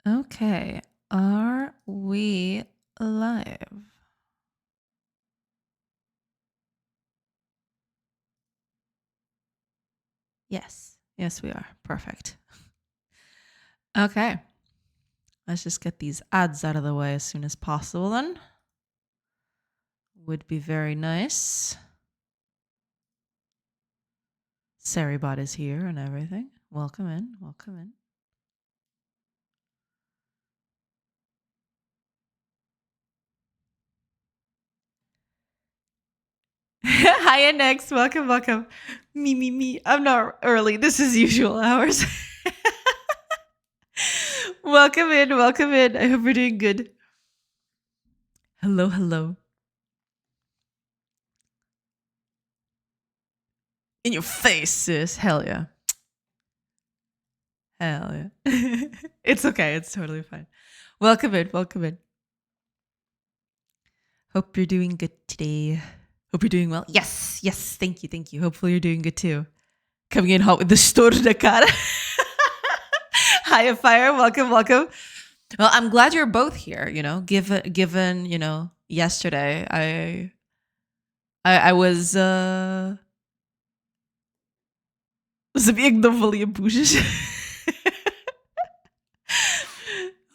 Okay. Are we live? Yes. Yes, we are. Perfect. Okay. Let's just get these ads out of the way as soon as possible then. Would be very nice. Saribot is here and everything. Welcome in. Welcome in. Hi, Next. Welcome, welcome. Me. I'm not early. This is usual hours. Welcome in. Welcome in. I hope you're doing good. Hello, hello. In your face, sis. Hell yeah. Hell yeah. It's okay. It's totally fine. Welcome in. Welcome in. Hope you're doing good today. Hope you're doing well. Yes. Yes. Thank you. Thank you. Hopefully you're doing good too. Coming in hot with the store de cara. Hiya, Fire. Welcome. Welcome. Well, I'm glad you're both here. You know, given yesterday, I was zabieg доволі bushes.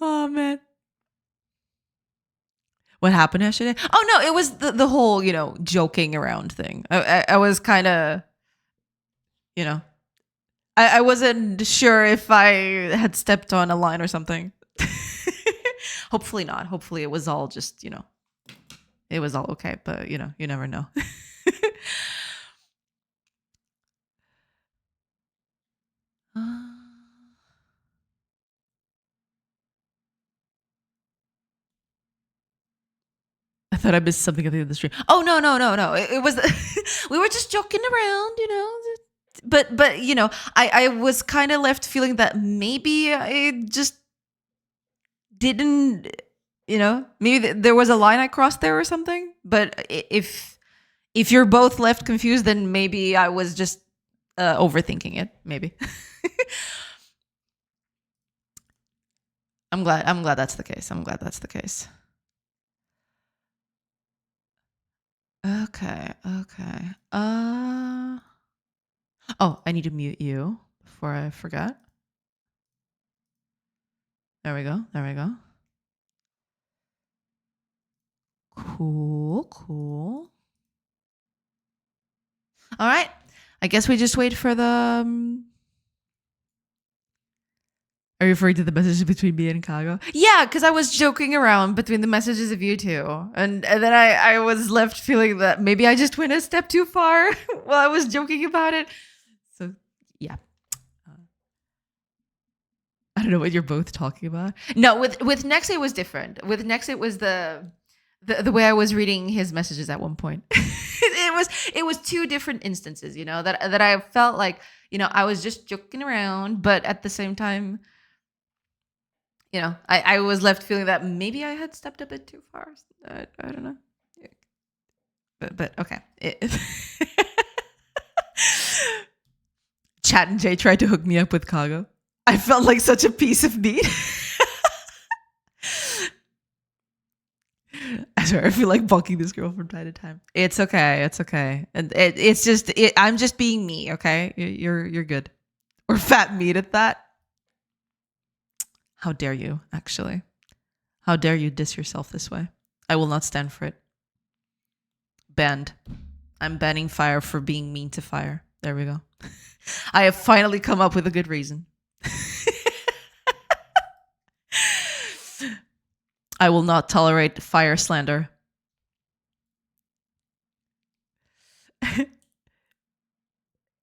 Oh man. What happened yesterday? Oh no, it was the whole, joking around thing. I was kind of, I wasn't sure if I had stepped on a line or something. Hopefully not. Hopefully it was all just, it was all okay. But, you never know. I thought I missed something at the end of the stream. Oh, no. It was, we were just joking around, But, I was kind of left feeling that maybe I just didn't, maybe there was a line I crossed there or something. But if you're both left confused, then maybe I was just overthinking it. Maybe. I'm glad that's the case. I'm glad that's the case. Okay. Oh, I need to mute you before I forget. There we go. Cool. All right. I guess we just wait for the. Are you referring to the messages between me and Kago? Yeah, because I was joking around between the messages of you two. And then I was left feeling that maybe I just went a step too far while I was joking about it. So, yeah. I don't know what you're both talking about. No, with Next it was different. With Next it was the way I was reading his messages at one point. it was two different instances, that I felt like, I was just joking around, but at the same time, I was left feeling that maybe I had stepped a bit too far. I don't know. But okay. Chat and Jay tried to hook me up with Kago. I felt like such a piece of meat. I swear, I feel like bonking this girl from time to time. It's okay. And it's just I'm just being me, okay? You're good. Or fat meat at that. How dare you, actually? How dare you diss yourself this way? I will not stand for it. Banned. I'm banning Fire for being mean to Fire. There we go. I have finally come up with a good reason. I will not tolerate Fire slander.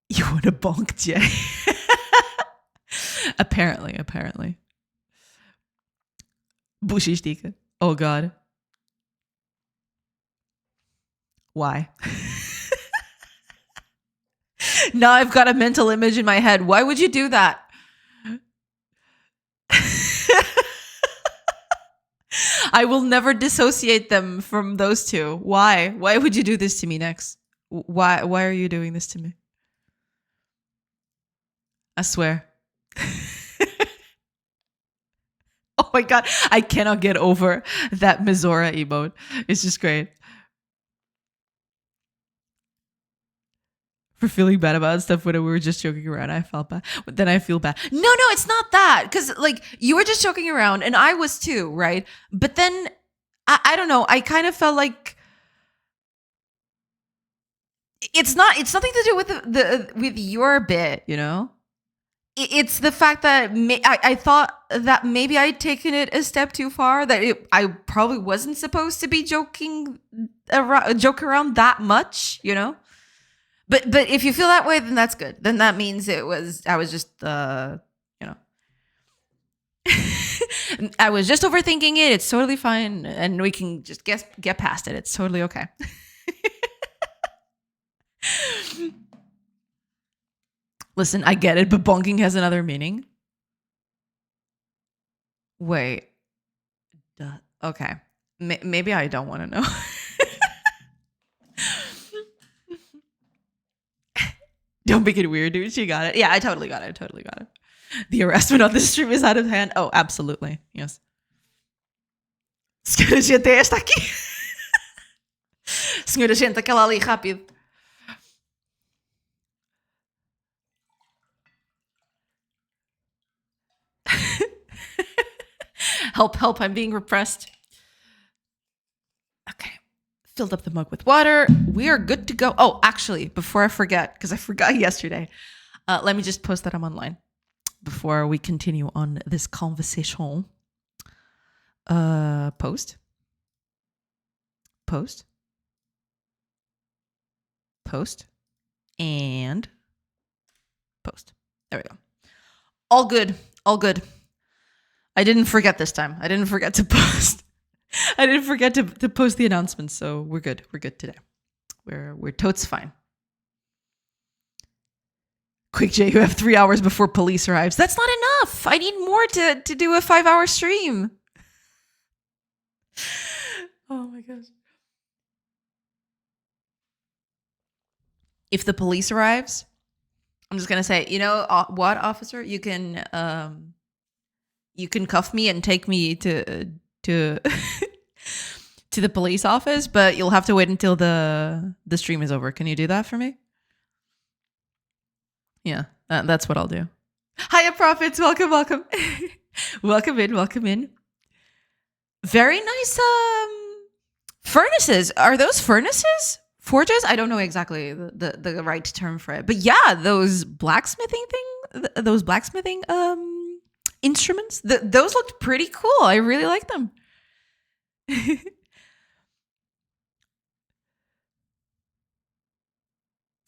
You want to bonk, Jay? Apparently. Bushish. Oh God. Why? Now I've got a mental image in my head. Why would you do that? I will never dissociate them from those two. Why? Why would you do this to me next? Why are you doing this to me? I swear. Oh Oh my god, I cannot get over that Mizora emote. It's just great. For feeling bad about stuff when we were just joking around. I felt bad. But then I feel bad. No, it's not that. Because like you were just joking around and I was too, right? But then I don't know. I kind of felt like it's nothing to do with with your bit, you know? It's the fact that I thought that maybe I'd taken it a step too far, that I probably wasn't supposed to be joke around that much, you know? But if you feel that way, then that's good. Then that means I was just you know, I was just overthinking it. It's totally fine, and we can just get past it. It's totally okay. Listen, I get it, but bonking has another meaning. Wait. Duh. Okay. Maybe I don't want to know. Don't make it weird, dude. She got it. Yeah, I totally got it. The harassment on the stream is out of hand. Oh, absolutely. Yes. Senhora gente, esta aqui. Senhora gente, aquela ali, rápido. Help, I'm being repressed. Okay. Filled up the mug with water. We are good to go. Oh, actually, before I forget, because I forgot yesterday, let me just post that I'm online before we continue on this conversation. Post. And post. There we go. All good. I didn't forget this time. I didn't forget to post. I didn't forget to post the announcements, so we're good. We're good today. We're totes fine. Quick J, you have 3 hours before police arrives. That's not enough. I need more to do a 5-hour stream. Oh my gosh. If the police arrives, I'm just gonna say, you know what, officer? You can cuff me and take me to to the police office, but you'll have to wait until the stream is over. Can you do that for me? Yeah, that's what I'll do. Hiya, Profits. Welcome. welcome in. Very nice furnaces. Are those furnaces? Forges? I don't know exactly the right term for it. But yeah, those blacksmithing instruments, those looked pretty cool. I really like them.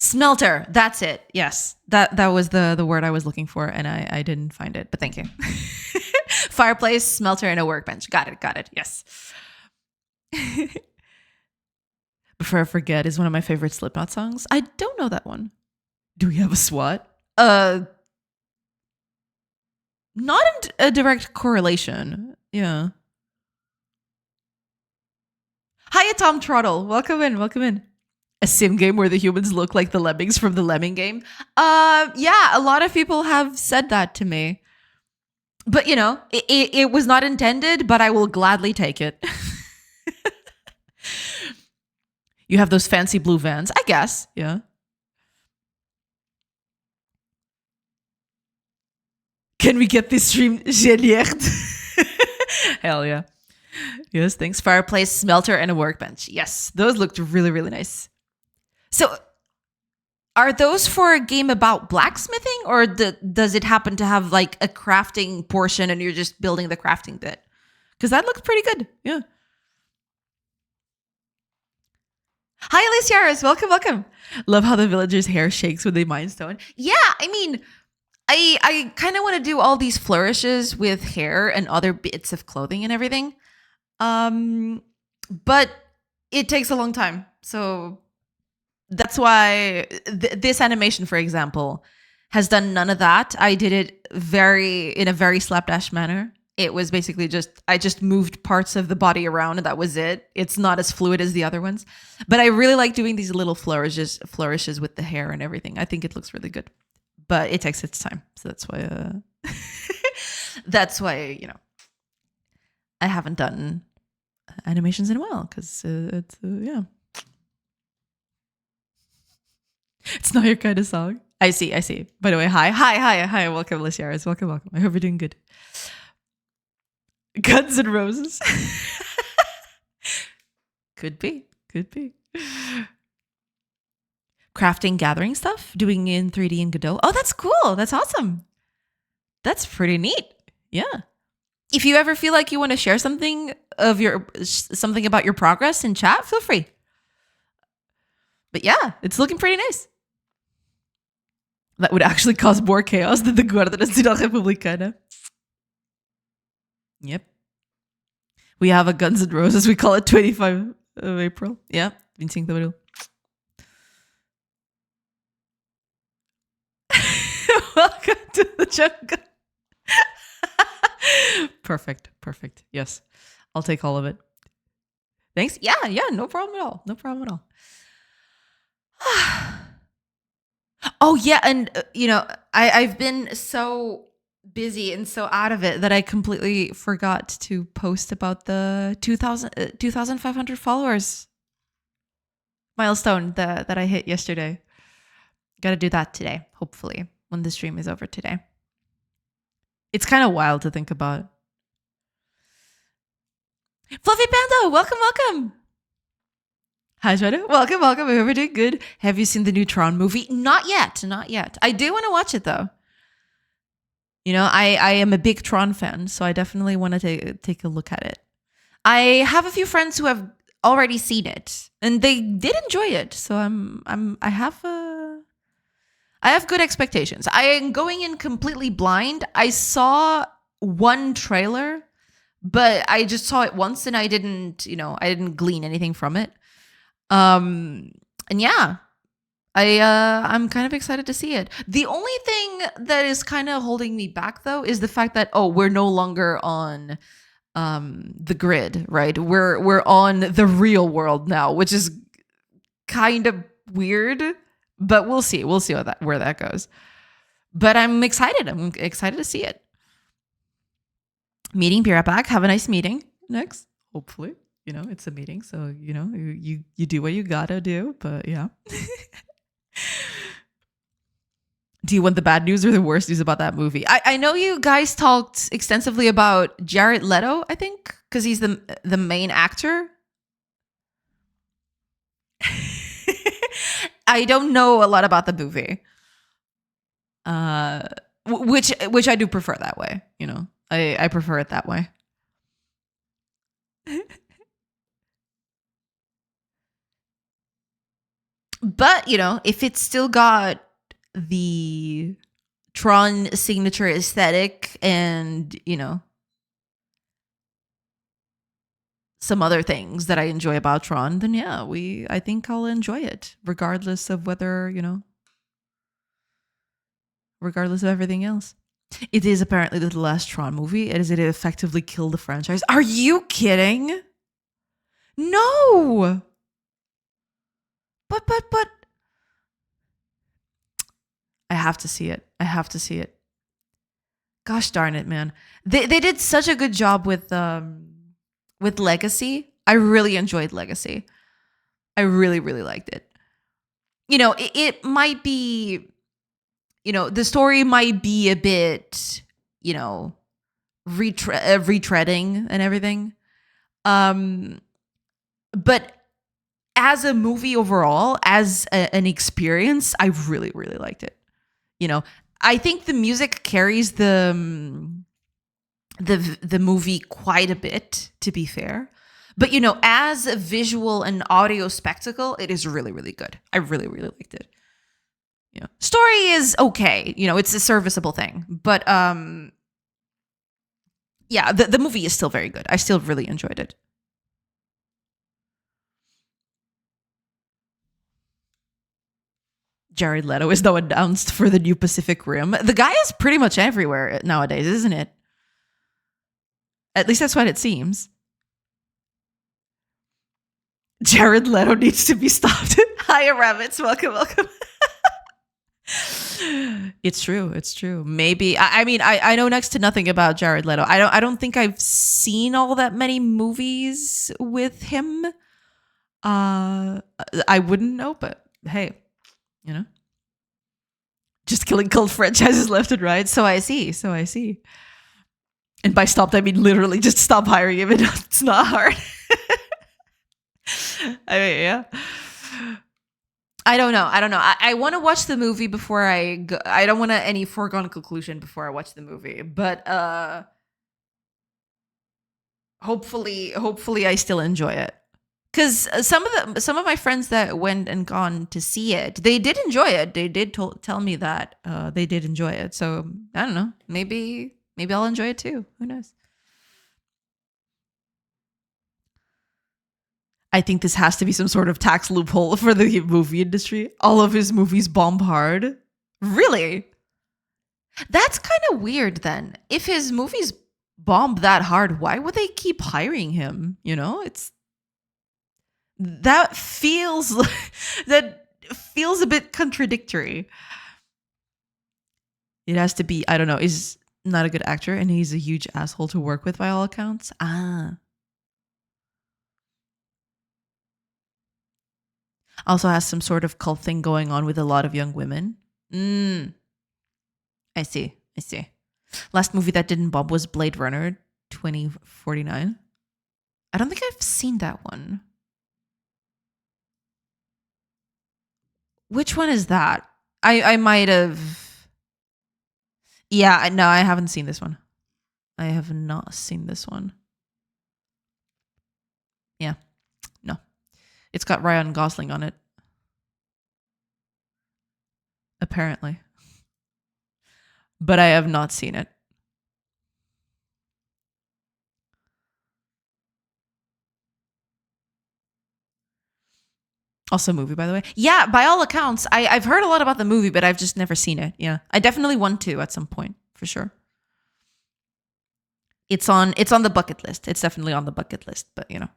Smelter. That's it. Yes. That was the word I was looking for, and I didn't find it, but thank you. Fireplace, smelter, and a workbench. Got it. Yes. Before I Forget is one of my favorite Slipknot songs. I don't know that one. Do we have a SWAT? Not in a direct correlation. Yeah. Hiya, Tom Trottle. Welcome in. A sim game where the humans look like the lemmings from the Lemming game. Yeah, a lot of people have said that to me. But, you know, it was not intended, but I will gladly take it. You have those fancy blue vans, I guess. Yeah. Can we get this stream geliert? Hell yeah. Yes, thanks. Fireplace, smelter, and a workbench. Yes, those looked really, really nice. So, are those for a game about blacksmithing, or does it happen to have like a crafting portion and you're just building the crafting bit? Because that looks pretty good. Yeah. Hi, Alice Yaris. Welcome. Love how the villagers' hair shakes when they mine stone. Yeah, I mean, I kind of want to do all these flourishes with hair and other bits of clothing and everything. But it takes a long time. So that's why this animation, for example, has done none of that. I did it in a very slapdash manner. It was basically I just moved parts of the body around and that was it. It's not as fluid as the other ones. But I really like doing these little flourishes with the hair and everything. I think it looks really good. But it takes its time. So that's why, you know, I haven't done animations in a while because it's yeah, it's not your kind of song. I see. By the way, hi. Welcome, Liz. Welcome. I hope you're doing good. Guns N' Roses. Could be. Crafting, gathering stuff, doing in 3D in Godot. Oh, that's cool. That's awesome. That's pretty neat. Yeah. If you ever feel like you want to share something about your progress in chat, feel free. But yeah, it's looking pretty nice. That would actually cause more chaos than the Guardianes de la Republicana. Yep. We have a Guns N' Roses. We call it 25 of April. Yeah. Vincing the Welcome to the jungle. Perfect. Yes. I'll take all of it. Thanks. Yeah. No problem at all. Oh, yeah. And, I've been so busy and so out of it that I completely forgot to post about the 2,500 followers milestone that I hit yesterday. Got to do that today, hopefully, when the stream is over today. It's kind of wild to think about. Fluffy Panda, welcome. Hi, Shredder. Welcome. I hope you're doing good. Have you seen the new Tron movie? Not yet. I do want to watch it, though. I am a big Tron fan, so I definitely want to take a look at it. I have a few friends who have already seen it, and they did enjoy it. So I have good expectations. I am going in completely blind. I saw one trailer, but I just saw it once, and I didn't glean anything from it. And yeah, I'm kind of excited to see it. The only thing that is kind of holding me back, though, is the fact that we're no longer on the grid, right? We're on the real world now, which is kind of weird, but we'll see. We'll see where that goes. But I'm excited. I'm excited to see it. Meeting, be right back. Have a nice meeting next, hopefully. It's a meeting, so you do what you gotta do. But yeah. Do you want the bad news or the worst news about that movie? I know you guys talked extensively about Jared Leto, I think, because he's the main actor. I don't know a lot about the movie. Which I do prefer that way. I prefer it that way. But, if it's still got the Tron signature aesthetic and, some other things that I enjoy about Tron, then yeah, I think I'll enjoy it, regardless of whether, regardless of everything else. It is apparently the last Tron movie, as it effectively killed the franchise. Are you kidding? No! But I have to see it. Gosh darn it, man. They did such a good job with Legacy. I really enjoyed Legacy. I really, really liked it. It might be, the story might be a bit, retreading and everything. But as a movie overall, as an experience, I really, really liked it. I think the music carries the movie quite a bit, to be fair. But, as a visual and audio spectacle, it is really, really good. I really, really liked it. Story is okay. It's a serviceable thing. But, yeah, the movie is still very good. I still really enjoyed it. Jared Leto is now announced for the new Pacific Rim. The guy is pretty much everywhere nowadays, isn't it? At least that's what it seems. Jared Leto needs to be stopped. Hi, rabbits. Welcome. It's true. It's true. Maybe. I mean, I know next to nothing about Jared Leto. I don't think I've seen all that many movies with him. I wouldn't know, but hey, you know, just killing cult franchises left and right. So I see. So I see. And by stopped, I mean literally just stop hiring him. It's not hard. I mean, yeah. I don't know. I want to watch the movie before I go. I don't want any foregone conclusion before I watch the movie. But hopefully I still enjoy it. Because some of my friends that went and gone to see it, they did enjoy it. They did tell me that they did enjoy it. So I don't know. Maybe I'll enjoy it too. Who knows? I think this has to be some sort of tax loophole for the movie industry. All of his movies bomb hard. Really? That's kind of weird then. If his movies bomb that hard, why would they keep hiring him? You know, that feels that feels a bit contradictory. It has to be, I don't know, is not a good actor and he's a huge asshole to work with by all accounts. Also has some sort of cult thing going on with a lot of young women. I see. Last movie that didn't bomb was Blade Runner 2049. I don't think I've seen that one. Which one is that? I might have. Yeah, no, I haven't seen this one. I have not seen this one. Yeah, no. It's got Ryan Gosling on it. Apparently. But I have not seen it. Also, movie, by the way. Yeah, by all accounts, I've heard a lot about the movie, but I've just never seen it. Yeah, I definitely want to at some point, for sure. It's on the bucket list. It's definitely on the bucket list, but you know.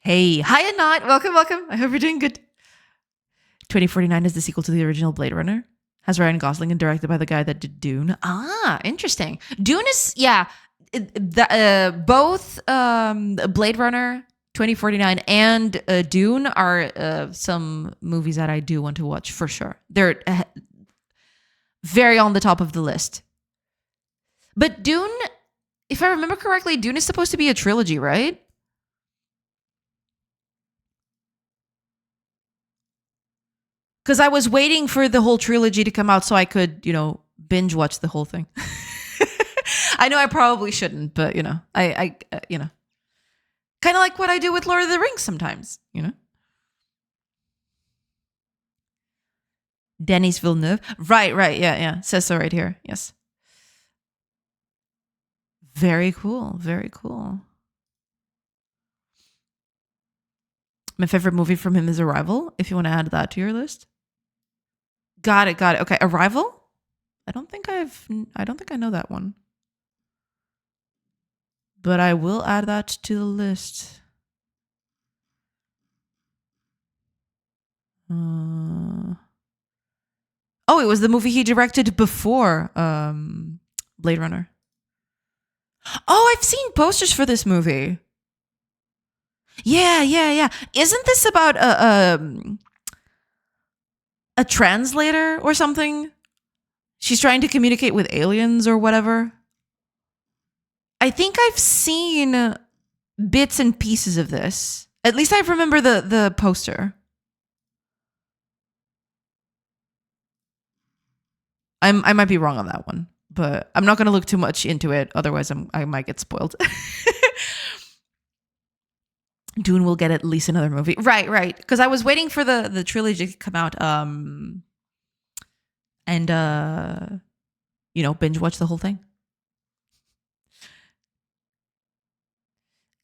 Hey, hi Anat. Welcome. I hope you're doing good. 2049 is the sequel to the original Blade Runner. Has Ryan Gosling and directed by the guy that did Dune. Interesting. Dune is, both Blade Runner 2049 and Dune are some movies that I do want to watch for sure. They're very on the top of the list. But Dune, if I remember correctly, Dune is supposed to be a trilogy, right? Because I was waiting for the whole trilogy to come out so I could, binge watch the whole thing. I know I probably shouldn't, but I kind of like what I do with Lord of the Rings sometimes, Denis Villeneuve. Right. Yeah. Says so right here. Yes. Very cool. My favorite movie from him is Arrival, if you want to add that to your list. Got it. Okay, Arrival? I don't think I know that one. But I will add that to the list. Oh, it was the movie he directed before Blade Runner. Oh, I've seen posters for this movie. Yeah. Isn't this about a translator or something? She's trying to communicate with aliens or whatever. I think I've seen bits and pieces of this. At least I remember the poster. I might be wrong on that one, but I'm not going to look too much into it. Otherwise, I might get spoiled. Dune will get at least another movie. Right. Because I was waiting for the trilogy to come out and binge watch the whole thing.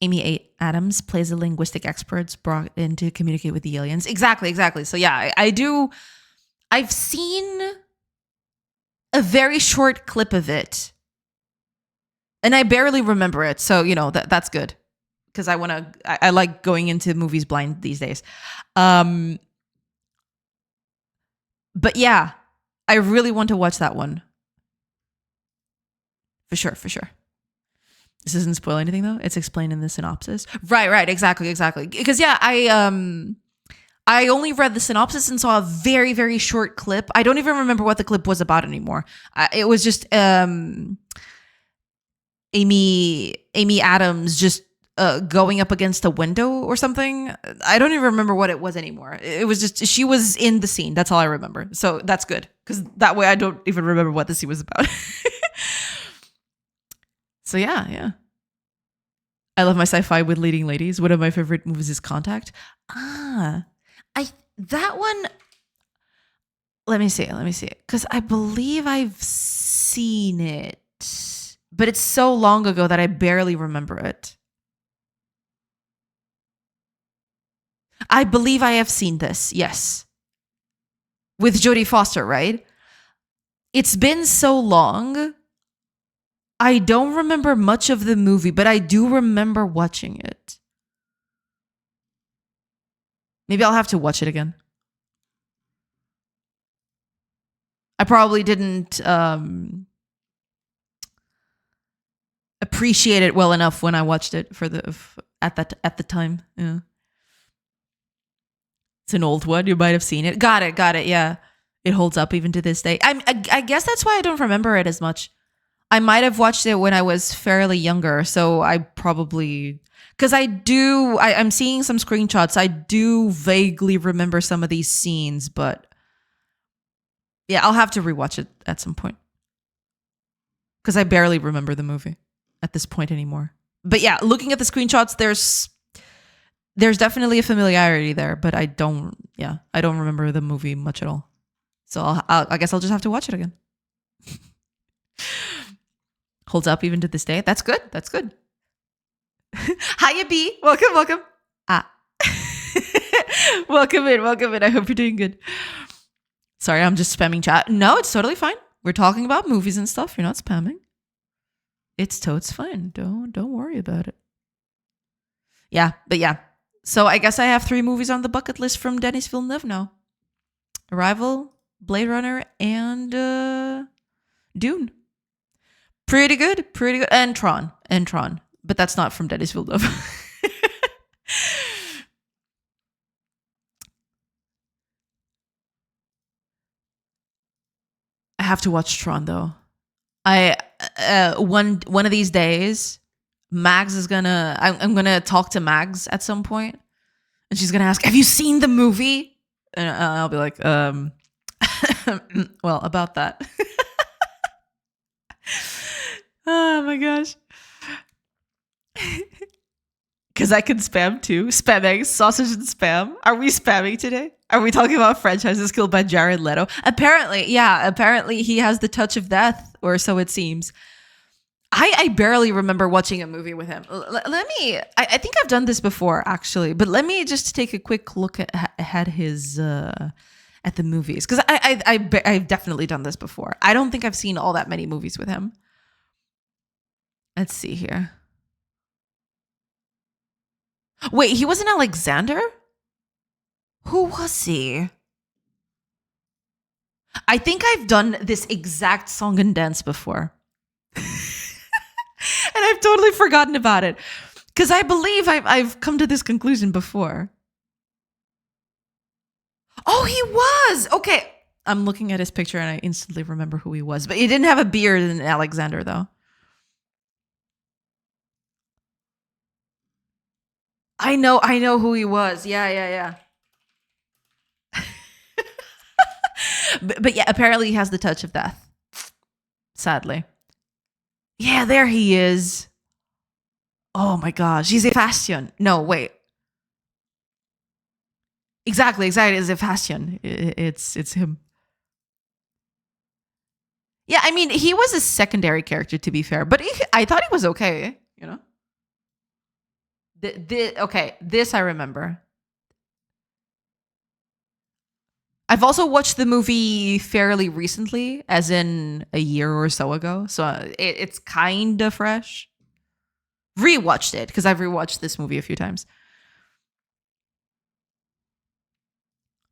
Amy Adams plays a linguistic expert brought in to communicate with the aliens. Exactly. So yeah, I do. I've seen a very short clip of it, and I barely remember it. So that's good. Because I like going into movies blind these days. But yeah, I really want to watch that one. For sure, for sure. This doesn't spoil anything though. It's explained in the synopsis. Right, exactly. Because yeah, I only read the synopsis and saw a very, very short clip. I don't even remember what the clip was about anymore. It was just Amy Adams just going up against a window or something. I don't even remember what it was anymore. It was just she was in the scene. That's all I remember. So that's good because that way I don't even remember what the scene was about. So yeah. I love my sci-fi with leading ladies. One of my favorite movies is Contact. That one. Let me see it because I believe I've seen it, but it's so long ago that I barely remember it. I believe I have seen this. Yes, with Jodie Foster, right? It's been so long. I don't remember much of the movie, but I do remember watching it. Maybe I'll have to watch it again. I probably didn't appreciate it well enough when I watched it at the time. Yeah. It's an old one. You might have seen it. Got it. Yeah. It holds up even to this day. I guess that's why I don't remember it as much. I might have watched it when I was fairly younger, so I probably because I'm seeing some screenshots. I do vaguely remember some of these scenes, but yeah, I'll have to rewatch it at some point because I barely remember the movie at this point anymore. But yeah, looking at the screenshots, there's definitely a familiarity there, but I don't remember the movie much at all. So I guess I'll just have to watch it again. Holds up even to this day. That's good. Hiya, B. Welcome. Welcome in. I hope you're doing good. Sorry, I'm just spamming chat. No, it's totally fine. We're talking about movies and stuff. You're not spamming. It's totes fine. Don't worry about it. Yeah, but yeah. So I guess I have 3 movies on the bucket list from Denis Villeneuve now. Arrival, Blade Runner, and Dune. Pretty good. And Tron. But that's not from Denis Villeneuve. I have to watch Tron though. One of these days, Mags is I'm gonna talk to Mags at some point, and she's gonna ask, "Have you seen the movie?" And I'll be like, well, about that. Oh my gosh. Because I can spam too. Spam eggs, sausage, and spam. Are we spamming today? Are we talking about franchises killed by Jared Leto? Apparently he has the touch of death, or so it seems. I barely remember watching a movie with him. I think I've done this before, actually, but let me just take a quick look at the movies. Because I've definitely done this before. I don't think I've seen all that many movies with him. Let's see here. Wait, he wasn't Alexander? Who was he? I think I've done this exact song and dance before. And I've totally forgotten about it. Because I believe I've come to this conclusion before. Oh, he was! Okay. I'm looking at his picture and I instantly remember who he was. But he didn't have a beard in Alexander, though. I know who he was. Yeah. but yeah, apparently he has the touch of death. Sadly. Yeah, there he is. Oh my gosh, he's Sebastian. No, wait. Exactly, it's Sebastian. It's him. Yeah, I mean, he was a secondary character, to be fair, but I thought he was okay, you know? Okay, this I remember. I've also watched the movie fairly recently, as in a year or so ago, so it's kind of fresh. Rewatched it, because I've rewatched this movie a few times.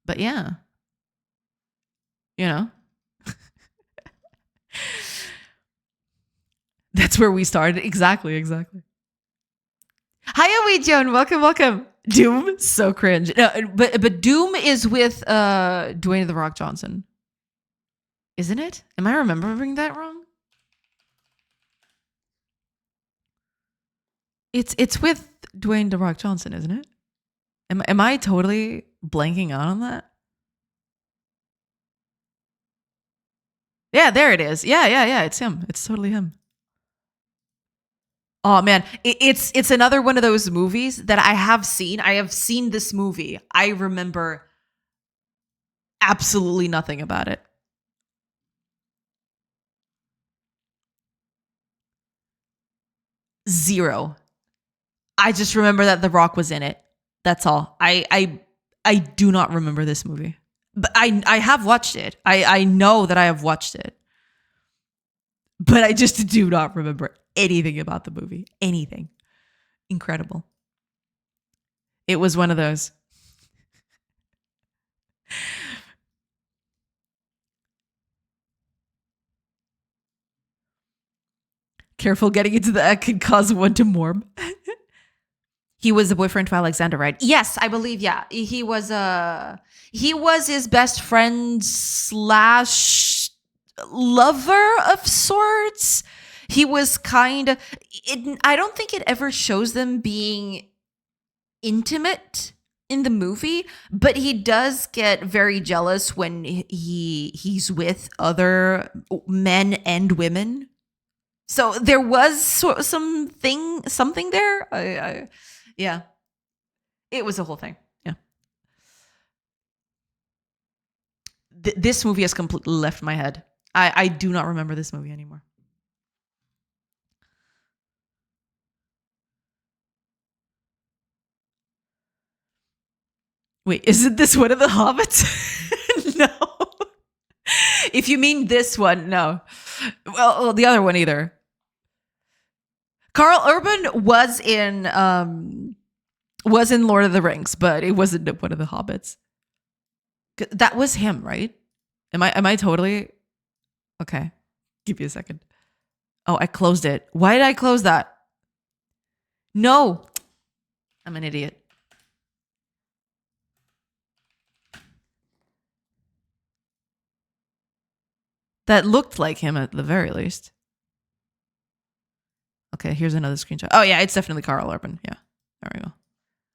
But yeah. You know, that's where we started. Exactly, exactly. Hi, Wee Joan. Welcome, welcome. Doom, so cringe. No, but Doom is with Dwayne the Rock Johnson, isn't it? Am I remembering that wrong? It's with Dwayne the Rock Johnson, isn't it? Am I totally blanking out on that? Yeah, there it is. Yeah. It's him. It's totally him. Oh man, it's another one of those movies that I have seen. I have seen this movie. I remember absolutely nothing about it. Zero. I just remember that The Rock was in it. That's all. I do not remember this movie. But I have watched it. I know that I have watched it. But I just do not remember anything about the movie. Anything. Incredible. It was one of those. Careful getting into that could cause one to morm. He was the boyfriend to Alexander, right? Yes, I believe. Yeah, he was his best friend slash lover of sorts. He was kind of. I don't think it ever shows them being intimate in the movie, but he does get very jealous when he's with other men and women. So there was something there. Yeah, it was a whole thing. Yeah, this movie has completely left my head. I do not remember this movie anymore. Wait, isn't this one of the Hobbits? No. If you mean this one, no. Well, the other one either. Carl Urban was in Lord of the Rings, but it wasn't one of the Hobbits. That was him, right? Am I totally okay? Give me a second. Oh, I closed it. Why did I close that? No, I'm an idiot. That looked like him at the very least. Okay, here's another screenshot. Oh yeah, it's definitely Carl Urban. Yeah, there we go.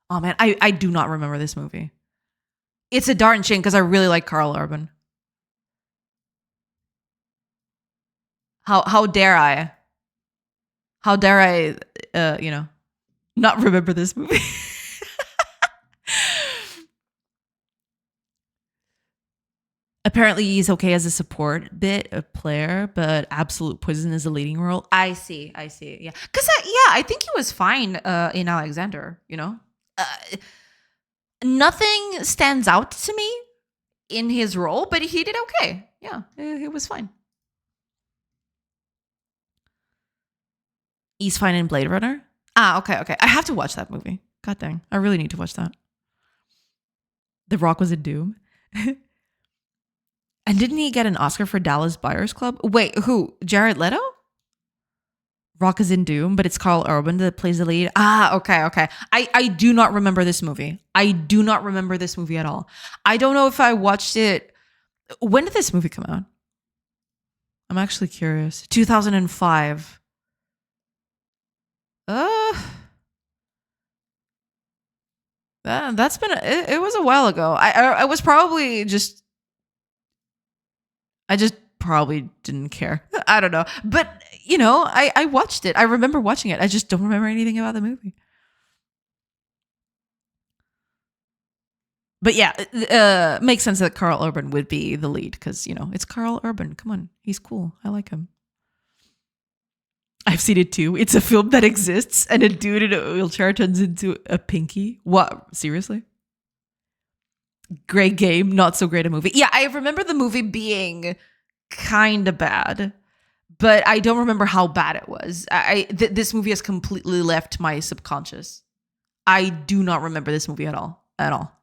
Oh man, I do not remember this movie. It's a darn shame because I really like Carl Urban. How dare I? How dare I? Not remember this movie. Apparently, he's okay as a support bit, a player, but absolute poison is a leading role. I see. Yeah, because I think he was fine in Alexander. Nothing stands out to me in his role, but he did okay. Yeah, he was fine. He's fine in Blade Runner. Okay. I have to watch that movie. God dang, I really need to watch that. The Rock was in Doom. And didn't he get an Oscar for Dallas Buyers Club? Wait, who? Jared Leto? Rock is in Doom, but it's Carl Urban that plays the lead. Okay. I do not remember this movie. I do not remember this movie at all. I don't know if I watched it. When did this movie come out? I'm actually curious. 2005. That's been it was a while ago. I was probably just I just probably didn't care. I don't know. But, I watched it. I remember watching it. I just don't remember anything about the movie. But yeah, makes sense that Carl Urban would be the lead because, it's Carl Urban. Come on. He's cool. I like him. I've seen it too. It's a film that exists and a dude in a wheelchair turns into a pinky. What? Seriously? Great game. Not so great a movie. Yeah, I remember the movie being kind of bad, but I don't remember how bad it was. This movie has completely left my subconscious. I do not remember this movie at all. At all.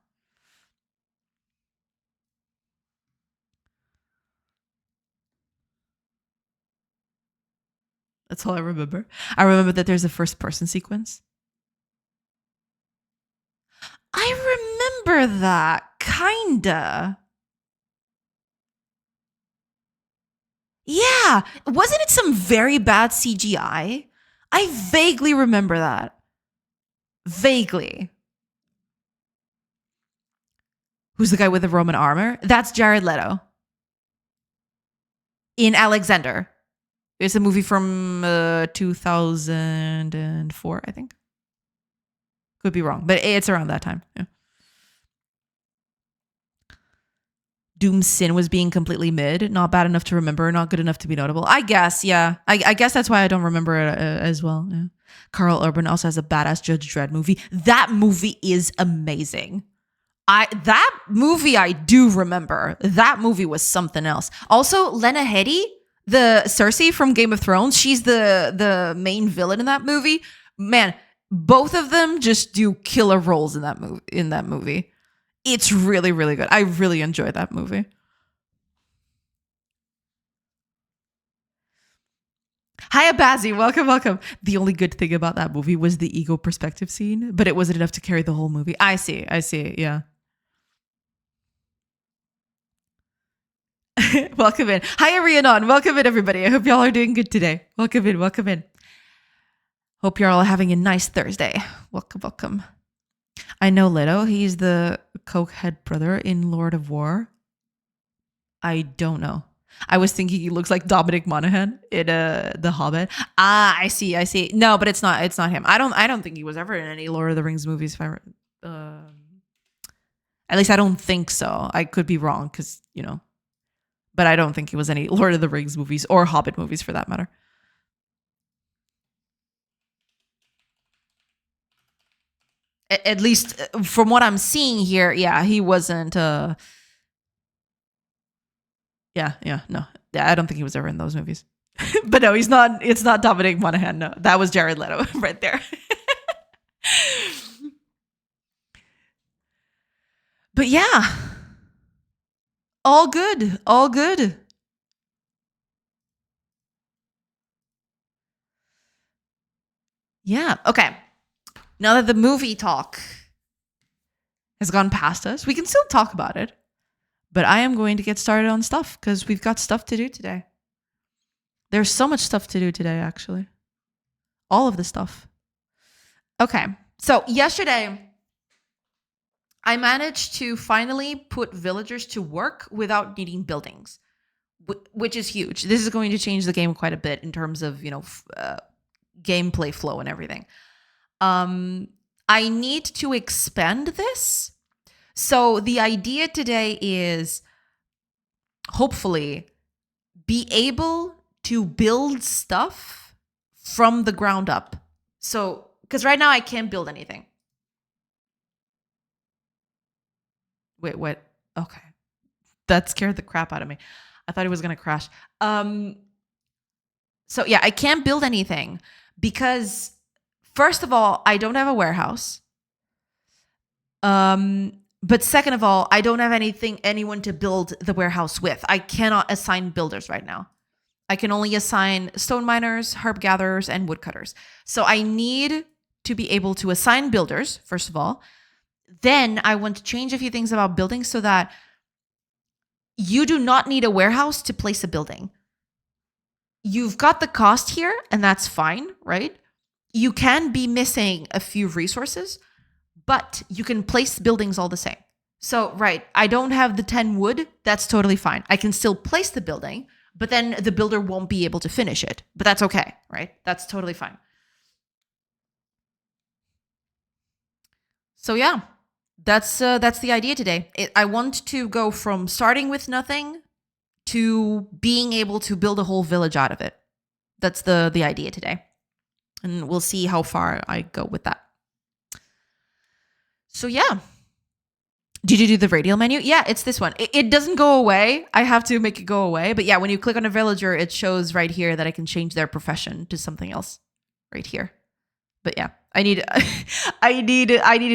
That's all I remember. I remember that there's a first person sequence. I remember that, kinda. Yeah, wasn't it some very bad CGI? I vaguely remember that. Vaguely. Who's the guy with the Roman armor? That's Jared Leto. In Alexander. It's a movie from 2004, I think. Could be wrong, but it's around that time. Yeah. Doom's Sin was being completely mid, not bad enough to remember, not good enough to be notable. I guess, yeah. I guess that's why I don't remember it as well. Yeah. Carl Urban also has a badass Judge Dredd movie. That movie is amazing. That movie I do remember. That movie was something else. Also, Lena Headey, the Cersei from Game of Thrones, she's the main villain in that movie. Man, both of them just do killer roles in that movie. It's really, really good. I really enjoyed that movie. Hi, Abazi. Welcome, welcome. The only good thing about that movie was the ego perspective scene, but it wasn't enough to carry the whole movie. I see. Yeah. Welcome in. Hi, Arianon. Welcome in, everybody. I hope y'all are doing good today. Welcome in. Welcome in. Hope you're all having a nice Thursday. Welcome, welcome. I know Leto. He's the cokehead brother in Lord of War. I don't know. I was thinking he looks like Dominic Monaghan in The Hobbit. Ah, I see. No, but it's not him. I don't think he was ever in any Lord of the Rings movies. If at least I don't think so. I could be wrong because, but I don't think he was any Lord of the Rings movies or Hobbit movies for that matter. At least from what I'm seeing here, yeah, he wasn't. No, I don't think he was ever in those movies. But no, he's not. It's not Dominic Monaghan. No, that was Jared Leto right there. But yeah, all good. All good. Yeah. Okay. Now that the movie talk has gone past us, we can still talk about it. But I am going to get started on stuff because we've got stuff to do today. There's so much stuff to do today, actually. All of the stuff. Okay. So yesterday, I managed to finally put villagers to work without needing buildings, which is huge. This is going to change the game quite a bit in terms of, gameplay flow and everything. I need to expand this. So the idea today is hopefully be able to build stuff from the ground up. So, because right now I can't build anything. Wait, what? Okay. That scared the crap out of me. I thought it was going to crash. So yeah, I can't build anything because first of all, I don't have a warehouse. But second of all, I don't have anyone to build the warehouse with. I cannot assign builders right now. I can only assign stone miners, herb gatherers, and woodcutters. So I need to be able to assign builders, first of all. Then I want to change a few things about buildings so that you do not need a warehouse to place a building. You've got the cost here, and that's fine, right? You can be missing a few resources, but you can place buildings all the same. So, right, I don't have the 10 wood. That's totally fine. I can still place the building, but then the builder won't be able to finish it. But that's okay, right? That's totally fine. So yeah, that's the idea today. I want to go from starting with nothing to being able to build a whole village out of it. That's the idea today. And we'll see how far I go with that. So yeah. Did you do the radial menu? Yeah, it's this one. It doesn't go away. I have to make it go away. But yeah, when you click on a villager, it shows right here that I can change their profession to something else right here. But yeah, I needed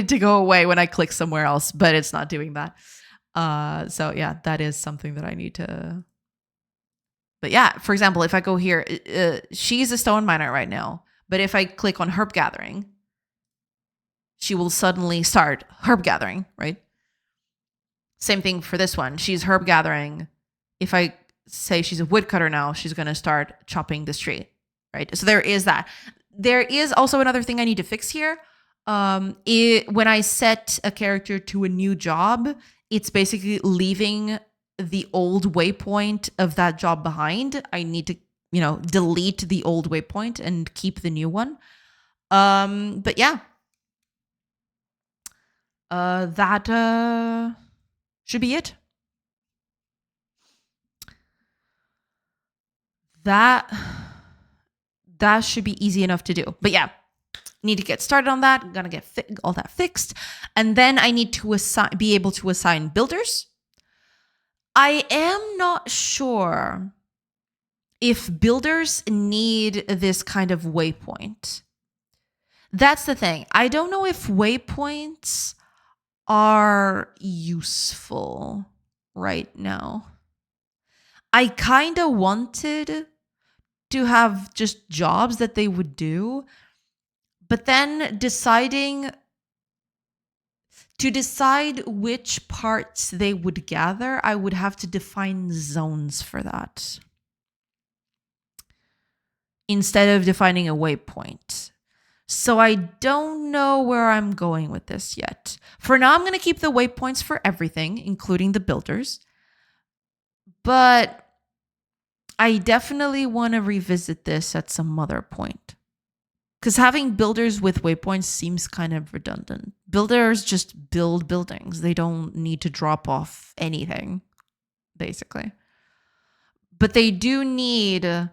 to go away when I click somewhere else, but it's not doing that. So yeah, that is something that I need to But yeah, for example, if I go here, she's a stone miner right now. But if I click on herb gathering, she will suddenly start herb gathering, right? Same thing for this one. She's herb gathering. If I say she's a woodcutter now, she's going to start chopping this tree, right? So there is that. There is also another thing I need to fix here. When I set a character to a new job, it's basically leaving the old waypoint of that job behind. I need to, delete the old waypoint and keep the new one. But yeah, that should be it. That should be easy enough to do. But yeah, need to get started on that. I'm gonna get all that fixed, and then I need to be able to assign builders. I am not sure if builders need this kind of waypoint. That's the thing. I don't know if waypoints are useful right now. I kind of wanted to have just jobs that they would do, but then to decide which parts they would gather, I would have to define zones for that instead of defining a waypoint. So I don't know where I'm going with this yet. For now, I'm going to keep the waypoints for everything, including the builders. But I definitely want to revisit this at some other point. Because having builders with waypoints seems kind of redundant. Builders just build buildings. They don't need to drop off anything, basically. But they do need a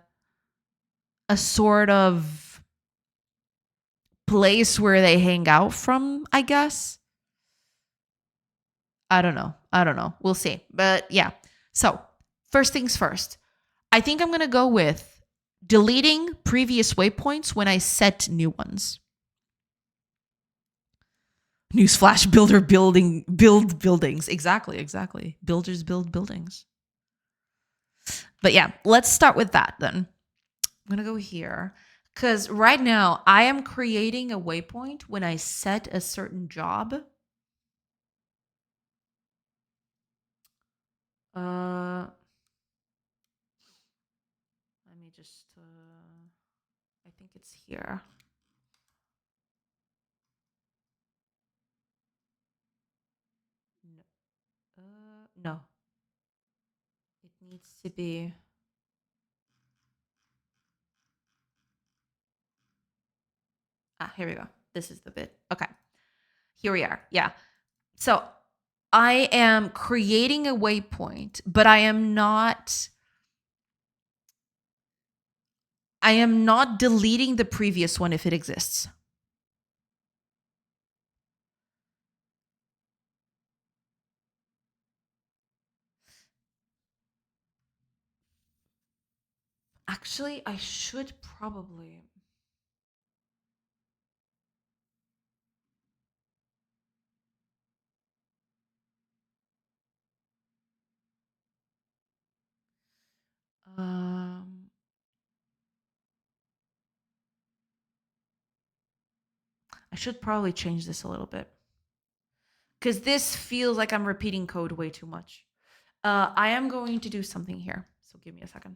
sort of place where they hang out from, I guess. I don't know. We'll see. But yeah. So, first things first. I think I'm going to go with deleting previous waypoints when I set new ones. Newsflash, build buildings. Exactly. Builders build buildings. But yeah, let's start with that then. I'm going to go here because right now I am creating a waypoint when I set a certain job. Let me just, I think it's here. No. It needs to be. Here we go. This is the bit. Okay. Here we are. Yeah. So I am creating a waypoint, but I am not deleting the previous one if it exists. Actually, I should probably. I should probably change this a little bit because this feels like I'm repeating code way too much. I am going to do something here. So give me a second.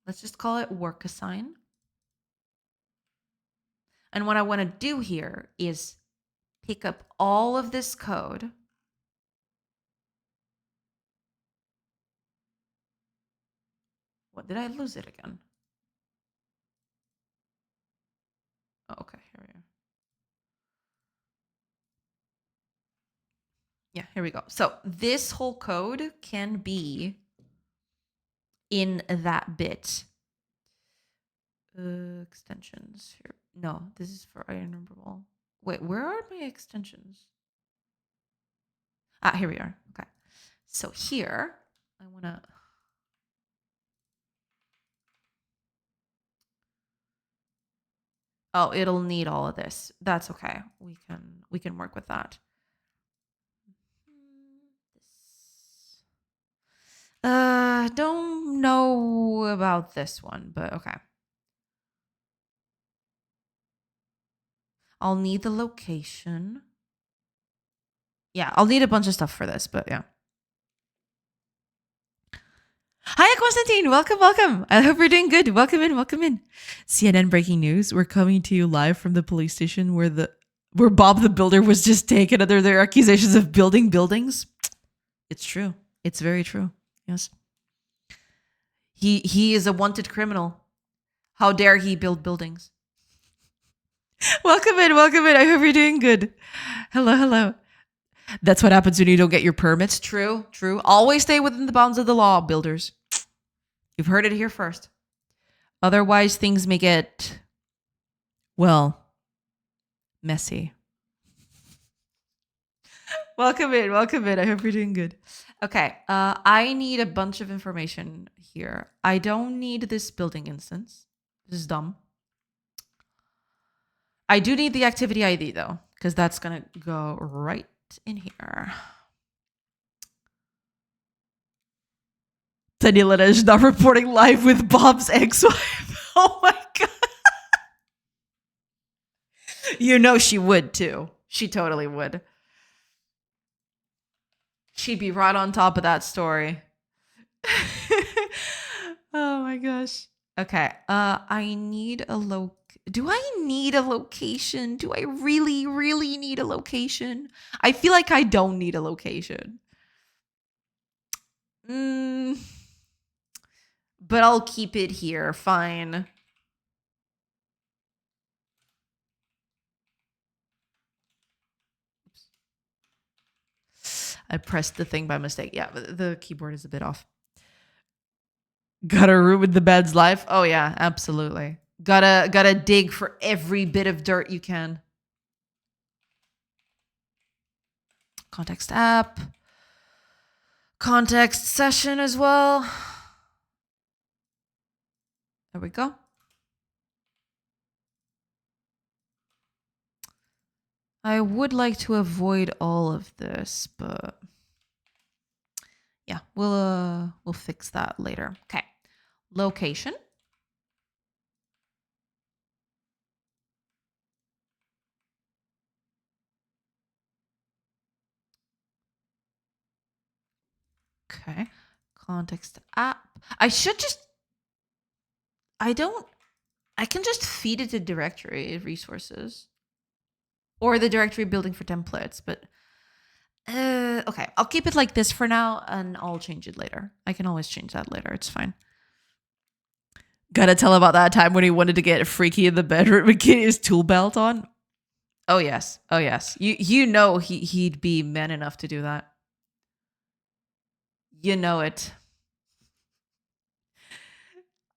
Let's just call it work assign. And what I want to do here is pick up all of this code. What, did I lose it again? Oh, okay, here we are. Yeah, here we go. So this whole code can be in that bit. Extensions here. No, this is for iron number wall. Wait, where are my extensions? Here we are. Okay. So here, I want to. Oh, it'll need all of this. That's okay. We can work with that. Don't know about this one, but okay. I'll need the location. Yeah, I'll need a bunch of stuff for this, but yeah. Hi, Konstantin. Welcome, welcome. I hope you're doing good. Welcome in, welcome in. CNN breaking news. We're coming to you live from the police station where Bob the Builder was just taken under their accusations of building buildings. It's true. It's very true. Yes. He is a wanted criminal. How dare he build buildings? Welcome in, welcome in. I hope you're doing good. Hello, hello. That's what happens when you don't get your permits. True, true. Always stay within the bounds of the law, builders. You've heard it here first. Otherwise, things may get, well, messy. Welcome in, welcome in. I hope you're doing good. Okay, I need a bunch of information here. I don't need this building instance. This is dumb. I do need the activity ID though, because that's gonna go right in here. Daniela is not reporting live with Bob's ex-wife. Oh my god. You know she would too. She totally would. She'd be right on top of that story. Oh my gosh. Okay. I need a Do I need a location? Do I really, really need a location? I feel like I don't need a location. But I'll keep it here. Fine. I pressed the thing by mistake. Yeah, the keyboard is a bit off. Gotta ruin the bed's life. Oh yeah, absolutely. Gotta dig for every bit of dirt you can. Context app. Context session as well. There we go. I would like to avoid all of this, but yeah, we'll fix that later. Okay. Location. Okay. Context app. I can just feed it to directory resources or the directory building for templates, but okay, I'll keep it like this for now and I'll change it later. I can always change that later. It's fine. Gotta tell about that time when he wanted to get freaky in the bedroom and get his tool belt on. Oh yes. Oh yes. You know he'd be man enough to do that. You know it.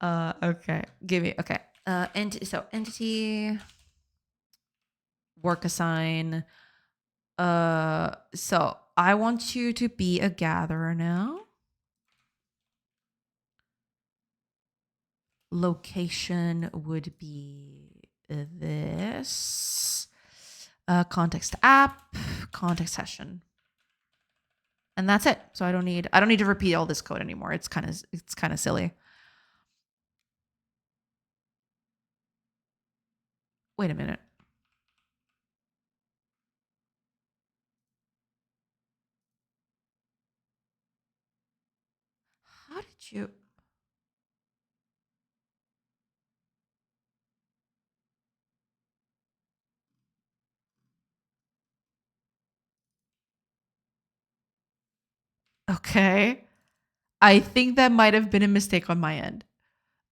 Okay. Give me okay. Entity work assign. So I want you to be a gatherer now. Location would be this. Context app, context session. And that's it. So I don't need to repeat all this code anymore. It's kind of silly. Wait a minute. How did you? Okay. I think that might have been a mistake on my end.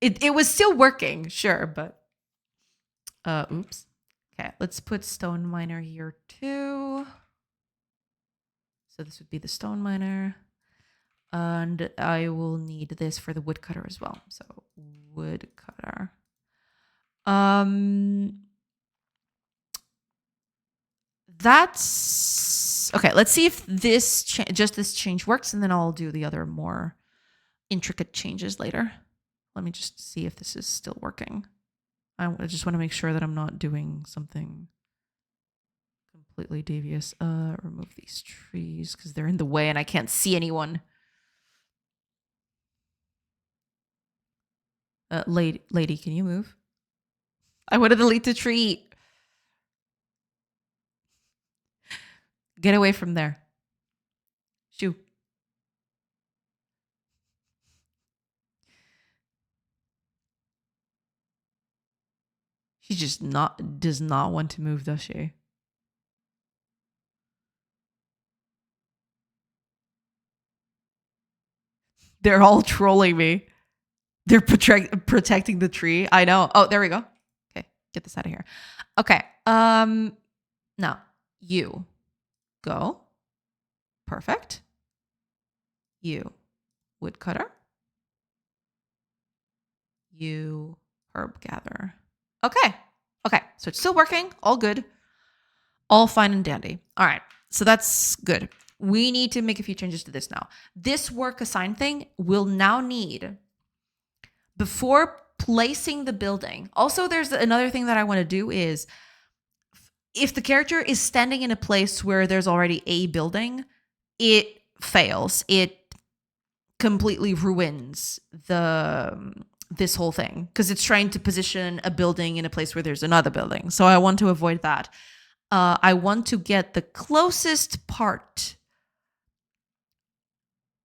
It was still working, sure, but oops. Okay, let's put stone miner here too. So this would be the stone miner. And I will need this for the woodcutter as well. So woodcutter. That's okay. Let's see if this this change works, and then I'll do the other more intricate changes later. Let me just see if this is still working. I just want to make sure that I'm not doing something completely devious. Remove these trees because they're in the way and I can't see anyone. Lady, can you move? I want to delete the tree. Get away from there. Shoo. She just does not want to move, does she? They're all trolling me. They're protecting the tree. I know. Oh, there we go. Okay, get this out of here. Okay. Now you go. Perfect. You woodcutter. You herb gatherer. Okay. Okay. So it's still working. All good. All fine and dandy. All right. So that's good. We need to make a few changes to this now. This work assign thing will now need, before placing the building. Also, there's another thing that I want to do is, if the character is standing in a place where there's already a building, it fails. It completely ruins this whole thing because it's trying to position a building in a place where there's another building. So I want to avoid that. I want to get the closest part.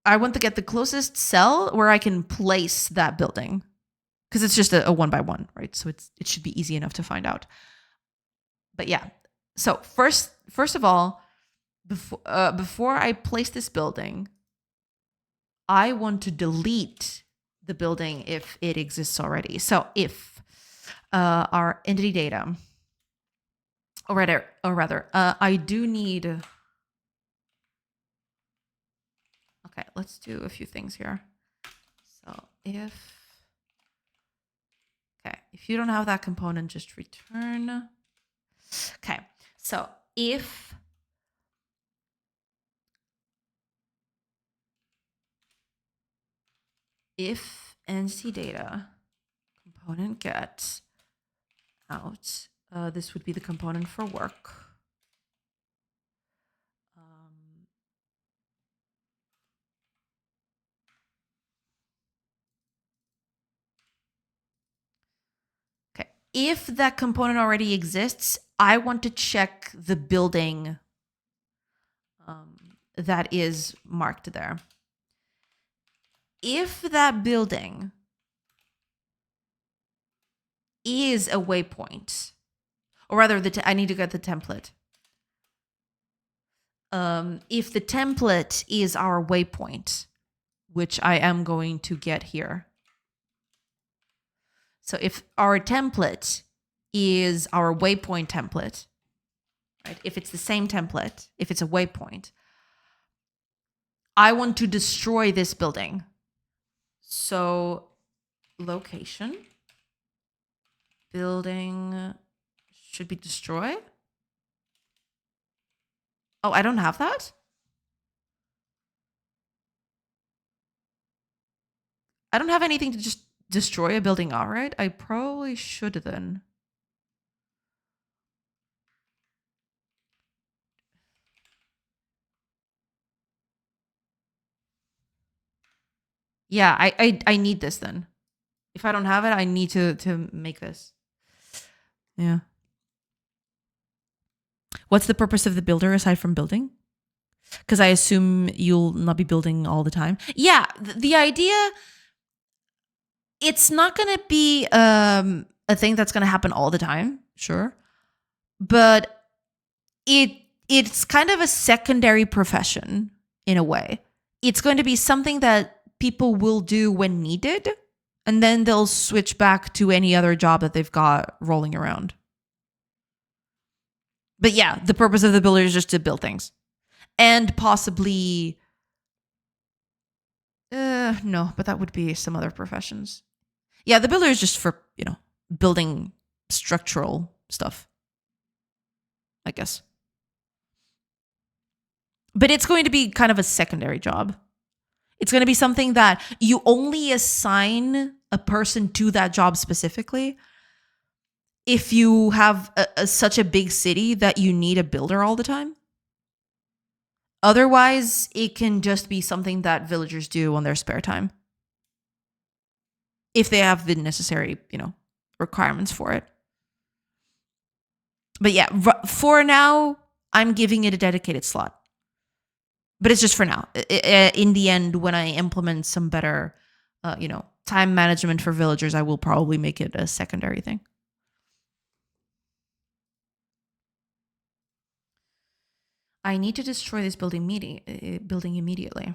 I want to get the closest cell where I can place that building because it's just a 1x1, right? So it should be easy enough to find out. But yeah, so first of all, before I place this building, I want to delete the building if it exists already. So if our entity data, or rather, I do need. Okay, let's do a few things here. So if you don't have that component, just return. Okay, so if entity data component get out, this would be the component for work. Okay, if that component already exists, I want to check the building that is marked there. If that building is a waypoint, or rather, I need to get the template. If the template is our waypoint, which I am going to get here. So if our template is our waypoint template, right? If it's the same template, if it's a waypoint, I want to destroy this building. So location, building should be destroyed. Oh, I don't have that? I don't have anything to just destroy a building outright. I probably should then. Yeah, I need this then. If I don't have it, I need to make this. Yeah. What's the purpose of the builder aside from building? Because I assume you'll not be building all the time. Yeah, the idea, it's not going to be a thing that's going to happen all the time, sure. But it's kind of a secondary profession in a way. It's going to be something that people will do when needed, and then they'll switch back to any other job that they've got rolling around. But yeah, the purpose of the builder is just to build things. And possibly... no, but that would be some other professions. Yeah, the builder is just for, building structural stuff, I guess. But it's going to be kind of a secondary job. It's going to be something that you only assign a person to that job specifically if you have such a big city that you need a builder all the time. Otherwise, it can just be something that villagers do on their spare time if they have the necessary, requirements for it. But yeah, for now, I'm giving it a dedicated slot. But it's just for now. In the end, when I implement some better, time management for villagers, I will probably make it a secondary thing. I need to destroy this building immediately.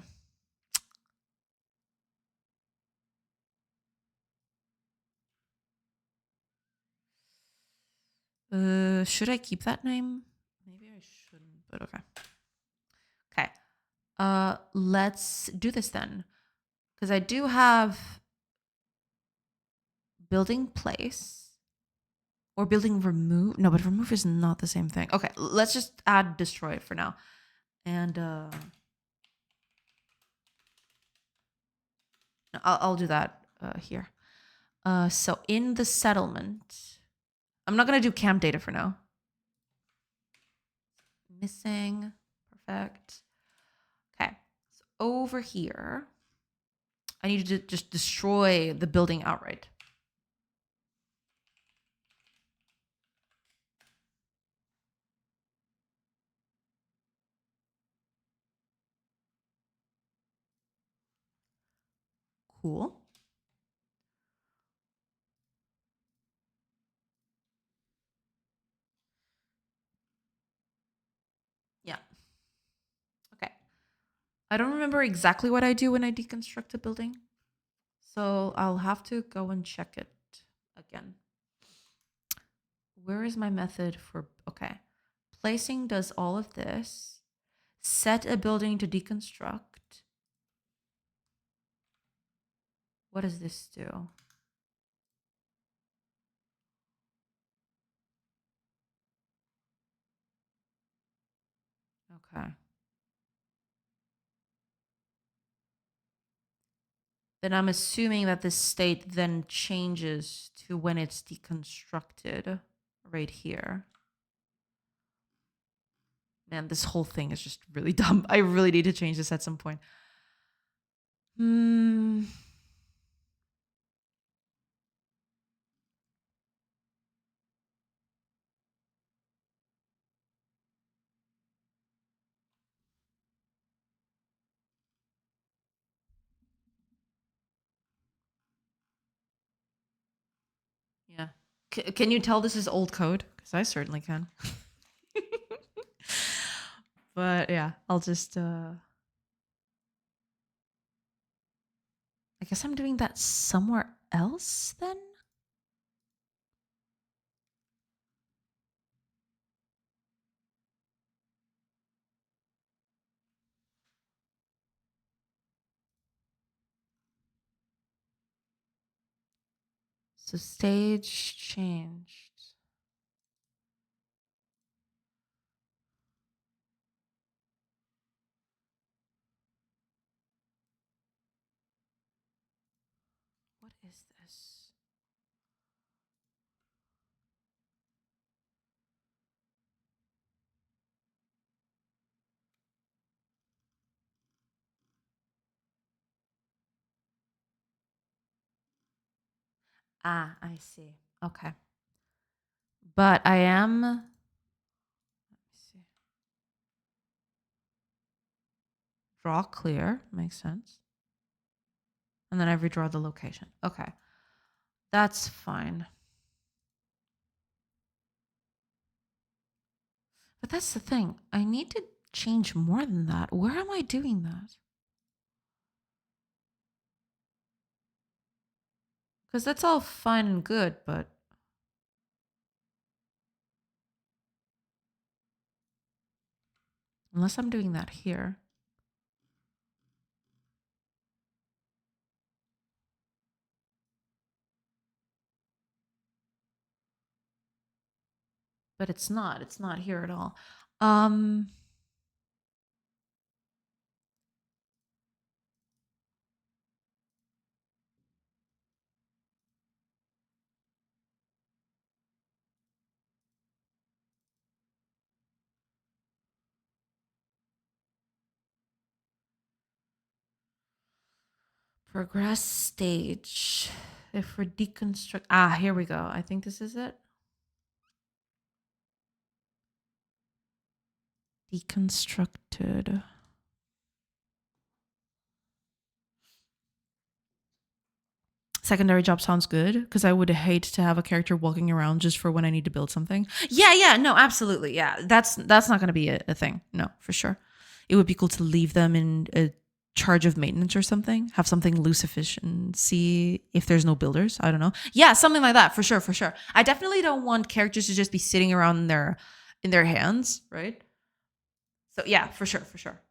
Should I keep that name? Maybe I shouldn't, but okay. Okay. Let's do this then. Because I do have building place or building remove. No, but remove is not the same thing. Okay, let's just add destroy for now. And I'll do that here. So in the settlement, I'm not going to do camp data for now. Missing. Perfect. Okay. So over here, I need to just destroy the building outright. Cool. Yeah. Okay. I don't remember exactly what I do when I deconstruct a building. So I'll have to go and check it again. Where is my method for, okay. Placing does all of this. Set a building to deconstruct. What does this do? Okay. Then I'm assuming that this state then changes to when it's deconstructed right here. Man, this whole thing is just really dumb. I really need to change this at some point. Yeah. Can you tell this is old code? Because I certainly can. But yeah, I'll just I guess I'm doing that somewhere else then? So stage changed. What is this? Ah, I see. Okay. But I am, let me see. Draw clear, makes sense. And then I redraw the location. Okay. That's fine. But that's the thing. I need to change more than that. Where am I doing that? Because that's all fine and good, but unless I'm doing that here. But it's not. It's not here at all. Progress stage. If we're deconstruct, here we go. I think this is it. Deconstructed. Secondary job sounds good because I would hate to have a character walking around just for when I need to build something. Yeah, no, absolutely. Yeah, that's not going to be a thing. No, for sure. It would be cool to leave them in a charge of maintenance or something. Have something loose efficiency if there's no builders. I don't know. Yeah, something like that for sure, for sure. I definitely don't want characters to just be sitting around in their hands, right? So yeah, for sure, for sure.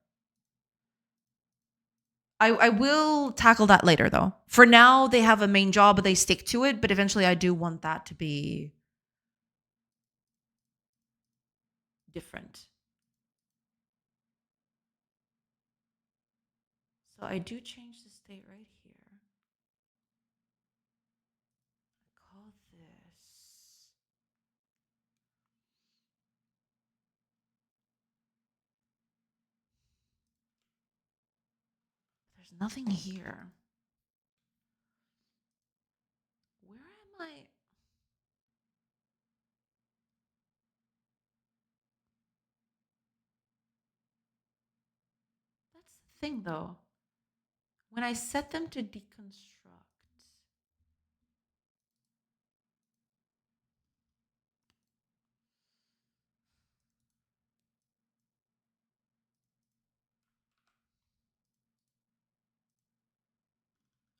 I will tackle that later though. For now, they have a main job, but they stick to it. But eventually, I do want that to be different. So I do change the state right here. I call this. There's nothing here. Where am I? That's the thing though. When I set them to deconstruct,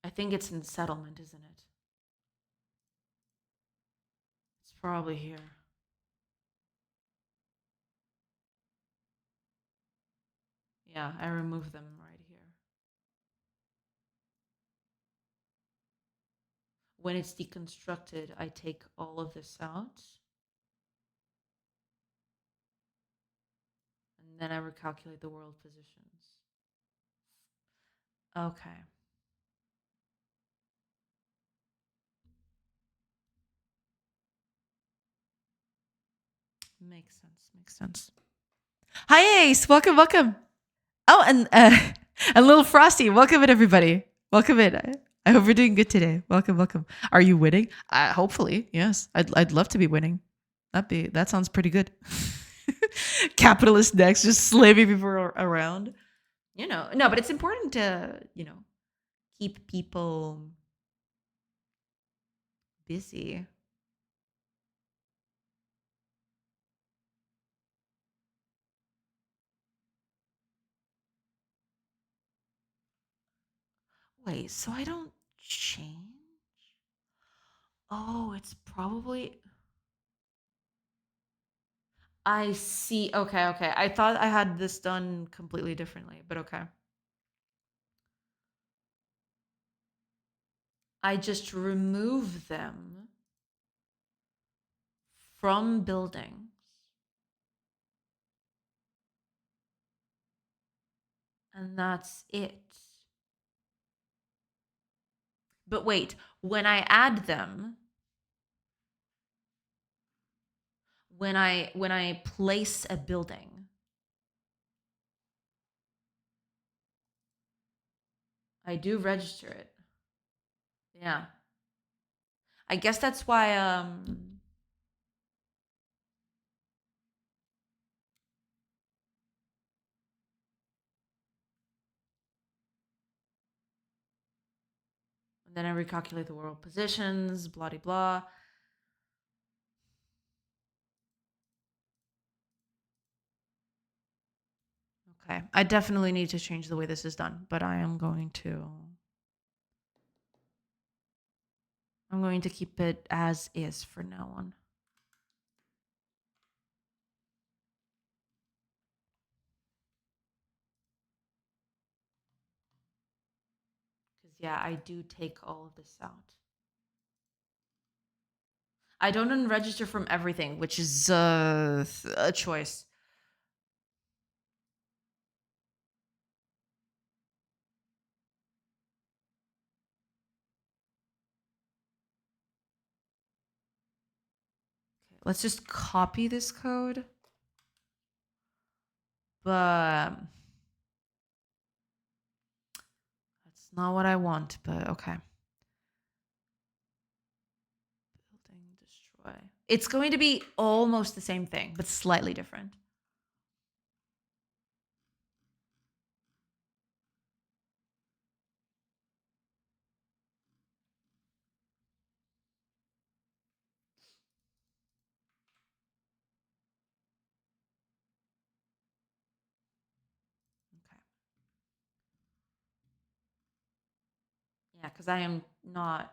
I think it's in settlement, isn't it? It's probably here. Yeah, I remove them right here. When it's deconstructed, I take all of this out. And then I recalculate the world positions. Okay. Makes sense. Makes sense. Hi, Ace. Welcome, welcome. Oh, and a little Frosty. Welcome in, everybody. Welcome in. I hope you're doing good today. Welcome, welcome. Are you winning? Hopefully, yes. I'd love to be winning. That sounds pretty good. Capitalist next, just slaving people around. No, but it's important to keep people busy. Wait, so I don't change? Oh, it's probably. I see. Okay, okay. I thought I had this done completely differently, but okay. I just remove them from buildings, and that's it. But wait, when I add them, when I place a building, I do register it. Yeah. I guess that's why and then I recalculate the world positions, blah de blah. Okay. I definitely need to change the way this is done, but I'm going to keep it as is for now on. Because yeah, I do take all of this out. I don't unregister from everything, which is a choice. Okay, let's just copy this code. But that's not what I want, but okay. Building, destroy. It's going to be almost the same thing, but slightly different. Okay. Yeah, because I am not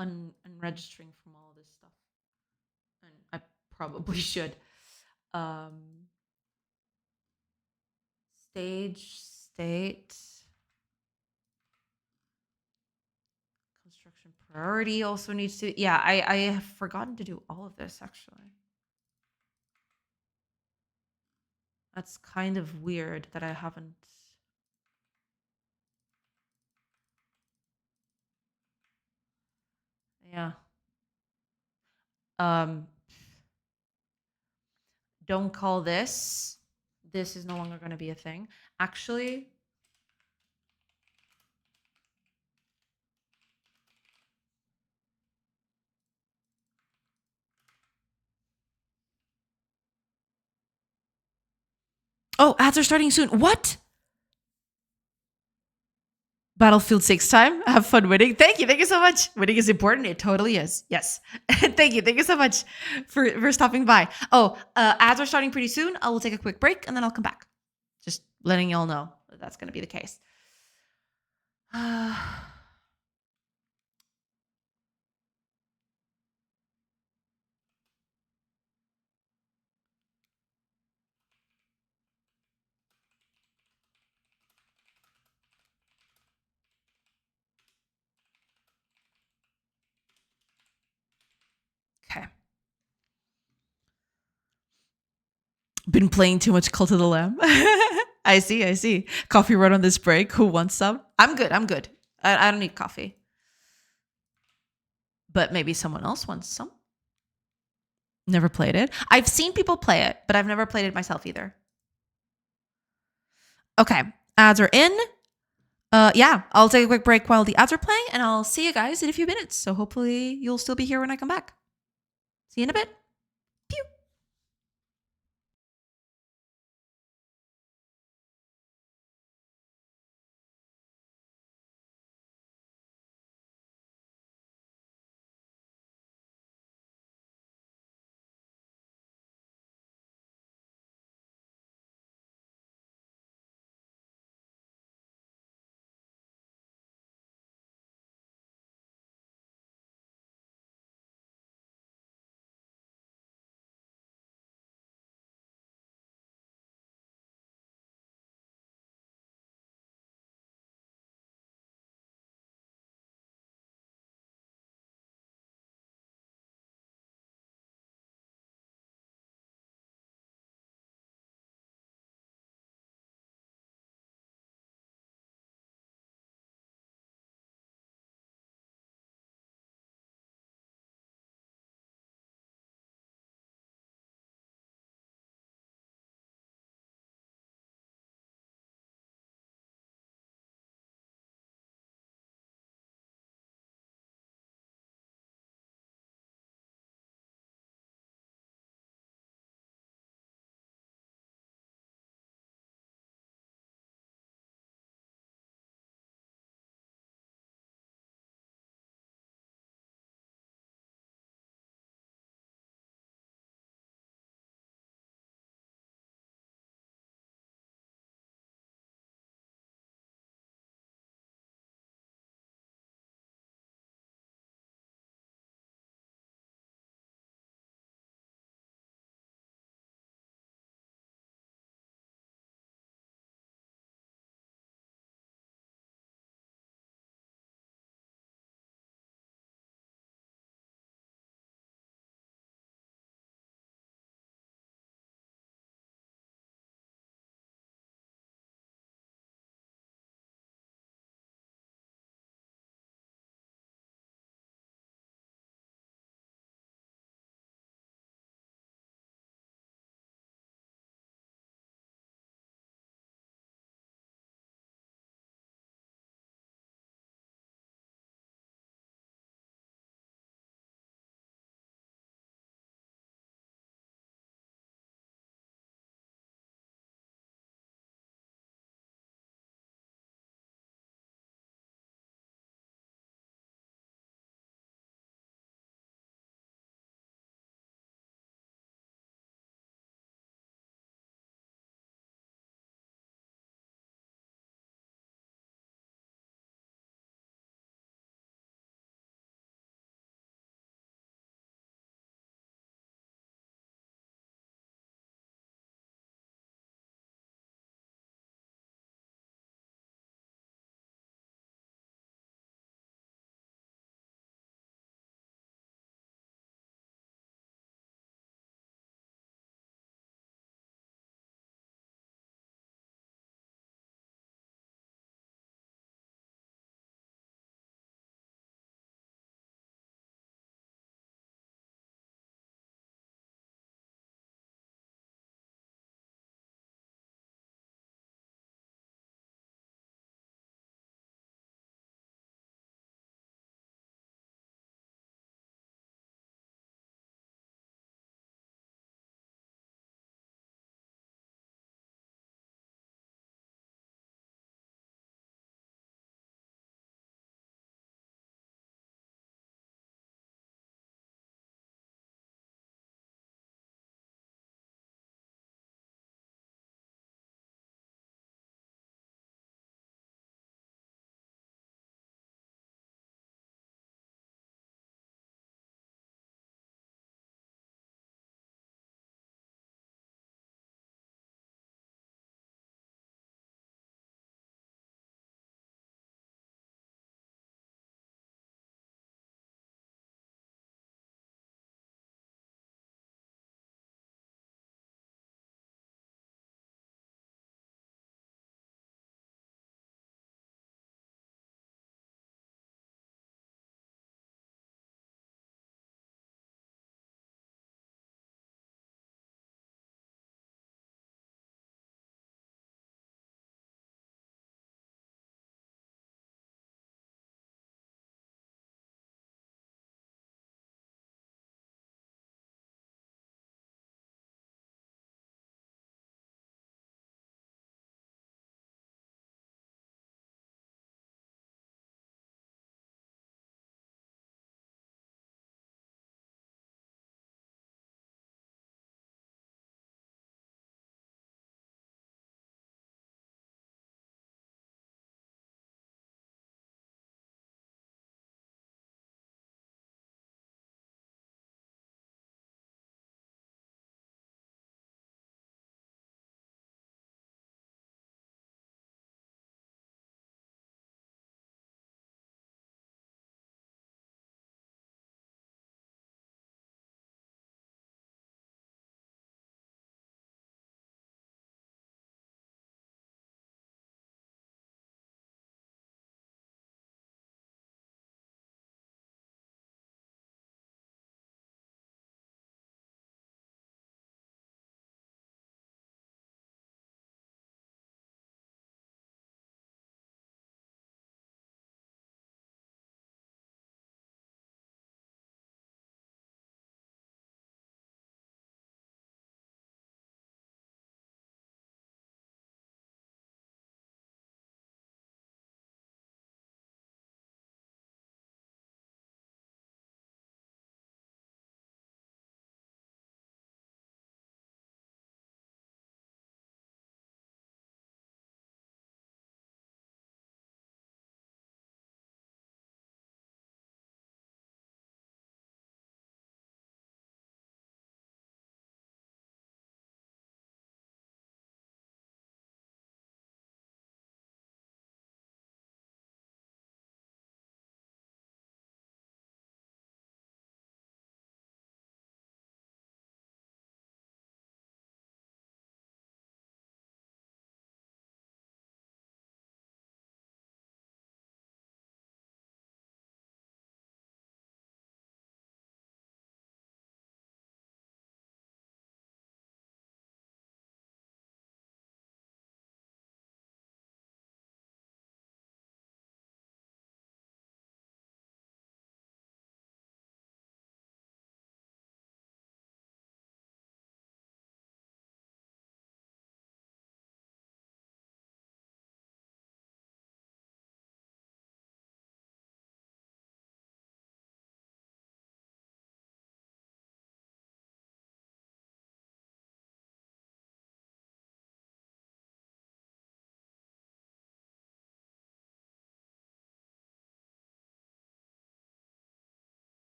unregistering from all of this stuff. And I probably should. Um, stage, state, construction priority also needs to. Yeah, I have forgotten to do all of this actually. That's kind of weird that I haven't. Yeah. Um, don't call this. This is no longer going to be a thing. Actually, oh, ads are starting soon. What? Battlefield 6 time. Have fun winning. Thank you. Thank you so much. Winning is important. It totally is. Yes. Thank you. Thank you so much for stopping by. Oh, ads are starting pretty soon. I will take a quick break and then I'll come back. Just letting y'all know that that's going to be the case. Okay. Been playing too much Cult of the Lamb. I see. I see. Coffee run on this break. Who wants some? I'm good. I'm good. I don't need coffee. But maybe someone else wants some. Never played it. I've seen people play it, but I've never played it myself either. Okay. Ads are in. Yeah, I'll take a quick break while the ads are playing, and I'll see you guys in a few minutes. So hopefully you'll still be here when I come back. See you in a bit. Pew.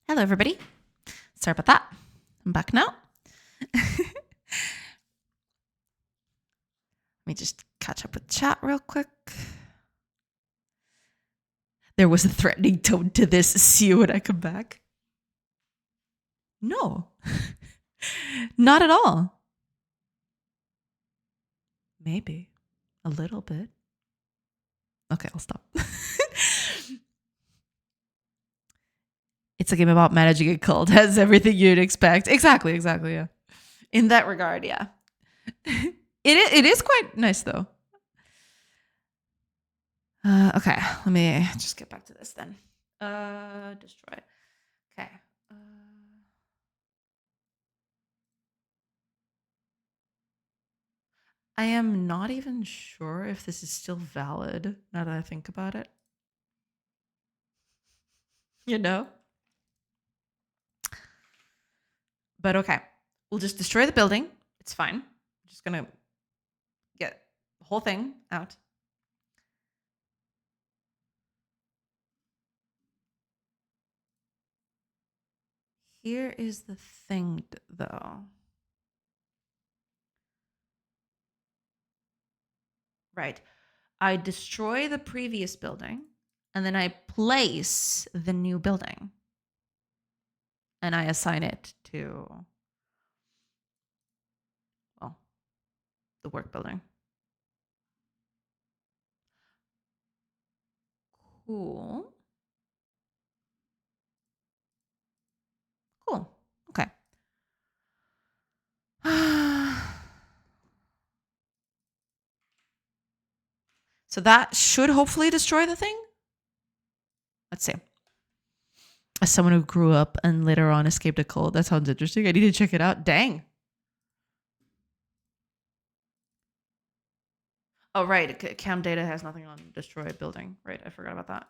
Hello, everybody. Sorry about that. I'm back now. Let me just catch up with chat real quick. There was a threatening tone to this. See you when I come back. No, not at all. Maybe a little bit. Okay, I'll stop. It's a game about managing a cult. Has everything you'd expect. Exactly. Yeah. In that regard, yeah. It is quite nice though. Okay, let me just get back to this then. Destroy. Okay. I am not even sure if this is still valid now that I think about it. You know? But okay. We'll just destroy the building. It's fine. I'm just gonna get the whole thing out. Here is the thing, though. Right. I destroy the previous building, and then I place the new building. And I assign it to, well, the work building. Cool. Cool. Okay. So that should hopefully destroy the thing. Let's see. As someone who grew up and later on escaped a cult, that sounds interesting. I need to check it out. Dang. Oh, right. Cam data has nothing on destroy building. Right. I forgot about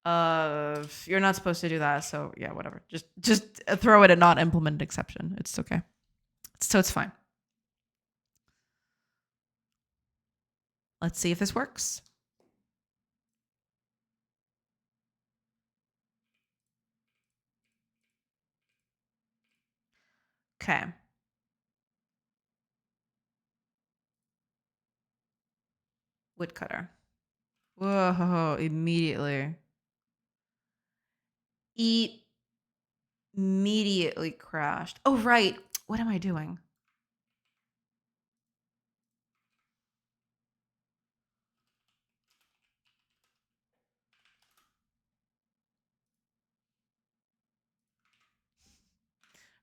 that. You're not supposed to do that. So yeah, whatever. Just throw it a not implemented exception. It's okay. So it's fine. Let's see if this works. Okay. Woodcutter. Whoa, immediately. Immediately crashed. Oh, right. What am I doing?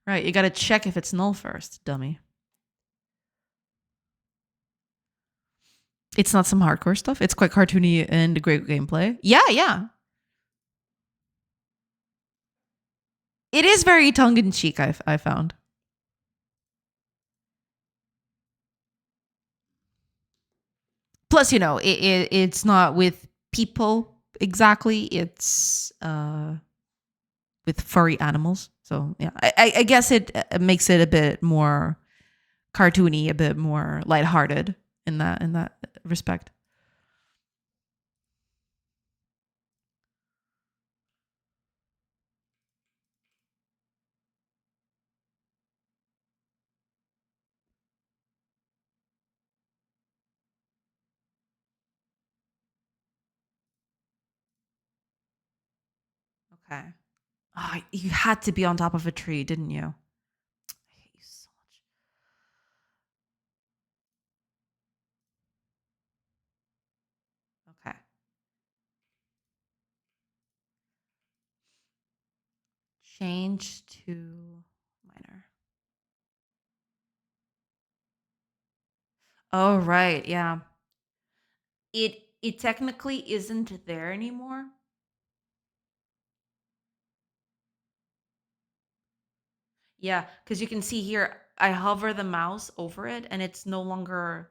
Right, you gotta check if it's null first, dummy. It's not some hardcore stuff. It's quite cartoony and great gameplay. Yeah. It is very tongue-in-cheek, I found. Plus, you know, it's not with people exactly. It's with furry animals. So yeah, I guess it makes it a bit more cartoony, a bit more lighthearted in that respect. Okay. Oh, you had to be on top of a tree, didn't you? I hate you so much. Okay. Change to minor. Oh, right. Yeah. It technically isn't there anymore. Yeah, because you can see here, I hover the mouse over it and it's no longer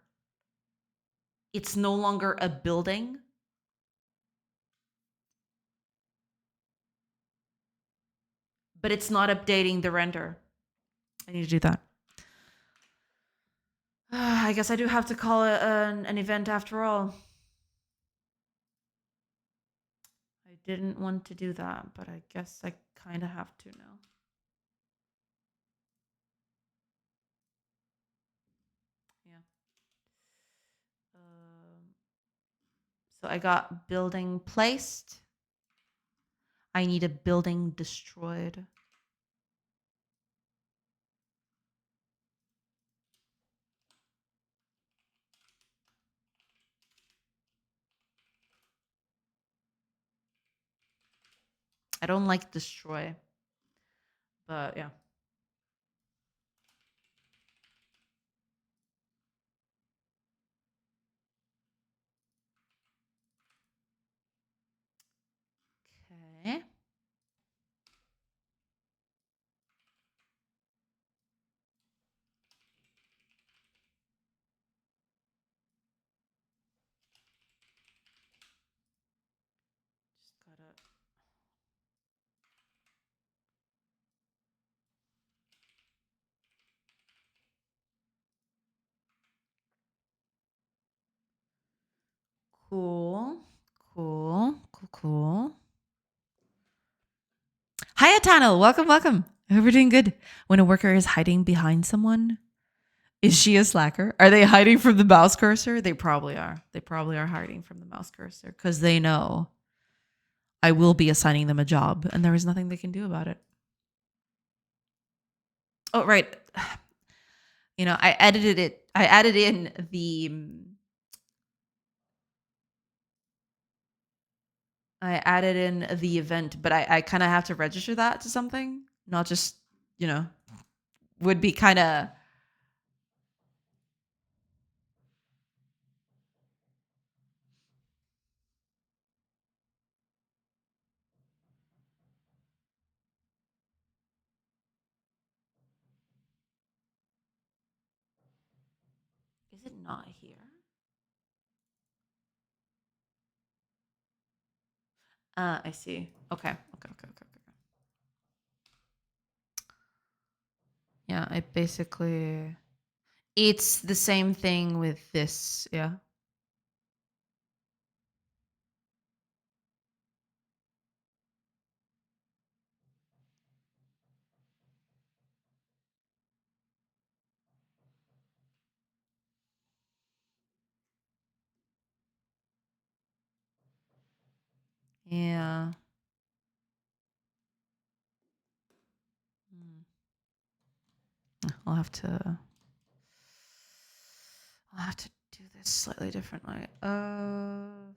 a building. But it's not updating the render. I need to do that. I guess I do have to call it an event after all. I didn't want to do that, but I guess I kind of have to now. Yeah. So I got building placed. I need a building destroyed. I don't like destroy, but yeah. Okay. Just gotta. Cool. Cool. Hi, Atano. Welcome, welcome. I hope you're doing good. When a worker is hiding behind someone, is she a slacker? Are they hiding from the mouse cursor? They probably are. They probably are hiding from the mouse cursor because they know I will be assigning them a job and there is nothing they can do about it. Oh, right. You know, I edited it. I added in the. I added in the event, but I kind of have to register that to something, not just, you know, would be kind of. Is it not here? I see. Okay. Yeah, I basically. It's the same thing with this. Yeah. Yeah. I'll have to. I'll have to do this slightly differently. Fine.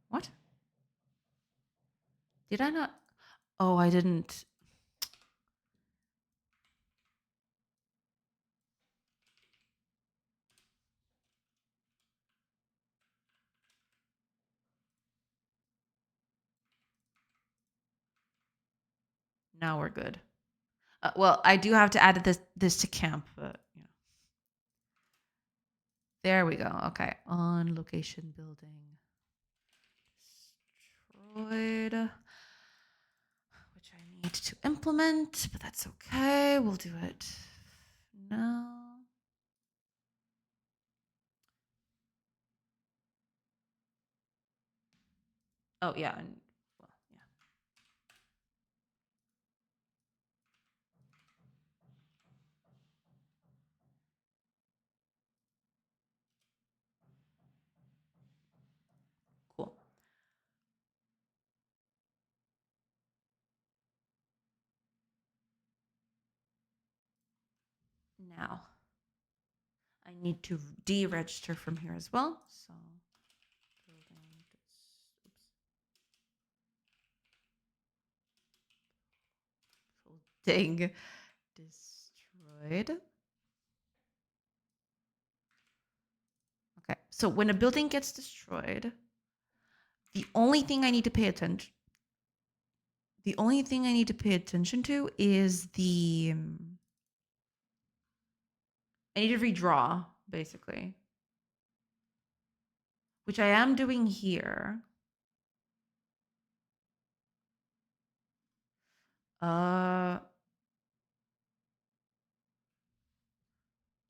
What? Did I not? Oh, I didn't. Now we're good. Well, I do have to add this to camp, but you know. There we go. Okay, on location building destroyed, which I need to implement, but that's okay. We'll do it now. Oh yeah, and well, yeah. Cool. Now I need to deregister from here as well. So building destroyed. Okay, so when a building gets destroyed, the only thing I need to pay attention to is the I need to redraw basically, which I am doing here. Uh,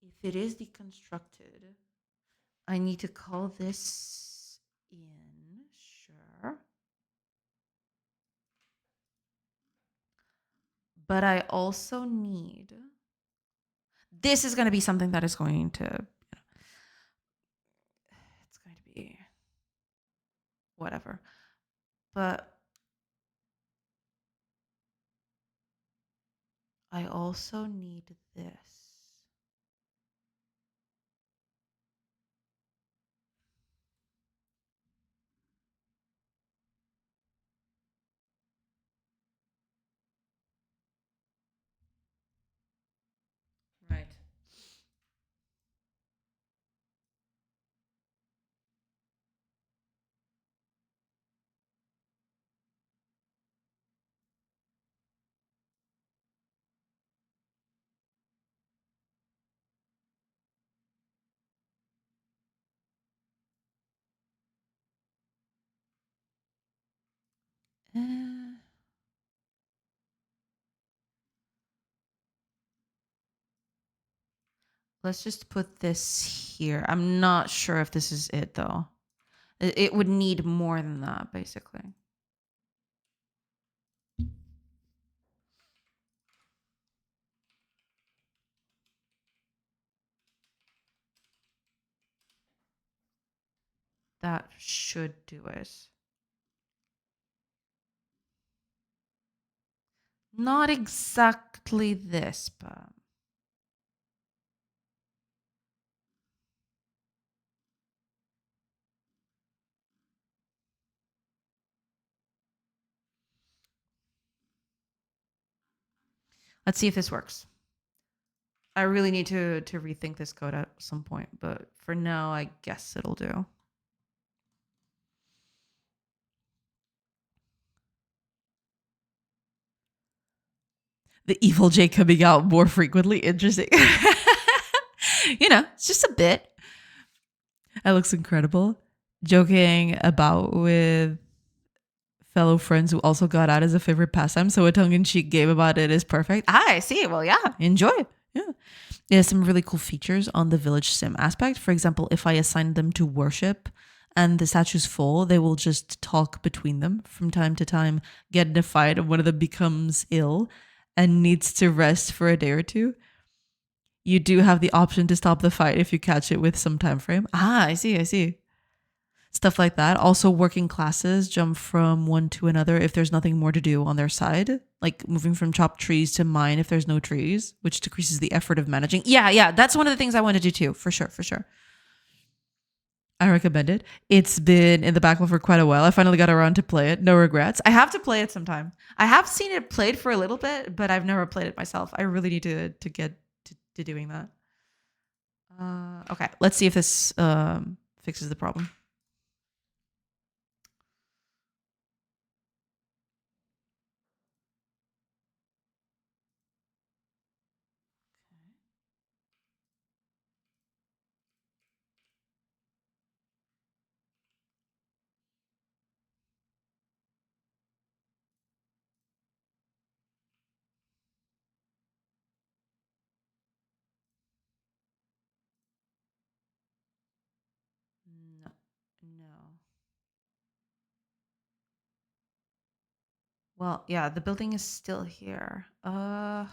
if it is deconstructed, I need to call this in. Sure. But I also need. This is going to be something that is going to. It's going to be whatever. But I also need this. Right. Uh, let's just put this here. I'm not sure if this is it though. It would need more than that, basically. That should do it. Not exactly this, but let's see if this works. I really need to rethink this code at some point, but for now, I guess it'll do. The evil J coming out more frequently. Interesting. It's just a bit. That looks incredible. Joking about with fellow friends who also got out as a favorite pastime. So a tongue-in-cheek game about it is perfect. I see. Well, yeah, enjoy. Yeah. It has some really cool features on the village sim aspect. For example, if I assign them to worship and the statue's full, they will just talk between them from time to time, get in a fight, and one of them becomes ill and needs to rest for a day or two. You do have the option to stop the fight if you catch it with some time frame. I see. Stuff like that. Also, working classes jump from one to another if there's nothing more to do on their side, like moving from chopped trees to mine if there's no trees, which decreases the effort of managing. Yeah, that's one of the things I want to do too, for sure. I recommend it. It's been in the backlog for quite a while. I finally got around to play it. No regrets. I have to play it sometime. I have seen it played for a little bit, but I've never played it myself. I really need to get to doing that. Okay, let's see if this fixes the problem. No, no. Well, yeah, the building is still here. Why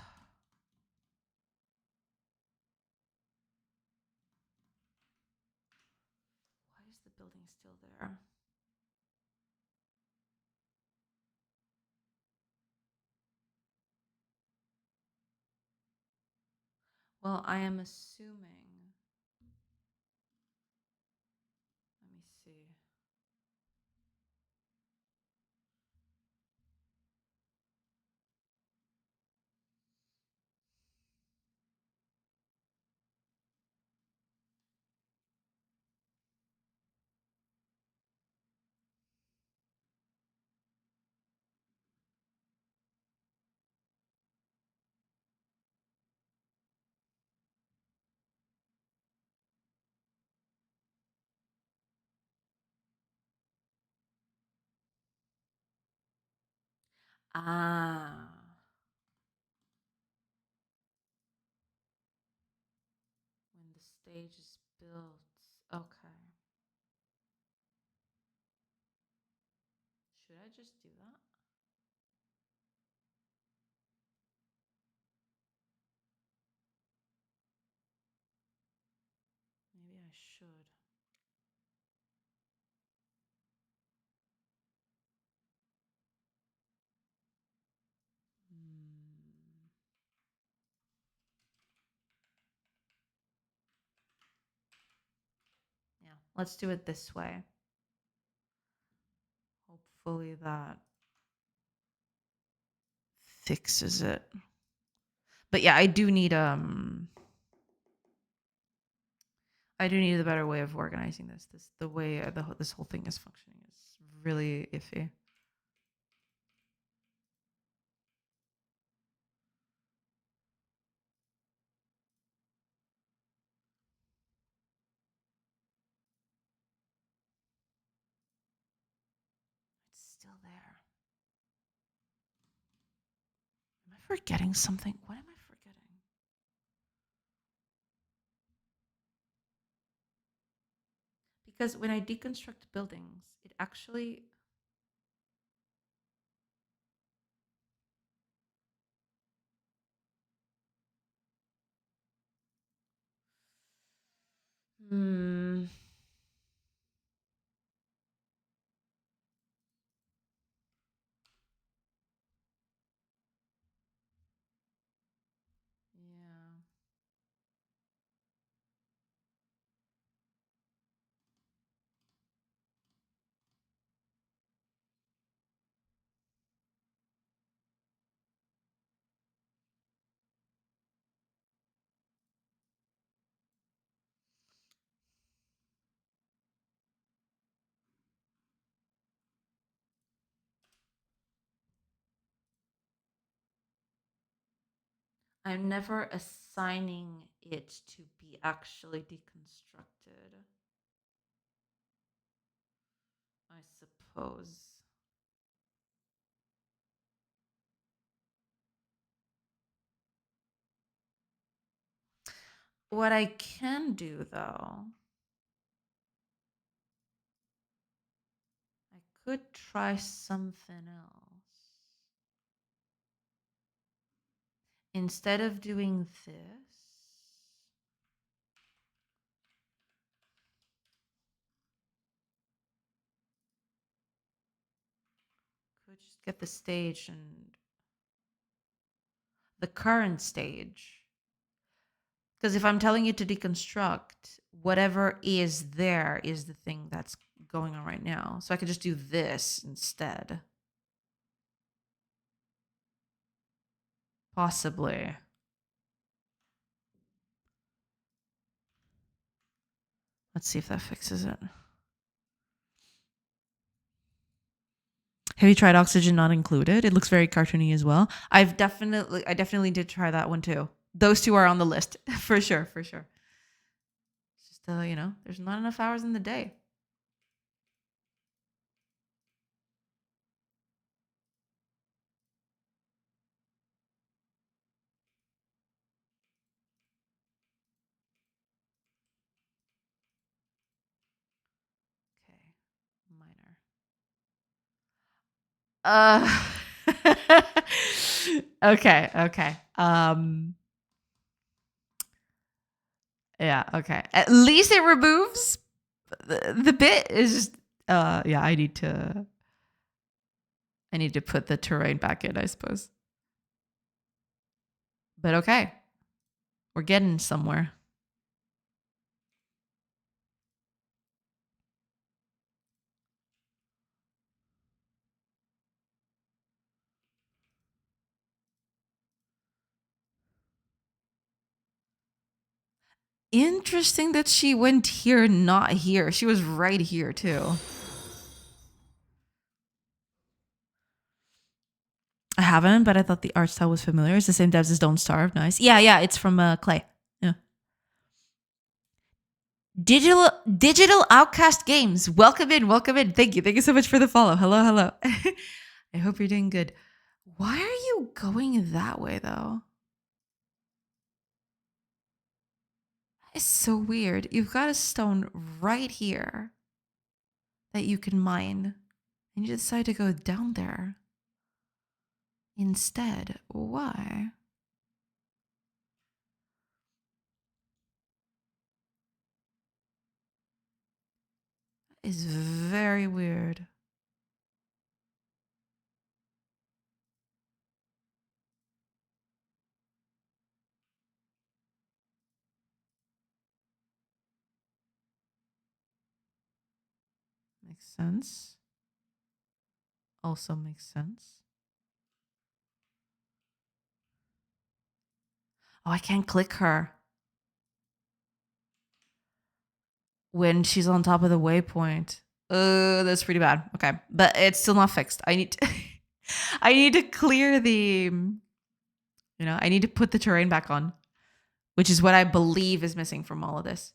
is the building still there? Well, I am assuming. Let me see. Ah. stage is built. Okay. Should I just do that? Maybe I should. Yeah, let's do it this way. Hopefully that fixes it. But yeah, I do need a better way of organizing this. The way this whole thing is functioning is really iffy. It's still there. Am I forgetting something? What am I forgetting? Because when I deconstruct buildings, it actually Hmm. Yeah. I'm never assigning it to be actually deconstructed, I suppose. What I can do, though, I could try something else. Instead of doing this, could just get the stage and the current stage. Because if I'm telling you to deconstruct, whatever is there is the thing that's going on right now. So I could just do this instead. Possibly. Let's see if that fixes it. Have you tried Oxygen Not Included? It looks very cartoony as well. I definitely did try that one too. Those two are on the list for sure, for sure. It's just there's not enough hours in the day. Okay, minor. Okay. Yeah, okay. At least it removes the bit is just yeah, I need to put the terrain back in, I suppose. But okay. We're getting somewhere. Interesting that she went here, not here. She was right here too. I haven't, but I thought the art style was familiar. It's the same devs as Don't Starve. Nice. Yeah. It's from Clay. Yeah. Digital Outcast Games. Welcome in. Thank you so much for the follow. Hello. I hope you're doing good. Why are you going that way though? It's so weird. You've got a stone right here that you can mine, and you decide to go down there instead. Why? Is very weird. Makes sense. Also makes sense. Oh, I can't click her when she's on top of the waypoint. That's pretty bad. Okay, but it's still not fixed. I need to I need to clear the I need to put the terrain back on, which is what I believe is missing from all of this.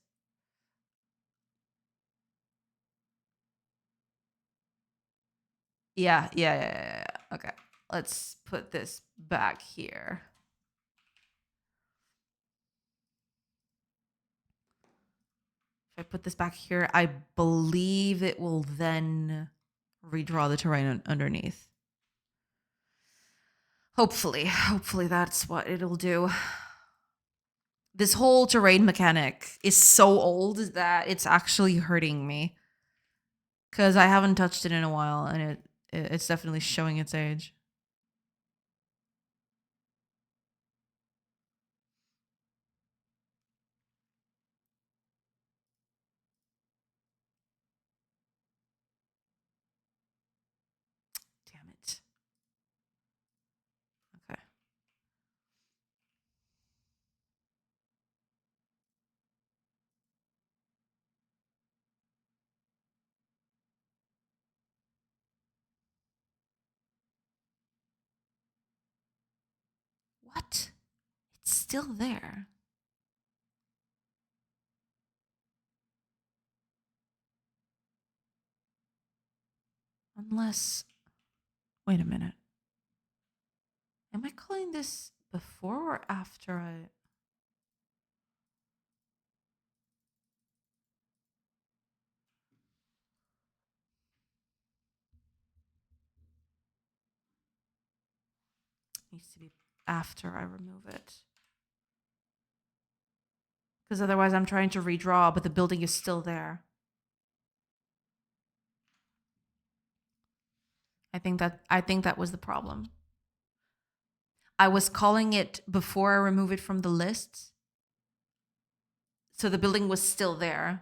Yeah. Okay. Let's put this back here. If I put this back here, I believe it will then redraw the terrain underneath. Hopefully that's what it'll do. This whole terrain mechanic is so old that it's actually hurting me, because I haven't touched it in a while, and it's definitely showing its age. Damn it. Okay. What? It's still there. Unless, wait a minute. Am I calling this before or after I... Needs to be after I remove it. Because otherwise I'm trying to redraw, but the building is still there. I think that was the problem. I was calling it before I remove it from the list. So the building was still there.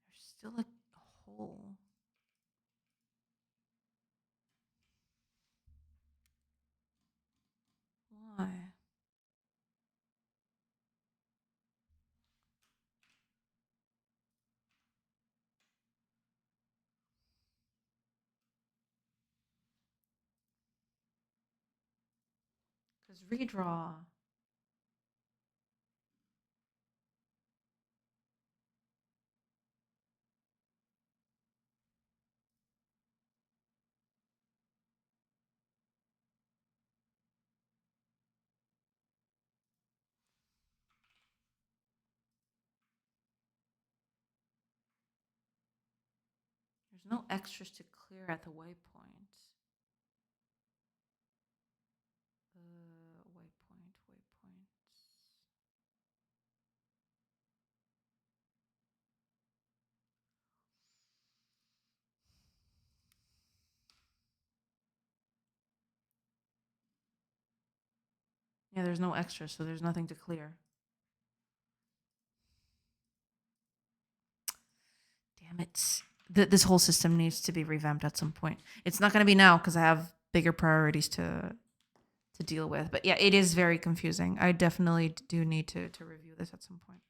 There's still a hole. Why? Because redraw. There's no extras to clear at the waypoint. Waypoint. Yeah, there's no extras, so there's nothing to clear. Damn it. This whole system needs to be revamped at some point. It's not going to be now because I have bigger priorities to deal with. But yeah, it is very confusing. I definitely do need to review this at some point.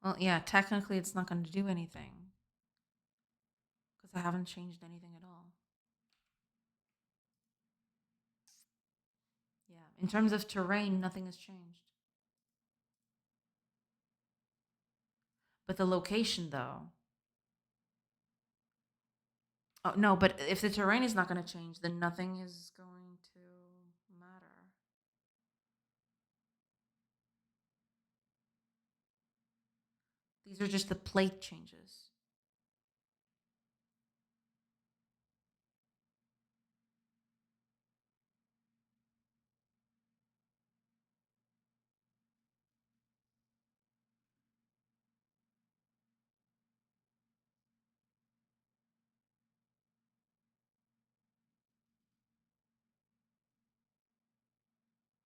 Well, yeah, technically it's not going to do anything because I haven't changed anything at all. Yeah, in terms of terrain, nothing has changed. But the location, though. Oh, no, but if the terrain is not going to change, then nothing is going to matter. These are just the plate changes.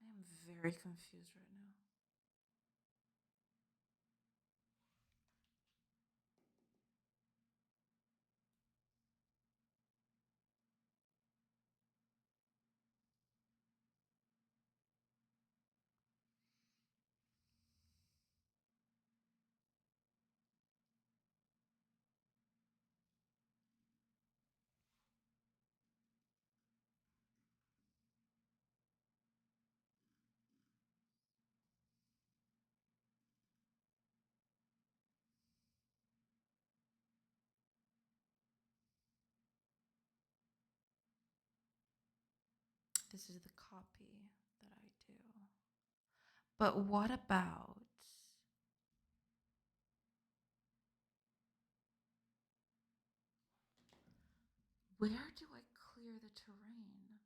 I am very confused right now. This is the copy that I do. But what about... Where do I clear the terrain?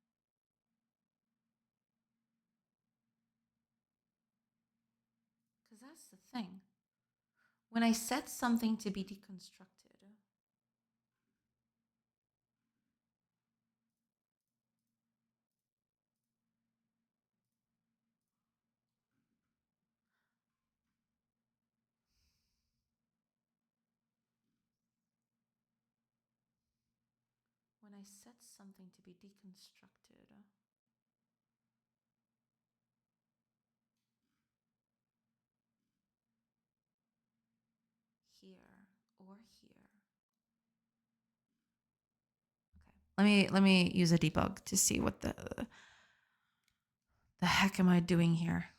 Because that's the thing. When I set something to be deconstructed, when I set something to be deconstructed, here or here. Okay. Let me use a debug to see what the heck am I doing here.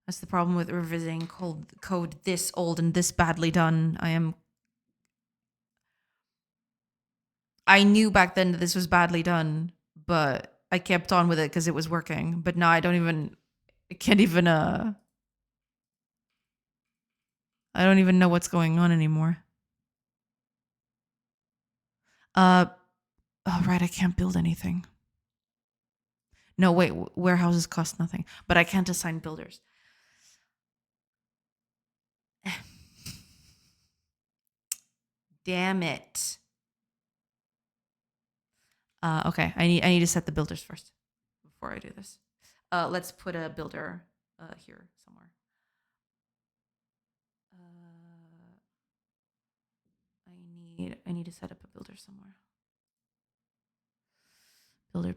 That's the problem with revisiting code this old and this badly done. I knew back then that this was badly done, but I kept on with it because it was working. But now I don't even I don't even know what's going on anymore. Oh right, I can't build anything. No, wait, warehouses cost nothing, but I can't assign builders. Damn it. Okay, I need to set the builders first before I do this. Let's put a builder here somewhere. I need to set up a builder somewhere. Builder.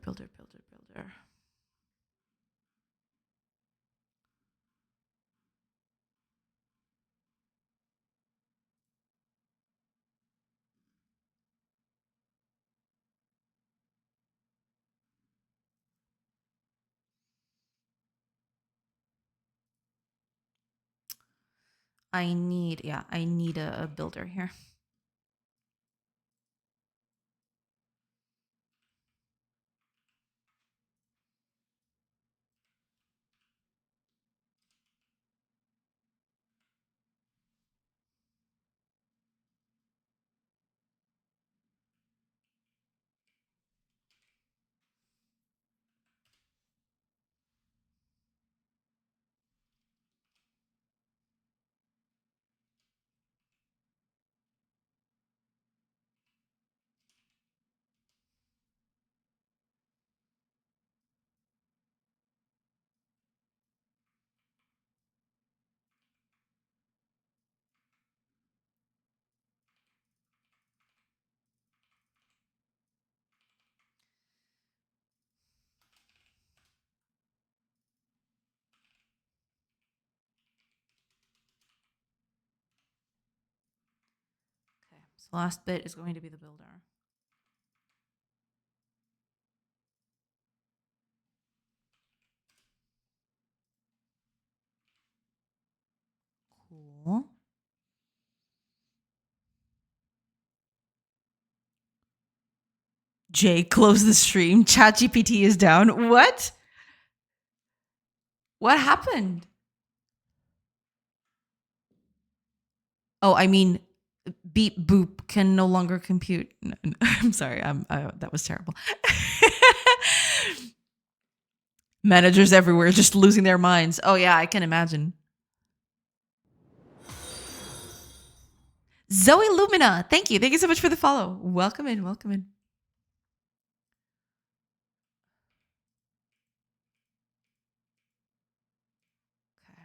I need a builder here. So last bit is going to be the builder. Cool. Jay, close the stream. ChatGPT is down. What? What happened? Oh, I mean, beep boop can no longer compute. No, I'm sorry. That was terrible. Managers everywhere just losing their minds. Oh yeah, I can imagine. Zoe Lumina, thank you. Thank you so much for the follow. Welcome in. Welcome in. Okay.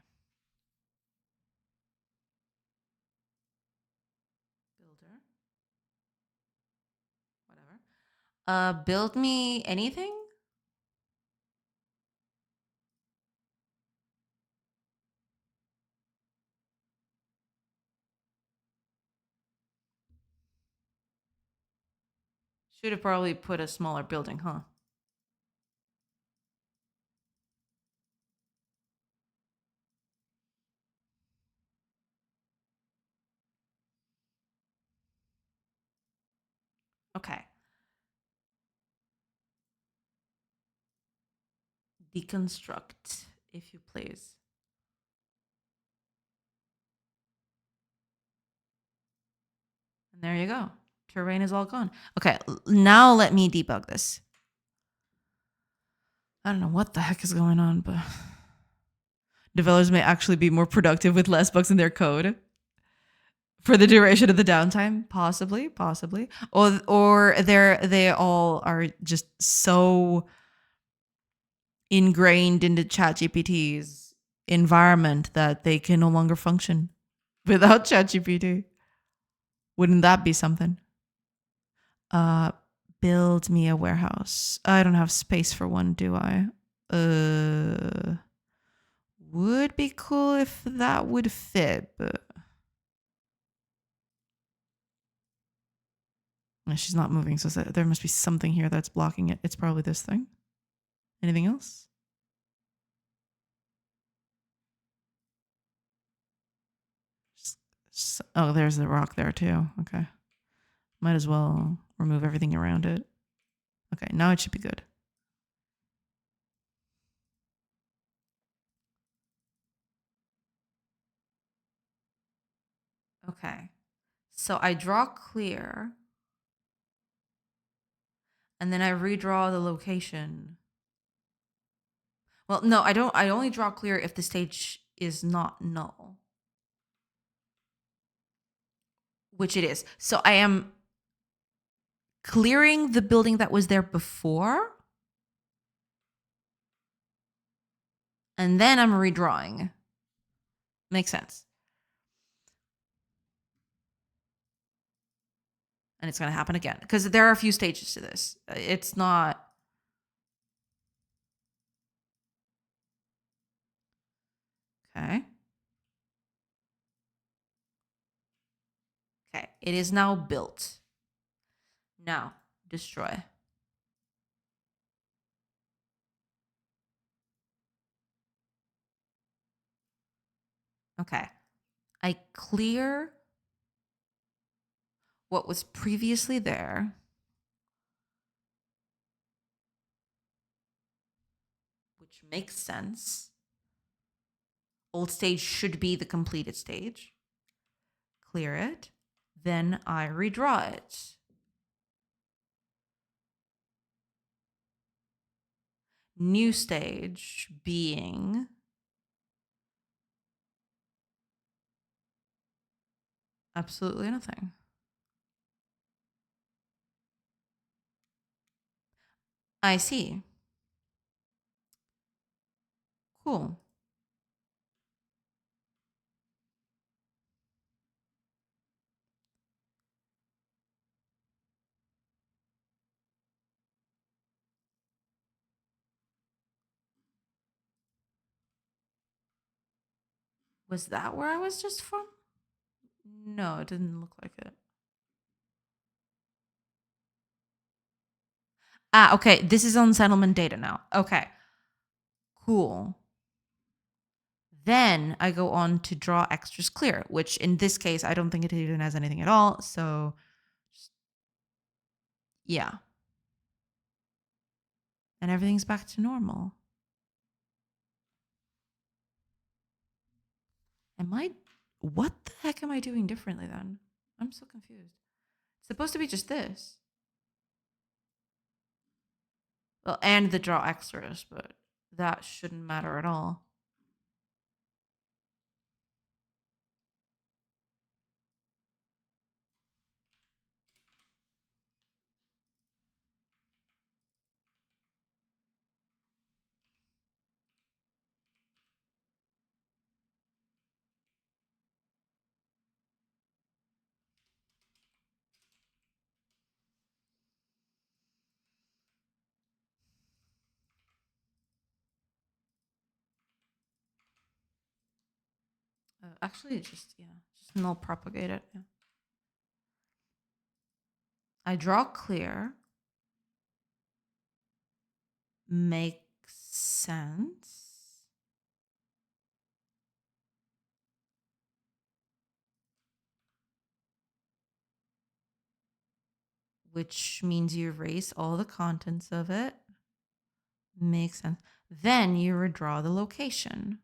Builder. Whatever. Build me anything? Should have probably put a smaller building, huh? Okay. Deconstruct, if you please. And there you go. Terrain is all gone. Okay, now let me debug this. I don't know what the heck is going on, but developers may actually be more productive with less bugs in their code for the duration of the downtime. Possibly. Or they all are just so ingrained into ChatGPT's environment that they can no longer function without ChatGPT. Wouldn't that be something? Build me a warehouse. I don't have space for one, do I? Would be cool if that would fit, but no, she's not moving, so there must be something here that's blocking it. It's probably this thing. Anything else? Oh, there's the rock there too. Okay. Might as well remove everything around it. Okay, now it should be good. Okay. So I draw clear. And then I redraw the location. Well, no, I don't. I only draw clear if the stage is not null. Which it is. So I am clearing the building that was there before. And then I'm redrawing. Makes sense. And it's going to happen again. Because there are a few stages to this. It's not... Okay. Okay. It is now built. Now, destroy. Okay. I clear what was previously there. Which makes sense. Old stage should be the completed stage. Clear it. Then I redraw it. New stage being absolutely nothing. I see. Cool. Was that where I was just from? No, it didn't look like it. Okay. This is on settlement data now. Okay. Cool. Then I go on to draw extras clear, which in this case, I don't think it even has anything at all. So yeah. And everything's back to normal. What the heck am I doing differently then? I'm so confused. It's supposed to be just this. Well, and the draw extras, but that shouldn't matter at all. Actually, just null propagate it. Yeah. I draw clear. Makes sense. Which means you erase all the contents of it. Makes sense. Then you redraw the location.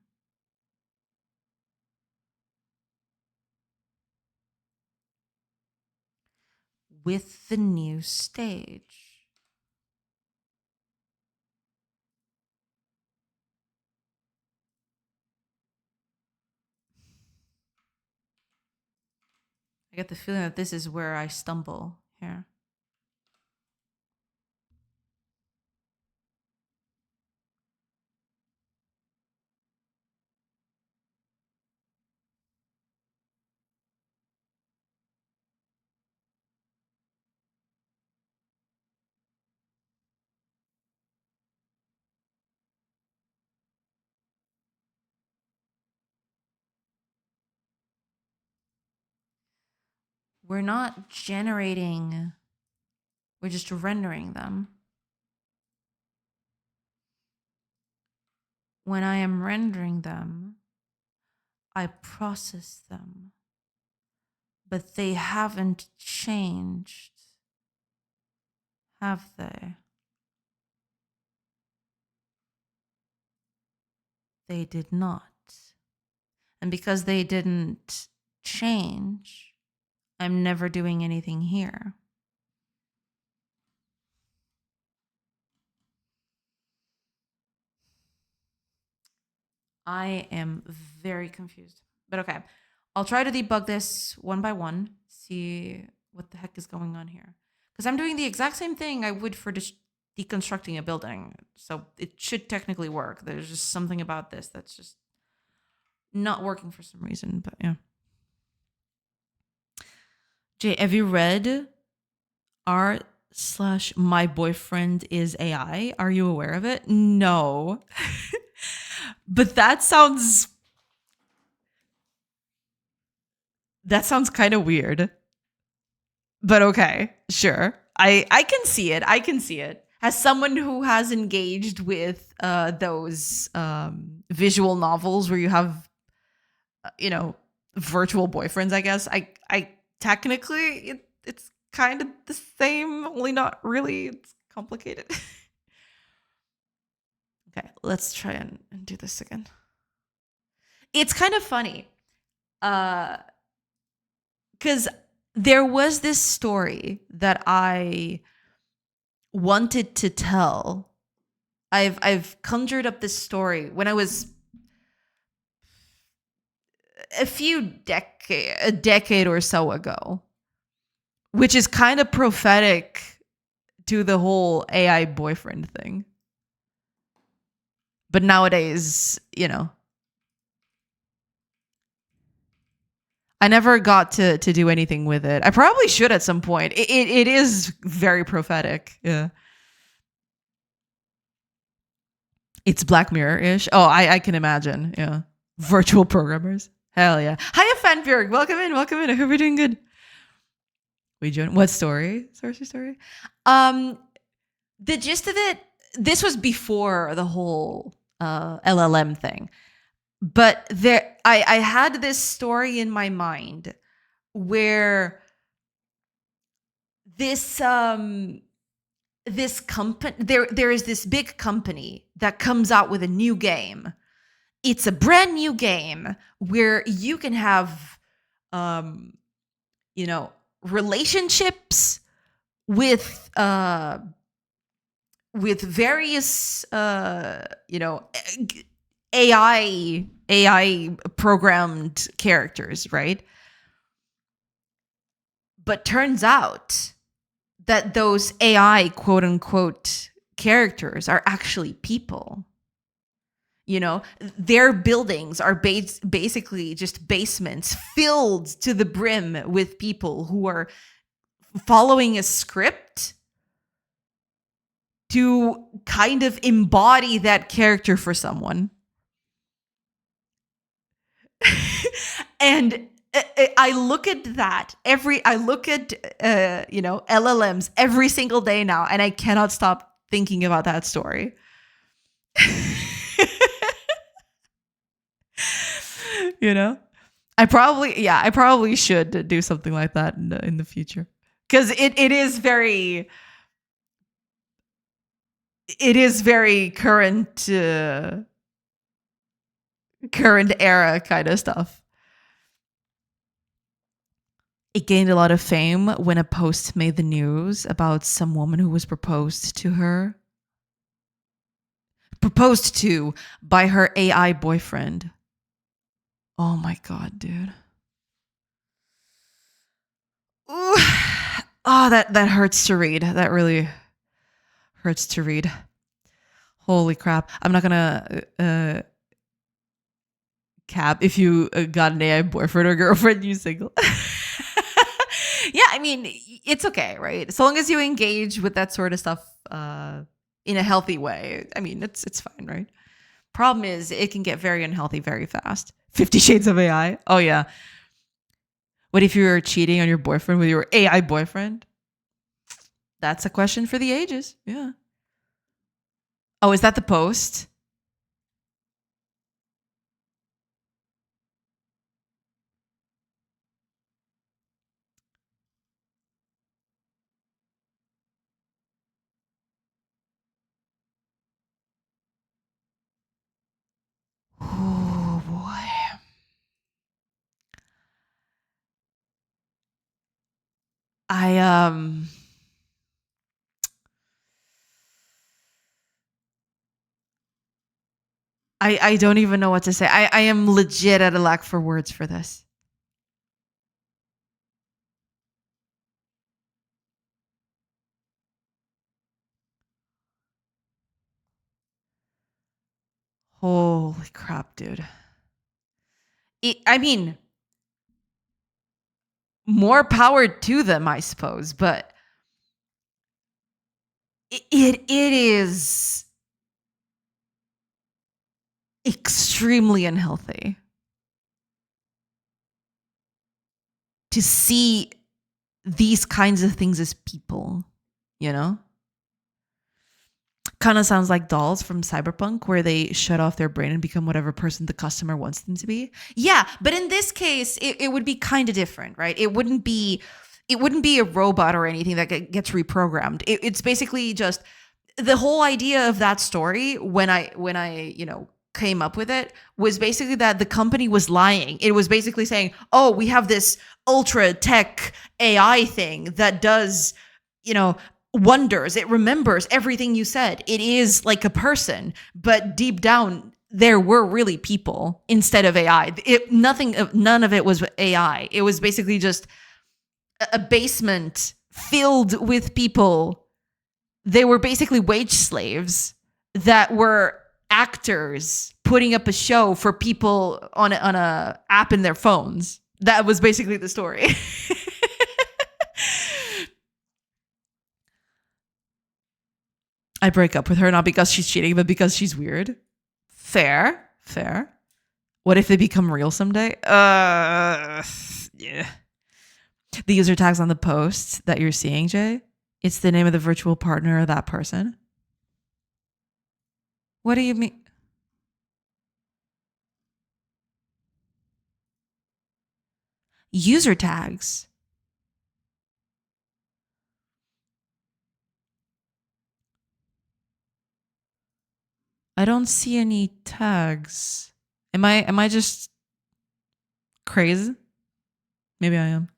With the new stage. I get the feeling that this is where I stumble here. We're not generating, we're just rendering them. When I am rendering them, I process them, but they haven't changed, have they? They did not. And because they didn't change, I'm never doing anything here. I am very confused. But okay, I'll try to debug this one by one, see what the heck is going on here. Because I'm doing the exact same thing I would for deconstructing a building. So it should technically work. There's just something about this that's just not working for some reason. But yeah. Jay, have you read r/my boyfriend is AI? Are you aware of it? No. But that sounds kind of weird. But okay, sure. I can see it. I can see it. As someone who has engaged with those visual novels where you have virtual boyfriends, I guess. I technically it's kind of the same, only not really. It's complicated. Okay, let's try and do this again. It's kind of funny. Because there was this story that I wanted to tell. I've conjured up this story when I was a decade or so ago, which is kind of prophetic to the whole AI boyfriend thing. But nowadays, I never got to do anything with it. I probably should at some point. It is very prophetic. Yeah. It's Black Mirror-ish. Oh, I can imagine. Yeah. Virtual programmers. Hell yeah. Hiya, Fanbjörg. Welcome in. Welcome in. I hope you're doing good. We join. What story? Sorcery story? The gist of it, this was before the whole LLM thing, but I had this story in my mind where this this company, there is this big company that comes out with a new game. It's a brand new game where you can have um you know, relationships with various AI programmed characters, right? But turns out that those AI quote unquote characters are actually people. You know, their buildings are basically just basements filled to the brim with people who are following a script to kind of embody that character for someone. And I look at that I look at LLMs every single day now, and I cannot stop thinking about that story. You know, I probably should do something like that in the future, because it is very current era kind of stuff. It gained a lot of fame when a post made the news about some woman who was proposed to by her AI boyfriend. Oh my God, dude. Ooh. Oh, that hurts to read. That really hurts to read. Holy crap. I'm not gonna cap if you got an AI boyfriend or girlfriend, you single. Yeah, I mean, it's okay, right? As long as you engage with that sort of stuff in a healthy way. I mean, it's fine, right? Problem is, it can get very unhealthy very fast. 50 Shades of AI. Oh, yeah. What if you were cheating on your boyfriend with your AI boyfriend? That's a question for the ages. Yeah. Oh, is that the post? Oh, boy. I don't even know what to say. I am legit at a lack for words for this. Holy crap, dude. I mean, more power to them, I suppose, but it is extremely unhealthy to see these kinds of things as people, you know? Kind of sounds like dolls from Cyberpunk, where they shut off their brain and become whatever person the customer wants them to be. Yeah, but in this case, it would be kind of different, right? It wouldn't be a robot or anything that gets reprogrammed. It's basically just the whole idea of that story when I came up with it was basically that the company was lying. It was basically saying, "Oh, we have this ultra tech AI thing that does, wonders. It remembers everything you said. It is like a person, but deep down there were really people instead of AI. None of it was AI. It was basically just a basement filled with people. They were basically wage slaves that were actors putting up a show for people on a app in their phones. That was basically the story." I break up with her not because she's cheating, but because she's weird. Fair. What if they become real someday? Yeah. The user tags on the posts that you're seeing, Jay, It's the name of the virtual partner of that person. What do you mean? User tags. I don't see any tags. Am I just crazy? Maybe I am.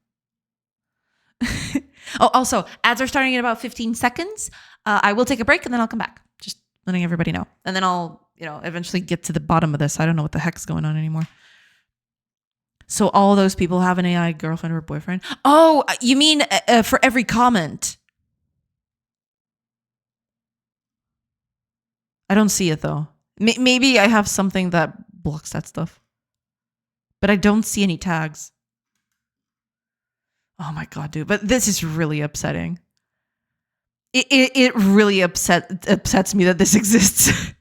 Oh, also, ads are starting in about 15 seconds. I will take a break and then I'll come back. Just letting everybody know. And then I'll, eventually get to the bottom of this. I don't know what the heck's going on anymore. So all those people have an AI girlfriend or boyfriend? Oh, you mean for every comment? I don't see it though. Maybe I have something that blocks that stuff. But I don't see any tags. Oh my god, dude. But this is really upsetting. It really upsets me that this exists.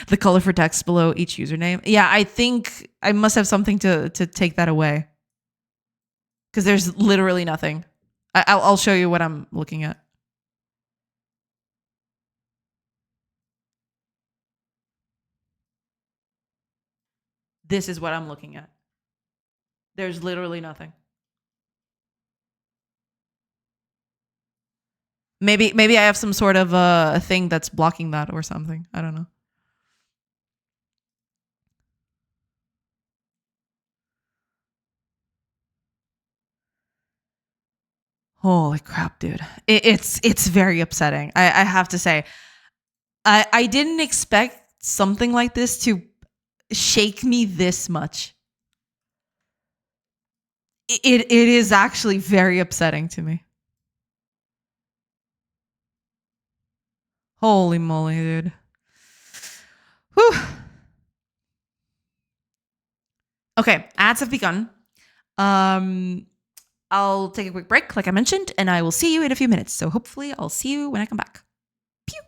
The color for text below each username. Yeah, I think I must have something to take that away. Because there's literally nothing. I'll show you what I'm looking at. This is what I'm looking at. There's literally nothing. Maybe I have some sort of a thing that's blocking that or something. I don't know. Holy crap, dude. It's very upsetting. I have to say. I didn't expect something like this to shake me this much. It is actually very upsetting to me. Holy moly, dude. Whew. Okay, ads have begun. I'll take a quick break, like I mentioned, and I will see you in a few minutes. So hopefully I'll see you when I come back. Pew.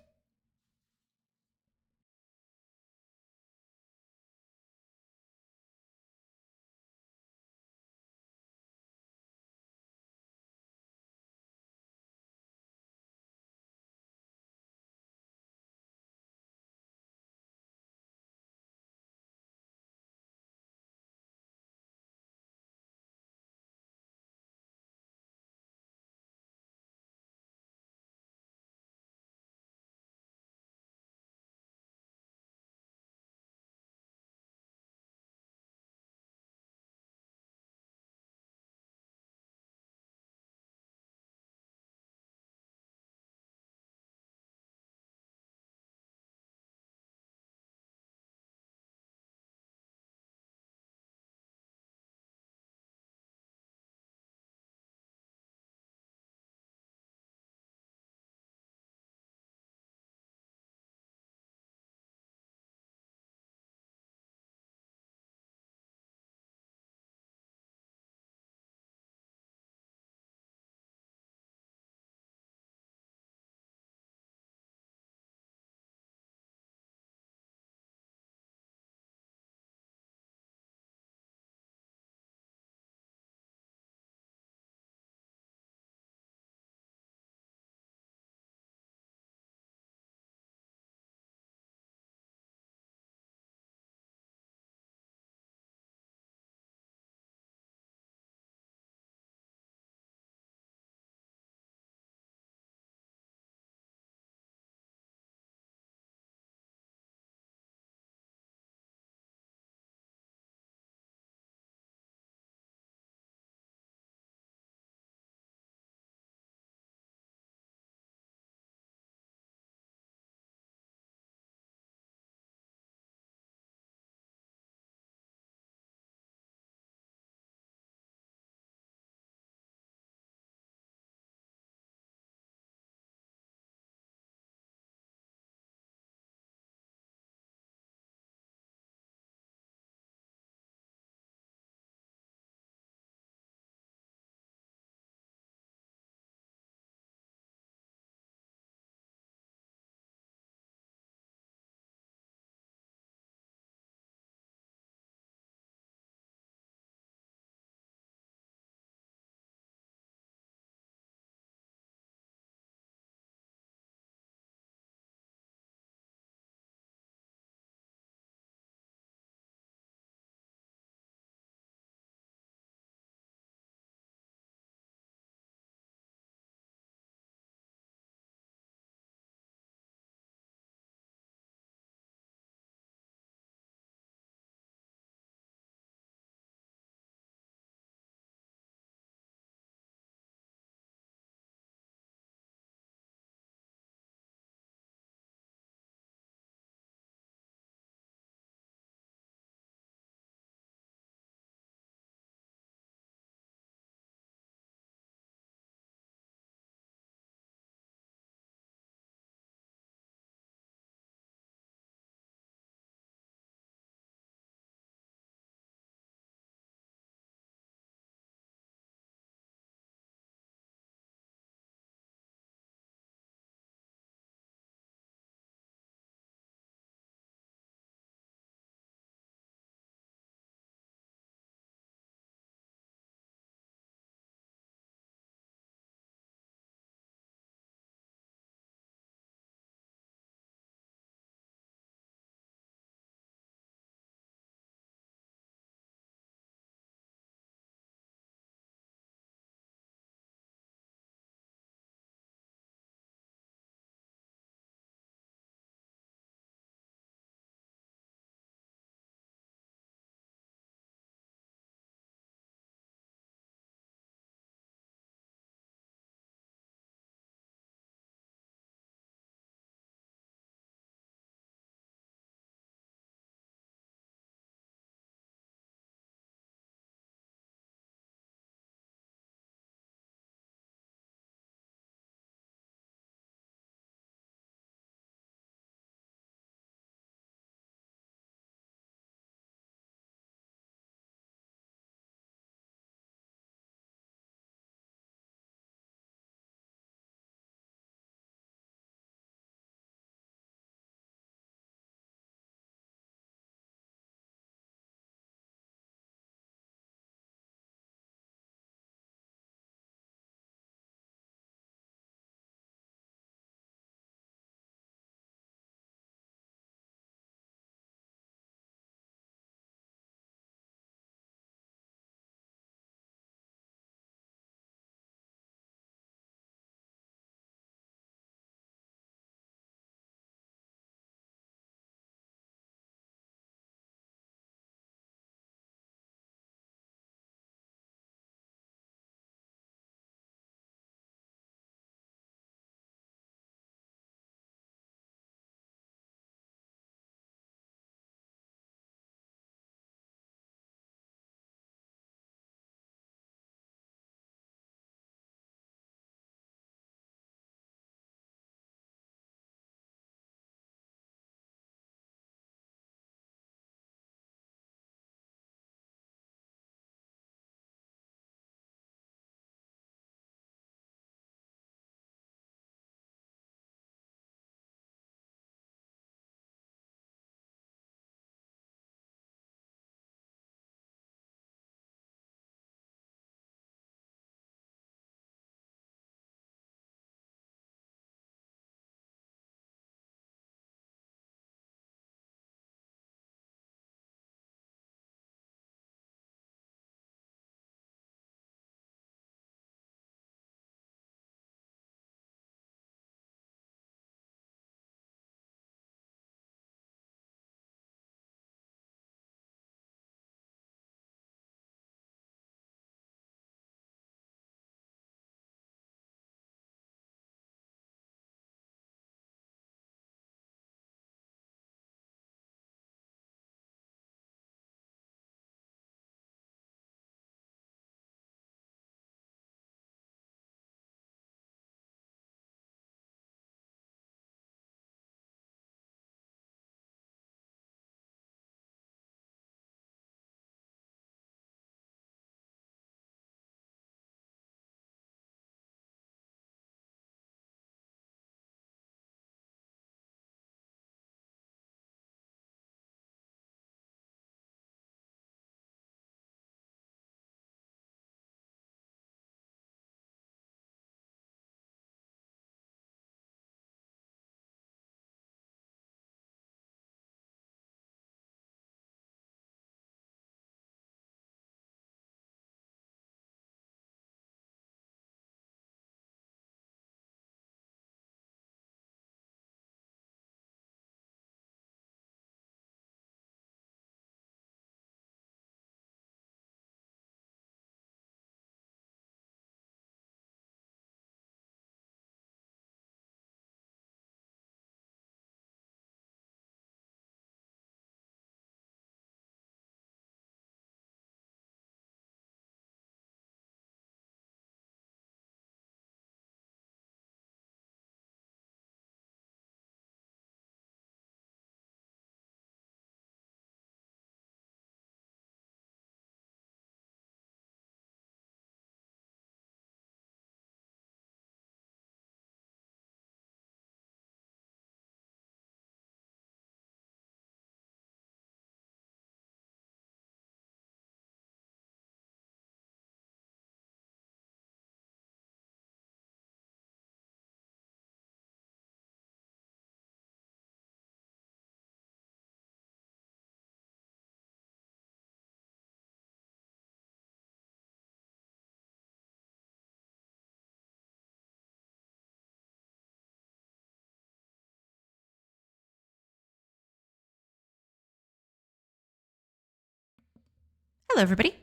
Hello, everybody.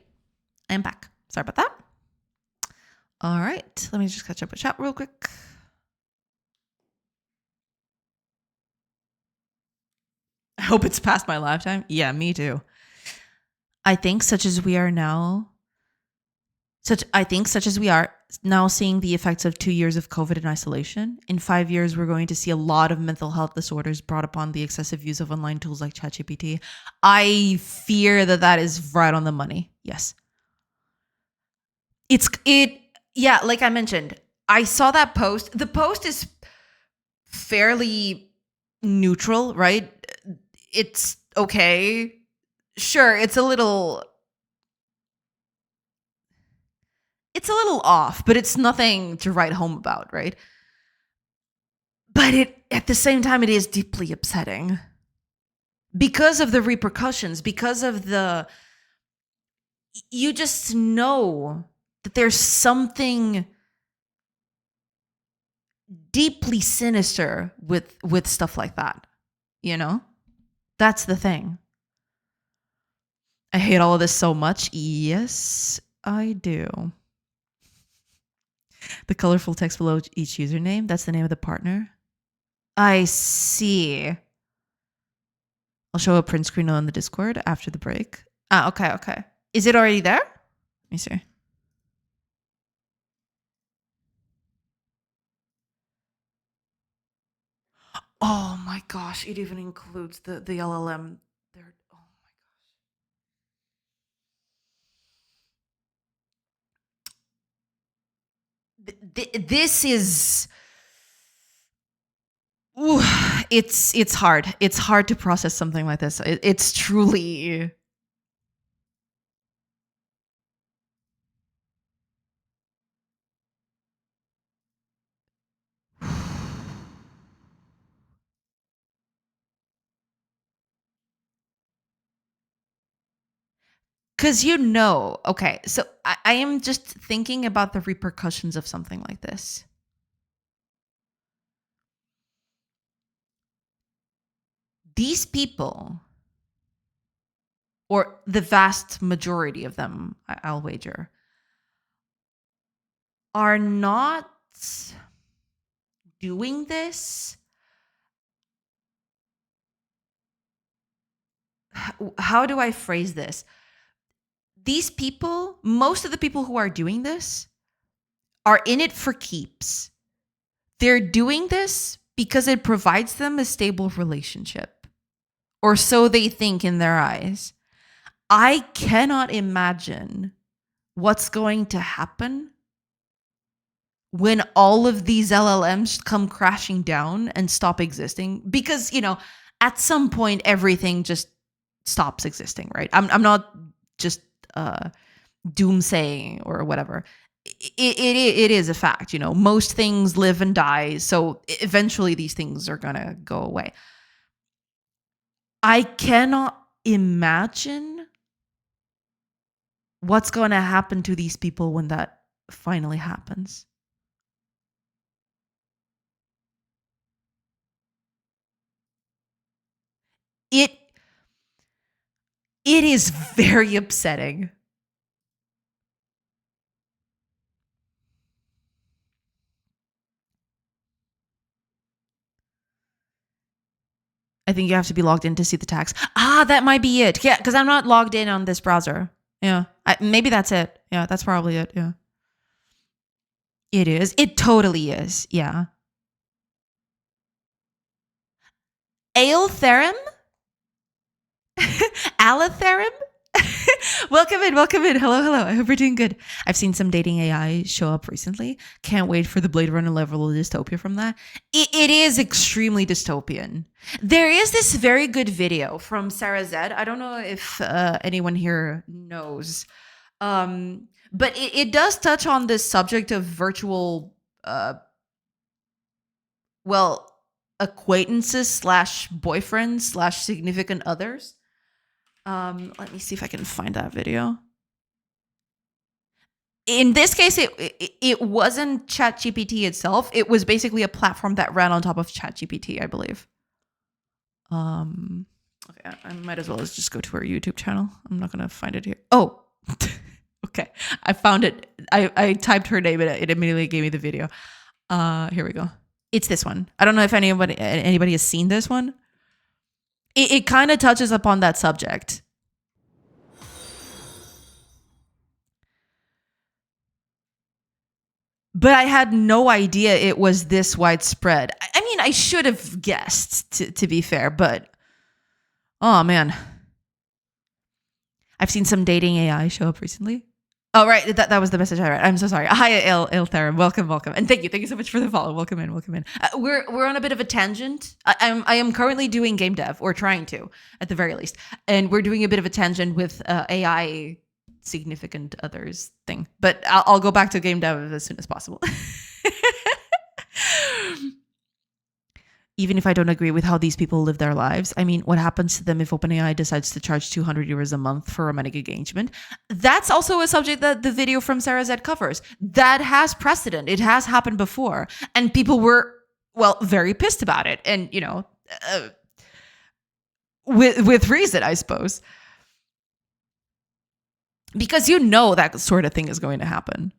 I am back. Sorry about that. All right. Let me just catch up with chat real quick. I hope it's past my lifetime. Yeah, me too. I think such as we are now, such as we are now seeing the effects of 2 years of COVID in isolation. In 5 years, we're going to see a lot of mental health disorders brought upon the excessive use of online tools like ChatGPT. I fear that is right on the money. Yes. Yeah, like I mentioned, I saw that post. The post is fairly neutral, right? It's okay. Sure, it's a little off, but it's nothing to write home about, right? But at the same time, it is deeply upsetting because of the repercussions, because of you just know that there's something deeply sinister with stuff like that, you know? That's the thing. I hate all of this so much. Yes, I do. The colorful text below each username, that's the name of the partner. I see. I'll show a print screen on the Discord after the break. Okay. Is it already there? Let me see. Oh my gosh, it even includes the LLM. Oh my gosh. This is... Ooh, it's hard. It's hard to process something like this. It's truly... Because okay, so I am just thinking about the repercussions of something like this. These people, or the vast majority of them, I'll wager, are not doing this. How do I phrase this? These people, most of the people who are doing this are in it for keeps. They're doing this because it provides them a stable relationship, or so they think in their eyes. I cannot imagine what's going to happen when all of these LLMs come crashing down and stop existing, because, at some point everything just stops existing, right? I'm not just doomsaying or whatever. It is a fact, most things live and die, so eventually these things are gonna go away. I cannot imagine what's going to happen to these people when that finally happens. It is very upsetting. I think you have to be logged in to see the tags. That might be it. Yeah, because I'm not logged in on this browser. Yeah, maybe that's it. Yeah, that's probably it. Yeah. It is. It totally is. Yeah. Aeltherim? Alatherim? Welcome in. Hello. I hope you're doing good. I've seen some dating AI show up recently. Can't wait for the Blade Runner level of dystopia from that. It is extremely dystopian. There is this very good video from Sarah Zed. I don't know if anyone here knows. But it does touch on this subject of virtual, acquaintances / boyfriends / significant others. Let me see if I can find that video. In this case, it wasn't ChatGPT itself. It was basically a platform that ran on top of ChatGPT, I believe. Okay, I might as well just go to our YouTube channel. I'm not gonna find it here. Oh, Okay, I found it. I typed her name and it immediately gave me the video. Here we go. It's this one. I don't know if anybody has seen this one. It kind of touches upon that subject. But I had no idea it was this widespread. I mean, I should have guessed, to be fair, but oh man. I've seen some dating AI show up recently. Oh, right. That was the message I read. I'm so sorry. Hi, Il Therum. Welcome. And thank you so much for the follow. Welcome in. We're on a bit of a tangent. I am currently doing GameDev, or trying to, at the very least. And we're doing a bit of a tangent with AI significant others thing. But I'll go back to GameDev as soon as possible. Even if I don't agree with how these people live their lives, I mean, what happens to them if OpenAI decides to charge 200 euros a month for romantic engagement? That's also a subject that the video from Sarah Z covers. That has precedent. It has happened before. And people were, well, very pissed about it. And, you know, with reason, I suppose. Because you know that sort of thing is going to happen.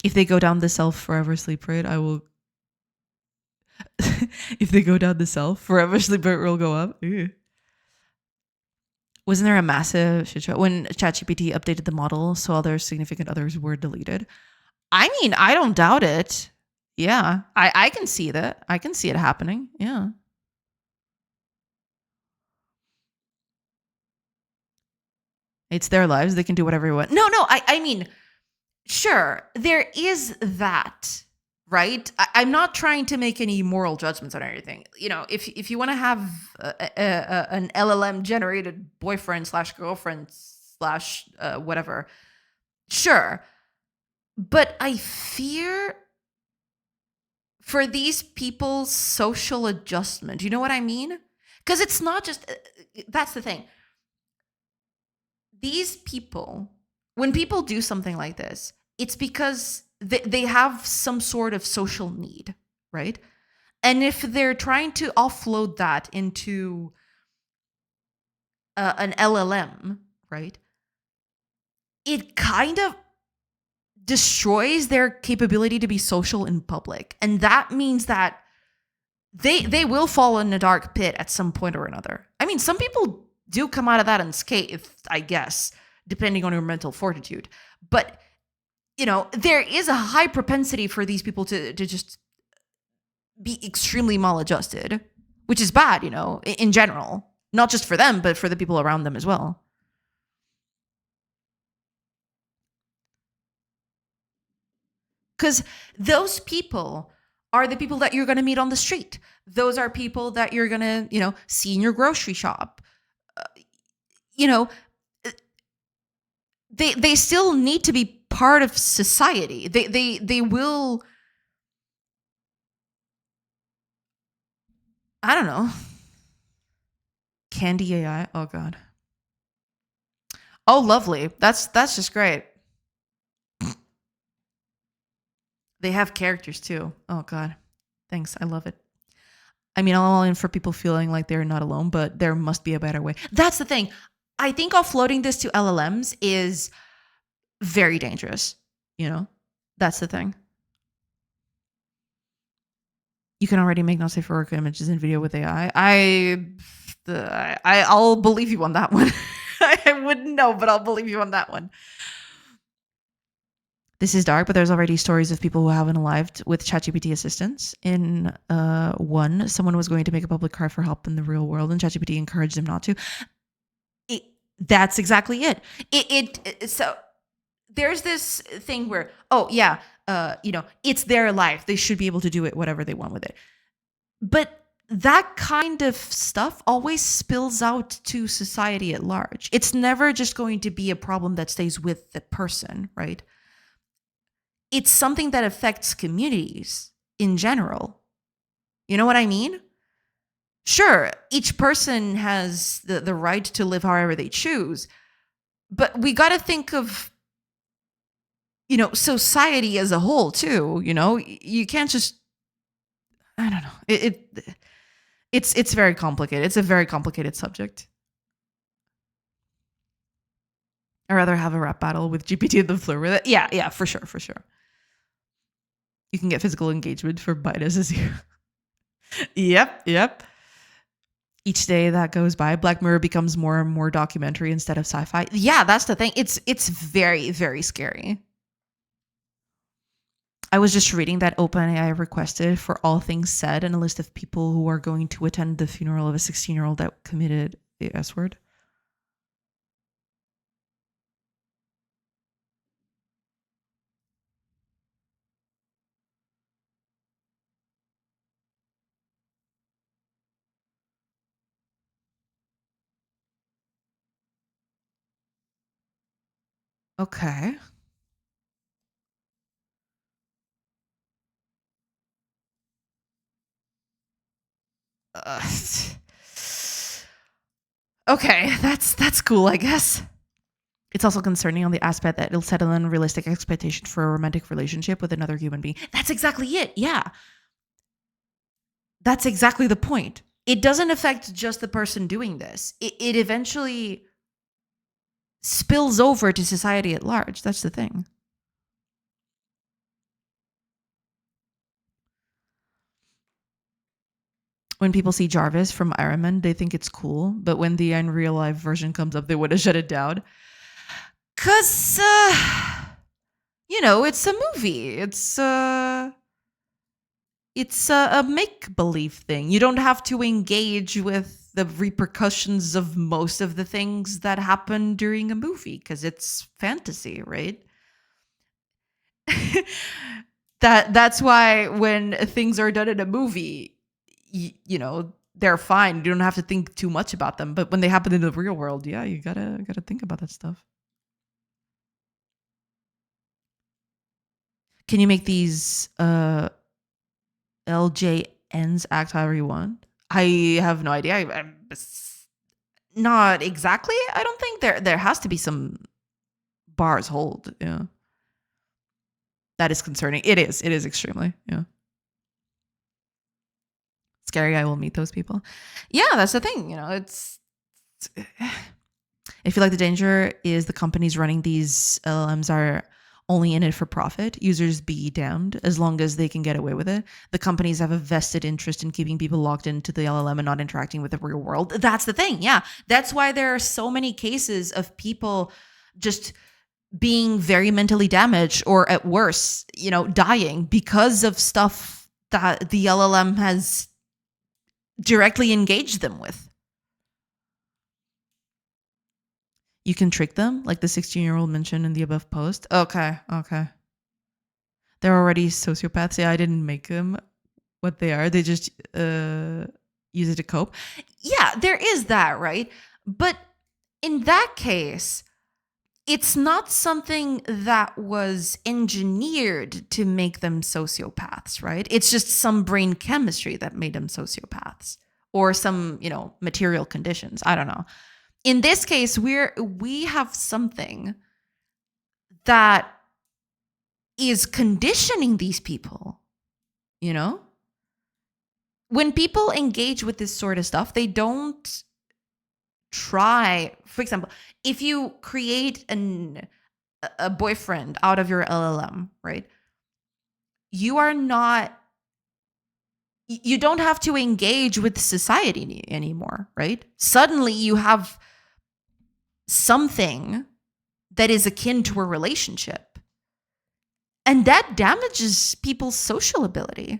If they go down the self forever sleep rate, I will. If they go down the self forever sleep rate will go up. Ew. Wasn't there a massive shit show when ChatGPT updated the model so other significant others were deleted? I mean, I don't doubt it. Yeah, I can see that. I can see it happening. Yeah. It's their lives. They can do whatever they want. No, I mean, sure, there is that, right? I'm not trying to make any moral judgments on anything. You know, if you want to have an LLM generated boyfriend / girlfriend / whatever, sure. But I fear for these people's social adjustment. You know what I mean? Because it's not just, that's the thing. These people, when people do something like this, it's because they have some sort of social need, right? And if they're trying to offload that into an LLM, right, it kind of destroys their capability to be social in public. And that means that they will fall in a dark pit at some point or another. I mean, some people do come out of that unscathed, I guess, depending on your mental fortitude. But, you know, there is a high propensity for these people to just be extremely maladjusted, which is bad, you know, in general. Not just for them, but for the people around them as well. Because those people are the people that you're going to meet on the street. Those are people that you're going to, you know, see in your grocery shop. You know, they still need to be part of society. They will, I don't know. Candy AI. Oh god. Oh, lovely. That's just great. They have characters too. Oh god. Thanks. I love it. I mean, I'm all in for people feeling like they're not alone, but there must be a better way. That's the thing. I think offloading this to LLMs is very dangerous. You know, that's the thing. You can already make not safe for work images and video with AI. I'll believe you on that one. I wouldn't know, but I'll believe you on that one. This is dark, but there's already stories of people who haven't lived with ChatGPT assistance. In one, someone was going to make a public cry for help in the real world, and ChatGPT encouraged them not to. That's exactly it. So there's this thing where, oh yeah, you know, it's their life. They should be able to do it whatever they want with it. But that kind of stuff always spills out to society at large. It's never just going to be a problem that stays with the person, right? It's something that affects communities in general. You know what I mean? Sure, each person has the right to live however they choose, but we got to think of, you know, society as a whole too. You know, you can't just, I don't know. It's very complicated. It's a very complicated subject. I'd rather have a rap battle with GPT than flirt with it. Yeah, for sure, for sure. You can get physical engagement for Bidas as you. Yep. Each day that goes by, Black Mirror becomes more and more documentary instead of sci-fi. Yeah, that's the thing. It's very, very scary. I was just reading that OpenAI requested for all things said and a list of people who are going to attend the funeral of a 16-year-old that committed the S word. Okay. Uh, okay, that's cool, I guess. It's also concerning on the aspect that it'll set an unrealistic expectation for a romantic relationship with another human being. That's exactly it. Yeah. That's exactly the point. It doesn't affect just the person doing this. It eventually spills over to society at large. That's the thing. When people see Jarvis from Iron Man, they think it's cool. But when the unreal life version comes up, they want to shut it down. Because, it's a movie. It's a make-believe thing. You don't have to engage with the repercussions of most of the things that happen during a movie because it's fantasy, right? That's why when things are done in a movie, they're fine. You don't have to think too much about them. But when they happen in the real world, yeah, you gotta think about that stuff. Can you make these LJNs act however you want? I have no idea. Not exactly. I don't think there has to be some bars hold. Yeah, that is concerning. It is extremely. Yeah, scary. I will meet those people. Yeah, that's the thing. It's. I feel like the danger is the companies running these LLMs are only in it for profit. Users be damned as long as they can get away with it. The companies have a vested interest in keeping people locked into the LLM and not interacting with the real world. That's the thing. Yeah. That's why there are so many cases of people just being very mentally damaged or at worse, dying because of stuff that the LLM has directly engaged them with. You can trick them, like the 16-year-old mentioned in the above post. Okay. They're already sociopaths. Yeah, I didn't make them what they are. They just use it to cope. Yeah, there is that, right? But in that case, it's not something that was engineered to make them sociopaths, right? It's just some brain chemistry that made them sociopaths or some, material conditions. I don't know. In this case, we have something that is conditioning these people, When people engage with this sort of stuff, they don't try. For example, if you create a boyfriend out of your LLM, right? You don't have to engage with society anymore, right? Suddenly you have something that is akin to a relationship. And that damages people's social ability,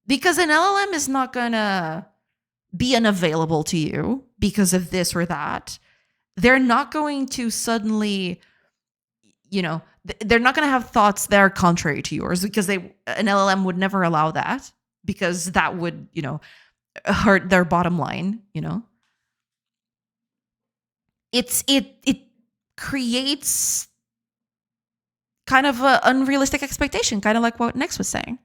Because an LLM is not going to be unavailable to you because of this or that. They're not going to suddenly, they're not going to have thoughts that are contrary to yours because an LLM would never allow that because that would, hurt their bottom line, It creates kind of an unrealistic expectation, kind of like what Nex was saying.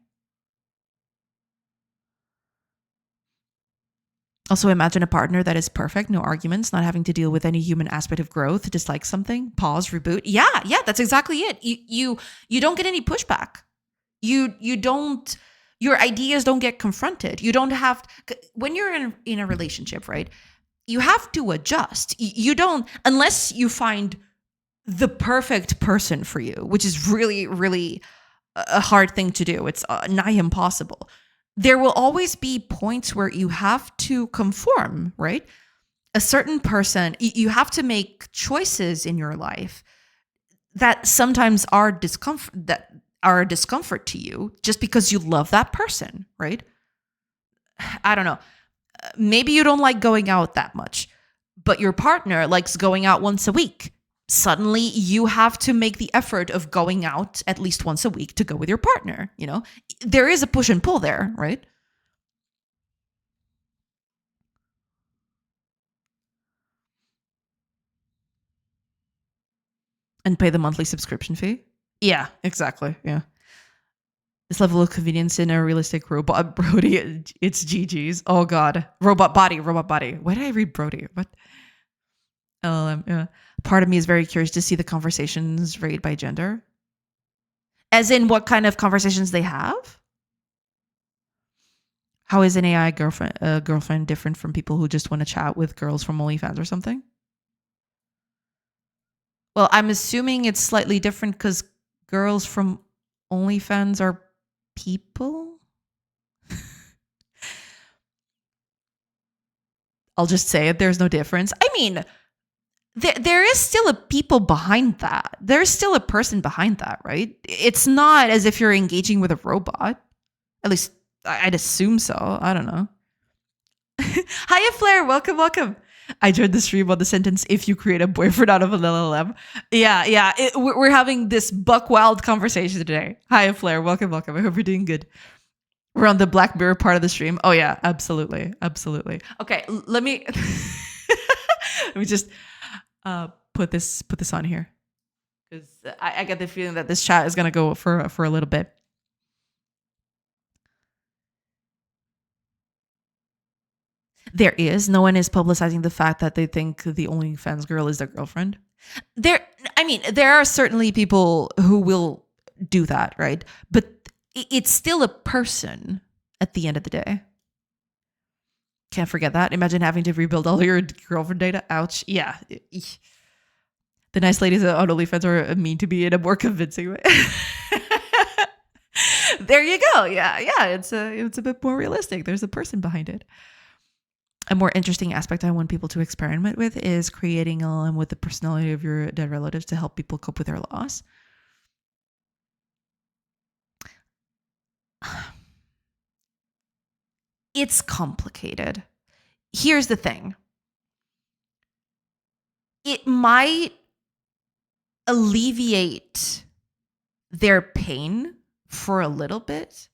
Also, imagine a partner that is perfect, no arguments, not having to deal with any human aspect of growth, dislike something, pause, reboot. Yeah, that's exactly it. You don't get any pushback. You don't. Your ideas don't get confronted. You don't have when you're in a relationship, right? you have to adjust. You don't, unless you find the perfect person for you, which is really, really a hard thing to do. It's nigh impossible. There will always be points where you have to conform, right? A certain person, you have to make choices in your life that sometimes are a discomfort to you just because you love that person, right? I don't know. Maybe you don't like going out that much, but your partner likes going out once a week. Suddenly you have to make the effort of going out at least once a week to go with your partner, you know? There is a push and pull there, right? And pay the monthly subscription fee. Yeah, exactly. Yeah. This level of convenience in a realistic robot Brody, it's GG's. Oh god. Robot body. Why did I read Brody? What? Yeah. Part of me is very curious to see the conversations rate by gender. As in what kind of conversations they have? How is an AI girlfriend different from people who just want to chat with girls from OnlyFans or something? Well, I'm assuming it's slightly different because girls from OnlyFans are people. I'll just say it. There's no difference. I mean, there is still a people behind that. There's still a person behind that, right? It's not as if you're engaging with a robot. At least I'd assume so. I don't know. Hiya, Flair. Welcome. I joined the stream on the sentence, if you create a boyfriend out of an LLM. Yeah. We're having this buck wild conversation today. Hiya, Flair. Welcome. I hope you're doing good. We're on the Black Mirror part of the stream. Oh, yeah, absolutely. Okay, let me let me just put this on here. Because I get the feeling that this chat is going to go for a little bit. There is. No one is publicizing the fact that they think the OnlyFans girl is their girlfriend. There are certainly people who will do that, right? But it's still a person at the end of the day. Can't forget that. Imagine having to rebuild all your girlfriend data. Ouch. Yeah. The nice ladies on OnlyFans are mean to be in a more convincing way. There you go. Yeah. It's a bit more realistic. There's a person behind it. A more interesting aspect I want people to experiment with is creating LLM with the personality of your dead relatives to help people cope with their loss. It's complicated. Here's the thing. It might alleviate their pain for a little bit.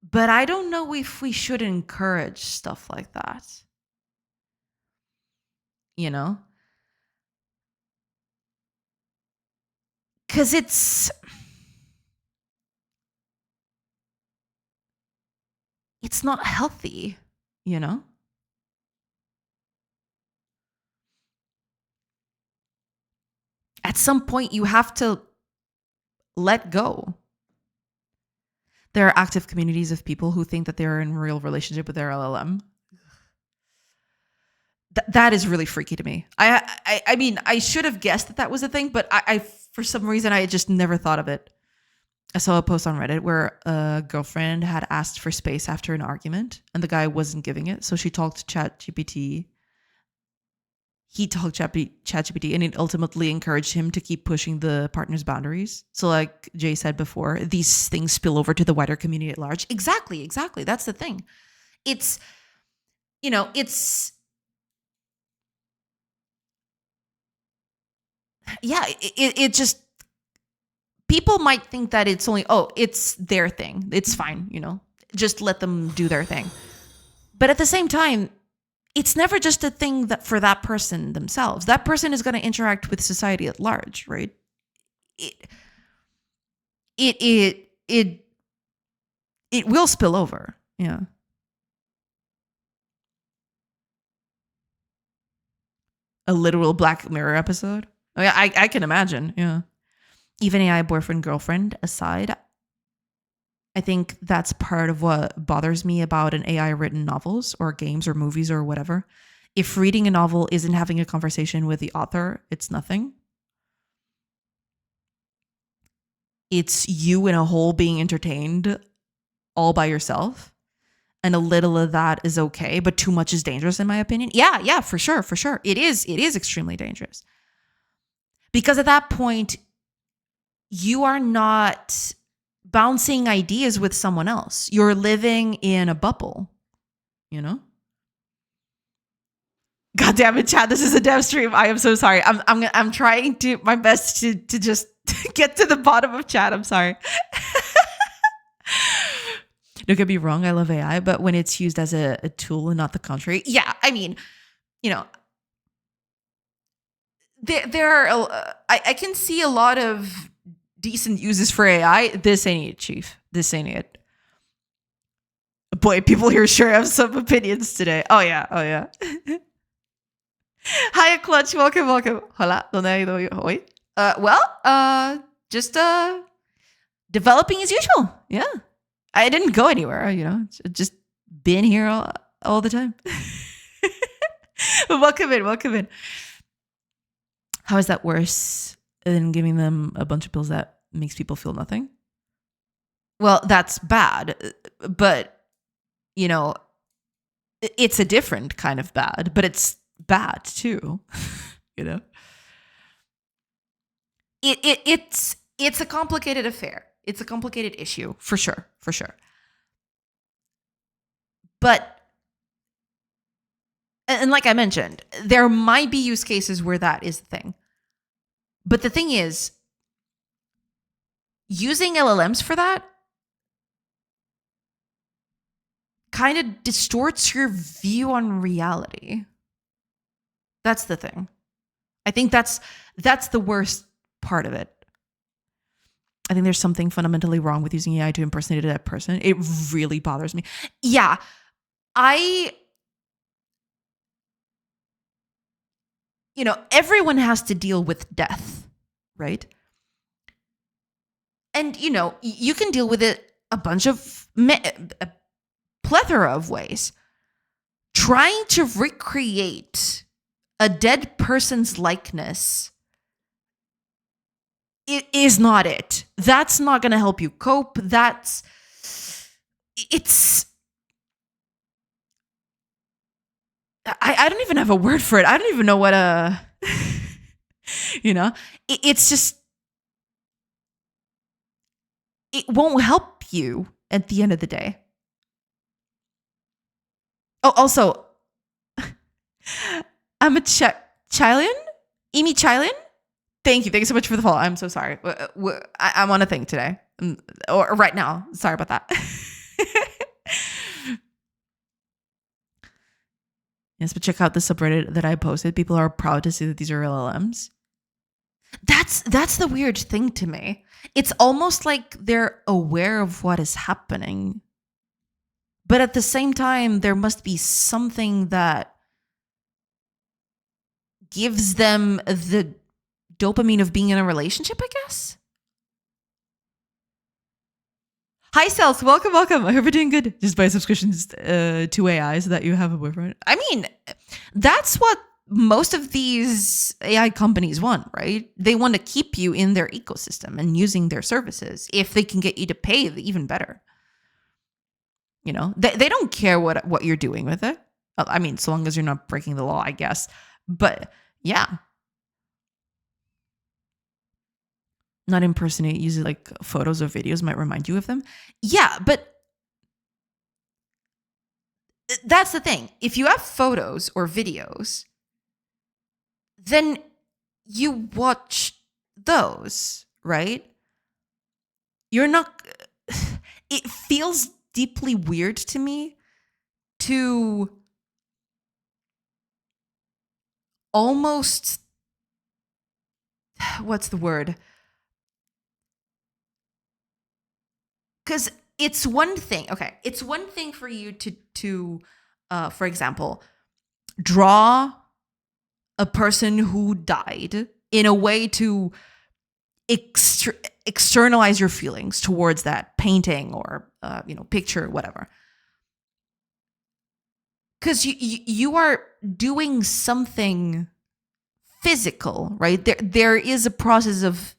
But I don't know if we should encourage stuff like that. You know? Because it's not healthy, you know? At some point, you have to let go. There are active communities of people who think that they're in a real relationship with their LLM. That is really freaky to me. I mean, I should have guessed that was a thing, but I for some reason, I just never thought of it. I saw a post on Reddit where a girlfriend had asked for space after an argument, and the guy wasn't giving it. So she talked to ChatGPT. He talked to ChatGPT, and it ultimately encouraged him to keep pushing the partner's boundaries. So like Jay said before, these things spill over to the wider community at large. Exactly. That's the thing. It's, it just, people might think that it's only, it's their thing. It's fine, just let them do their thing. But at the same time, it's never just a thing that for that person themselves. That person is going to interact with society at large, right? It will spill over. Yeah. A literal Black Mirror episode. Oh, yeah, I can imagine. Yeah. Even AI boyfriend, girlfriend aside, I think that's part of what bothers me about an AI written novels or games or movies or whatever. If reading a novel isn't having a conversation with the author, it's nothing. It's you in a whole being entertained all by yourself. And a little of that is okay, but too much is dangerous in my opinion. Yeah, for sure. It is extremely dangerous. Because at that point, you are not bouncing ideas with someone else. You're living in a bubble, you know? God damn it, Chad, this is a dev stream. I am so sorry. I'm trying to my best to just get to the bottom of chat. I'm sorry. Don't get me wrong, I love AI, but when it's used as a tool and not the contrary, yeah, I mean, you know, there are, I can see a lot of decent uses for AI. This ain't it, Chief. This ain't it. Boy, people here sure have some opinions today. Oh yeah. Hi, Clutch. Welcome. Hola, ¿dónde ha ido hoy? Just developing as usual. Yeah. I didn't go anywhere, just been here all the time. Welcome in. How is that worse than giving them a bunch of pills that makes people feel nothing? Well, that's bad, but, it's a different kind of bad, but it's bad too, It's a complicated affair. It's a complicated issue, for sure. But, and like I mentioned, there might be use cases where that is the thing. But the thing is, using LLMs for that kind of distorts your view on reality. That's the thing. I think that's the worst part of it. I think there's something fundamentally wrong with using AI to impersonate a dead person. It really bothers me. Yeah, everyone has to deal with death, right? And, you can deal with it a plethora of ways. Trying to recreate a dead person's likeness, it is not it. That's not going to help you cope. I don't even have a word for it. I don't even know what it's just, it won't help you at the end of the day. Oh, also, I'm a Chilean? Amy Chilean? Thank you so much for the follow. I'm so sorry. I'm on a thing today. Or right now. Sorry about that. Yes, but check out the subreddit that I posted. People are proud to see that these are LLMs. That's the weird thing to me. It's almost like they're aware of what is happening. But at the same time, there must be something that gives them the dopamine of being in a relationship, I guess. Hi, Cells. Welcome. I hope you're doing good. Just buy subscriptions to AI so that you have a boyfriend. I mean, that's what most of these AI companies want, right? They want to keep you in their ecosystem and using their services. If they can get you to pay, even better. They don't care what you're doing with it. I mean, so long as you're not breaking the law, I guess. But yeah. Not impersonate, use like photos or videos might remind you of them. Yeah, but that's the thing. If you have photos or videos, then you watch those, right? You're not, it feels deeply weird to me to almost, what's the word? Because it's one thing. Okay, it's one thing for you to for example, draw a person who died in a way to externalize your feelings towards that painting or picture, whatever. Because you are doing something physical, right? There is a process of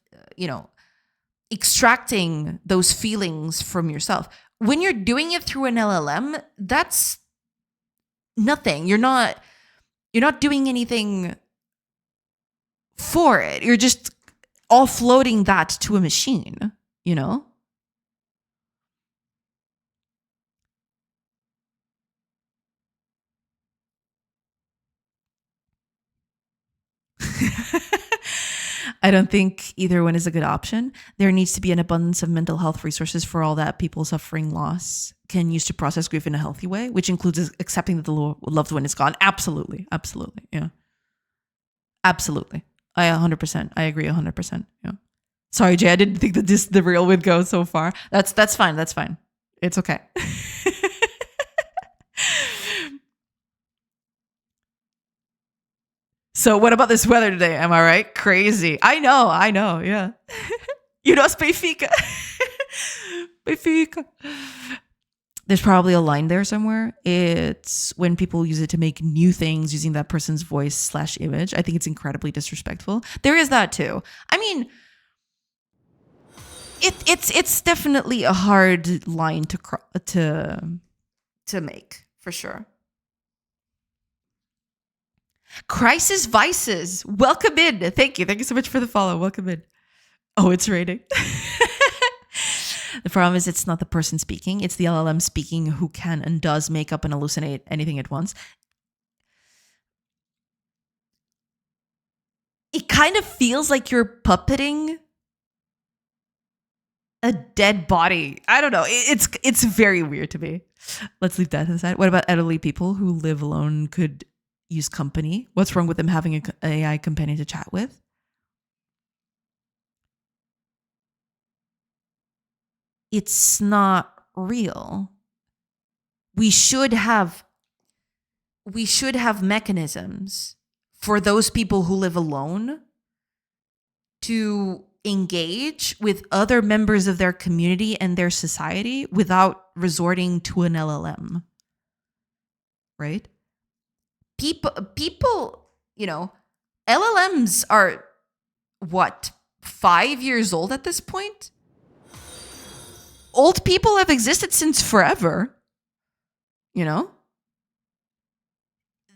extracting those feelings from yourself. When you're doing it through an LLM, that's nothing. You're not doing anything for it. You're just offloading that to a machine, I don't think either one is a good option. There needs to be an abundance of mental health resources for all that people suffering loss can use to process grief in a healthy way, which includes accepting that the loved one is gone. Absolutely. Absolutely. Yeah. Absolutely. I 100%. I agree 100%. Yeah. Sorry, Jay. I didn't think that the reel would go so far. That's fine. That's fine. It's okay. So what about this weather today? Am I right? Crazy. I know. Yeah. Benfica. Benfica. There's probably a line there somewhere. It's when people use it to make new things using that person's voice / image. I think it's incredibly disrespectful. There is that too. I mean, it's definitely a hard line to make, for sure. Crisis Vices. Welcome in. Thank you. Thank you so much for the follow. Welcome in. Oh, it's raining. The problem is it's not the person speaking. It's the LLM speaking who can and does make up and hallucinate anything at once. It kind of feels like you're puppeting a dead body. I don't know. It's very weird to me. Let's leave that aside. What about elderly people who live alone could use company? What's wrong with them having an AI companion to chat with? It's not real. We should have mechanisms for those people who live alone to engage with other members of their community and their society without resorting to an LLM. Right? People, LLMs are what, 5 years old at this point? Old people have existed since forever.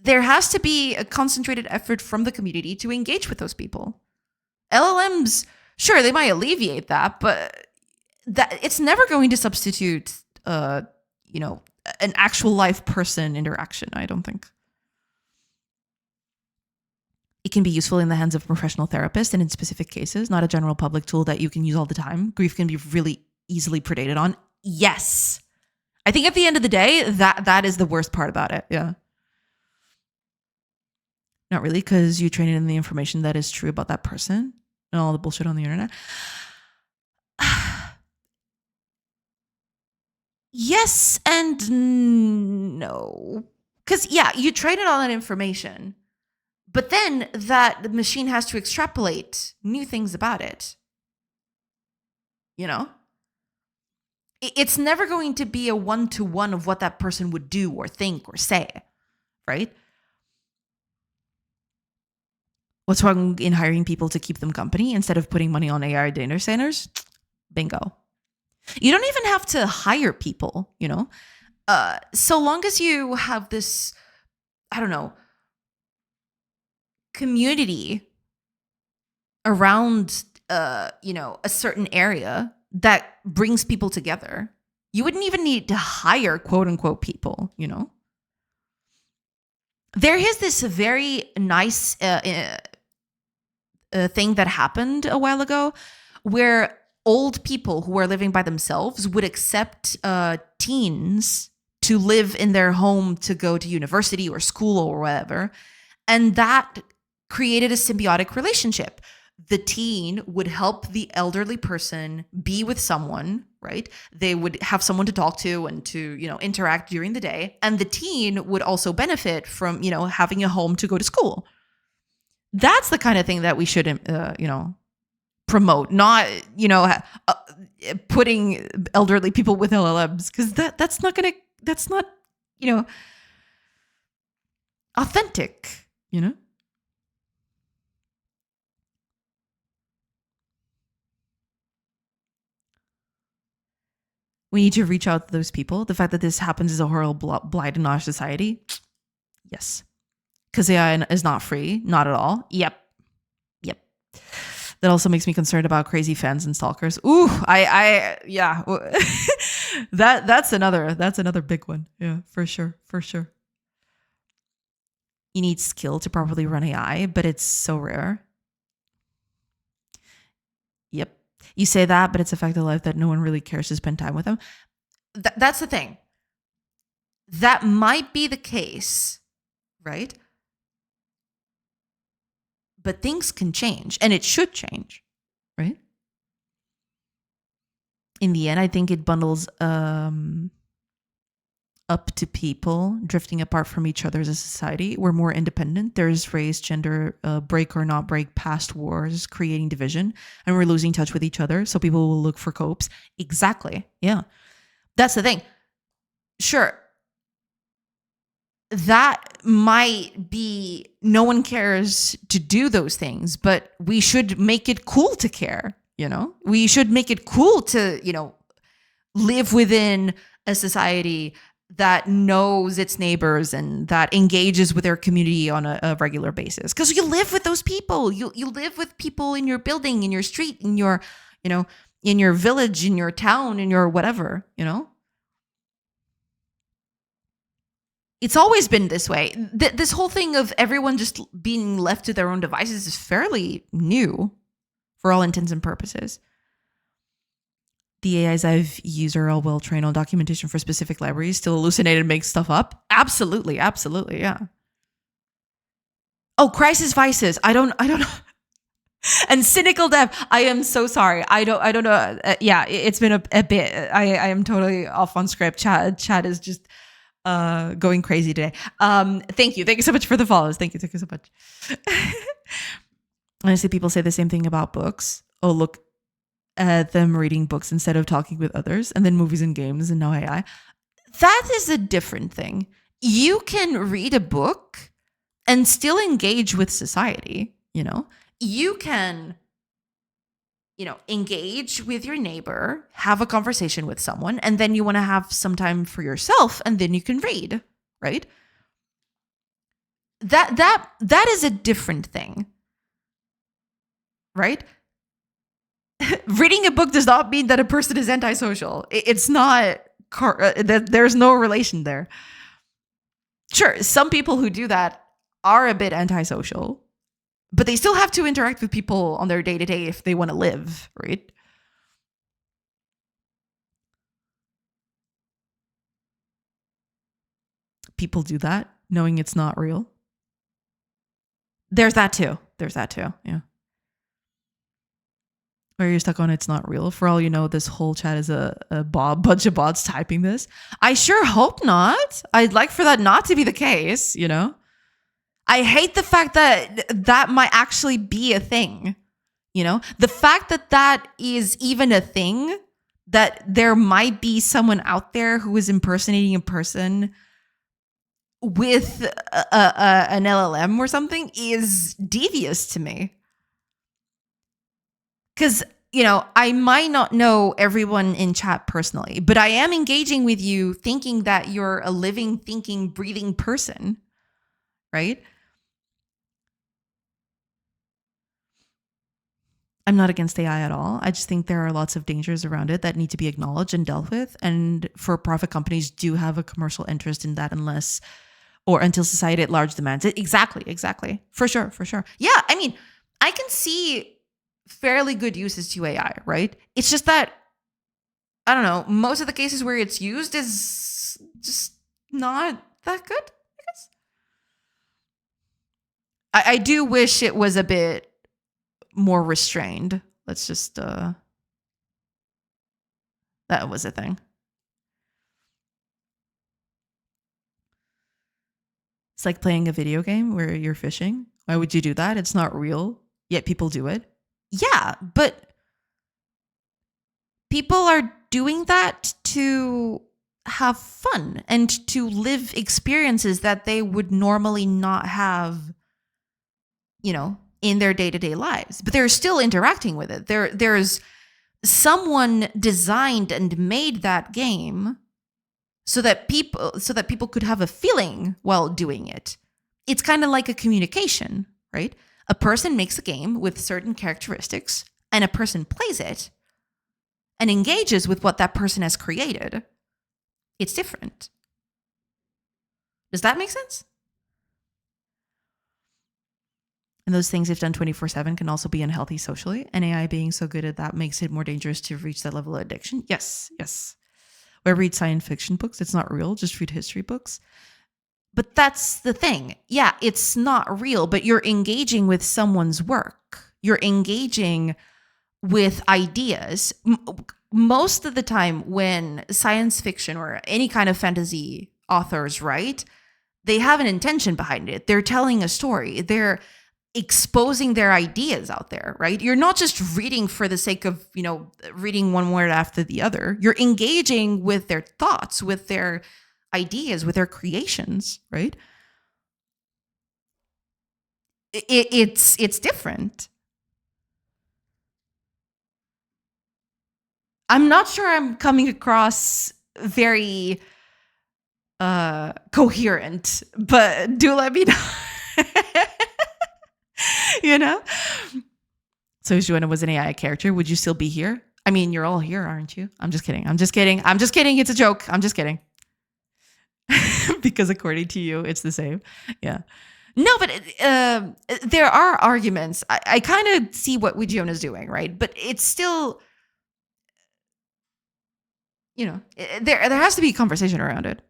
There has to be a concentrated effort from the community to engage with those people. LLMs, sure, they might alleviate that, but it's never going to substitute, an actual live person interaction, I don't think. It can be useful in the hands of a professional therapist and in specific cases, not a general public tool that you can use all the time. Grief can be really easily predated on. Yes. I think at the end of the day, that is the worst part about it. Yeah. Not really, because you train it in the information that is true about that person and all the bullshit on the internet. Yes and no. Because, yeah, you train it on that information, but then the machine has to extrapolate new things about it. It's never going to be a one-to-one of what that person would do or think or say, right? What's wrong in hiring people to keep them company instead of putting money on AI data centers? Bingo. You don't even have to hire people, so long as you have this, I don't know, community around, a certain area that brings people together. You wouldn't even need to hire quote unquote people, There is this very nice thing that happened a while ago where old people who are living by themselves would accept teens to live in their home to go to university or school or whatever. And that created a symbiotic relationship. The teen would help the elderly person be with someone, right? They would have someone to talk to and to, interact during the day. And the teen would also benefit from, having a home to go to school. That's the kind of thing that we should, promote, not, putting elderly people with LLMs, because that's not, authentic, We need to reach out to those people. The fact that this happens is a horrible blight in our society. Yes. Because AI is not free. Not at all. Yep. That also makes me concerned about crazy fans and stalkers. Ooh, yeah. That's another big one. Yeah, for sure. You need skill to properly run AI, but it's so rare. Yep. You say that, but it's a fact of life that no one really cares to spend time with them. That's the thing. That might be the case, right? But things can change, and it should change, right? In the end, I think it bundles up to people drifting apart from each other as a society. We're more independent. There's race, gender, break or not break, past wars, creating division, and we're losing touch with each other. So people will look for copes. Exactly. Yeah. That's the thing. Sure. That might be, no one cares to do those things, but we should make it cool to care, We should make it cool to, live within a society that knows its neighbors and that engages with their community on a regular basis. Because you live with those people. You live with people in your building, in your street, in your, in your village, in your town, in your whatever, It's always been this way. This whole thing of everyone just being left to their own devices is fairly new for all intents and purposes. The AIs I've used are all well trained on documentation for specific libraries, still hallucinate and make stuff up. Absolutely, yeah. Oh, Crisis Vices. I don't know. And Cynical Dev. I am so sorry. I don't know. Yeah, it's been a bit. I am totally off on script. Chat is just going crazy today. Thank you so much for the follows. Thank you so much. Honestly, people say the same thing about books. Oh, look at them reading books instead of talking with others, and then movies and games, and now AI. That is a different thing. You can read a book and still engage with society. You can engage with your neighbor, have a conversation with someone, and then you want to have some time for yourself, and then you can read, right? That is a different thing, right? Reading a book does not mean that a person is antisocial. It's not, there's no relation there. Sure, some people who do that are a bit antisocial, but they still have to interact with people on their day-to-day if they want to live, right? People do that knowing it's not real. There's that too. Yeah. Or you're stuck on it's not real. For all you know, this whole chat is a bunch of bots typing this. I sure hope not. I'd like for that not to be the case, I hate the fact that might actually be a thing, The fact that is even a thing, that there might be someone out there who is impersonating a person with an LLM or something is devious to me. Because, I might not know everyone in chat personally, but I am engaging with you thinking that you're a living, thinking, breathing person, right? I'm not against AI at all. I just think there are lots of dangers around it that need to be acknowledged and dealt with. And for-profit companies do have a commercial interest in that until society at large demands it. Exactly. For sure. Yeah, I mean, I can see fairly good uses to AI, right? It's just that, I don't know, most of the cases where it's used is just not that good, I guess. I do wish it was a bit more restrained. Let's just that was a thing. It's like playing a video game where you're fishing. Why would you do that? It's not real, yet people do it. Yeah, but people are doing that to have fun and to live experiences that they would normally not have, in their day-to-day lives. But they're still interacting with it. There's someone designed and made that game so that people could have a feeling while doing it. It's kind of like a communication, right? A person makes a game with certain characteristics and a person plays it and engages with what that person has created. It's different. Does that make sense? And those things, if done 24/7, can also be unhealthy socially. And AI being so good at that makes it more dangerous to reach that level of addiction. Yes. Or read science fiction books. It's not real. Just read history books. But that's the thing. Yeah, it's not real, but you're engaging with someone's work. You're engaging with ideas. Most of the time when science fiction or any kind of fantasy authors write, they have an intention behind it. They're telling a story. They're exposing their ideas out there, right? You're not just reading for the sake of, reading one word after the other. You're engaging with their thoughts, with their ideas, with their creations, right? It's different. I'm not sure I'm coming across very coherent, but do let me know. So if Joanna was an AI character, would you still be here? I mean, you're all here, aren't you? I'm just kidding. It's a joke. I'm just kidding. Because according to you, it's the same. Yeah. No, but there are arguments. I kind of see what Joanna's doing, right? But it's still, there has to be a conversation around it.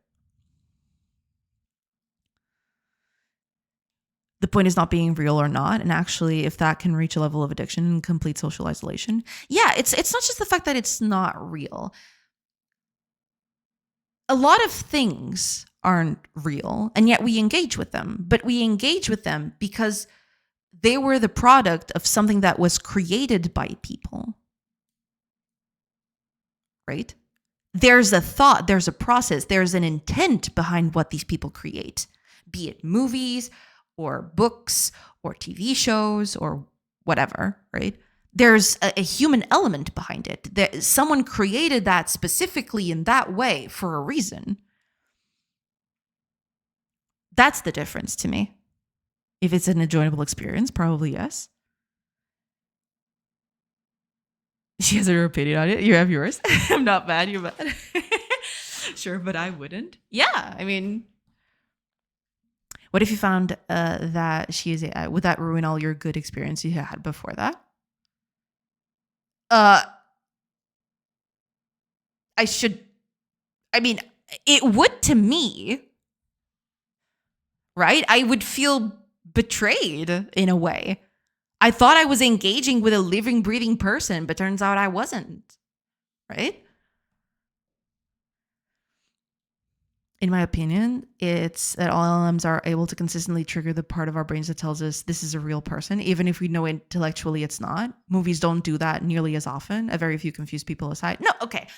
The point is not being real or not. And actually, if that can reach a level of addiction and complete social isolation, yeah, it's not just the fact that it's not real. A lot of things aren't real, and yet we engage with them. But we engage with them because they were the product of something that was created by people. Right? There's a thought, there's a process, there's an intent behind what these people create, be it movies or books or TV shows or whatever, right? There's a human element behind it. Someone created that specifically in that way for a reason. That's the difference to me. If it's an enjoyable experience, probably yes. She has her opinion on it. You have yours. I'm not mad. You're mad. Sure, but I wouldn't. Yeah, I mean, what if you found that she is AI? Would that ruin all your good experience you had before that? It would to me, right? I would feel betrayed in a way. I thought I was engaging with a living, breathing person, but turns out I wasn't, right? In my opinion, it's that all LLMs are able to consistently trigger the part of our brains that tells us this is a real person, even if we know intellectually it's not. Movies don't do that nearly as often, a very few confused people aside. No, okay.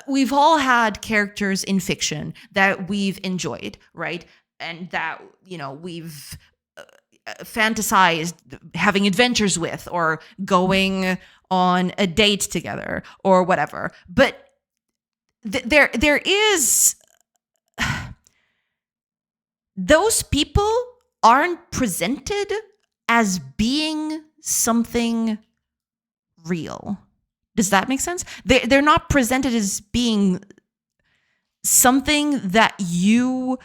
We've all had characters in fiction that we've enjoyed, right? And that, we've fantasized having adventures with or going on a date together or whatever. But there is those people aren't presented as being something real. Does that make sense? They're not presented as being something that you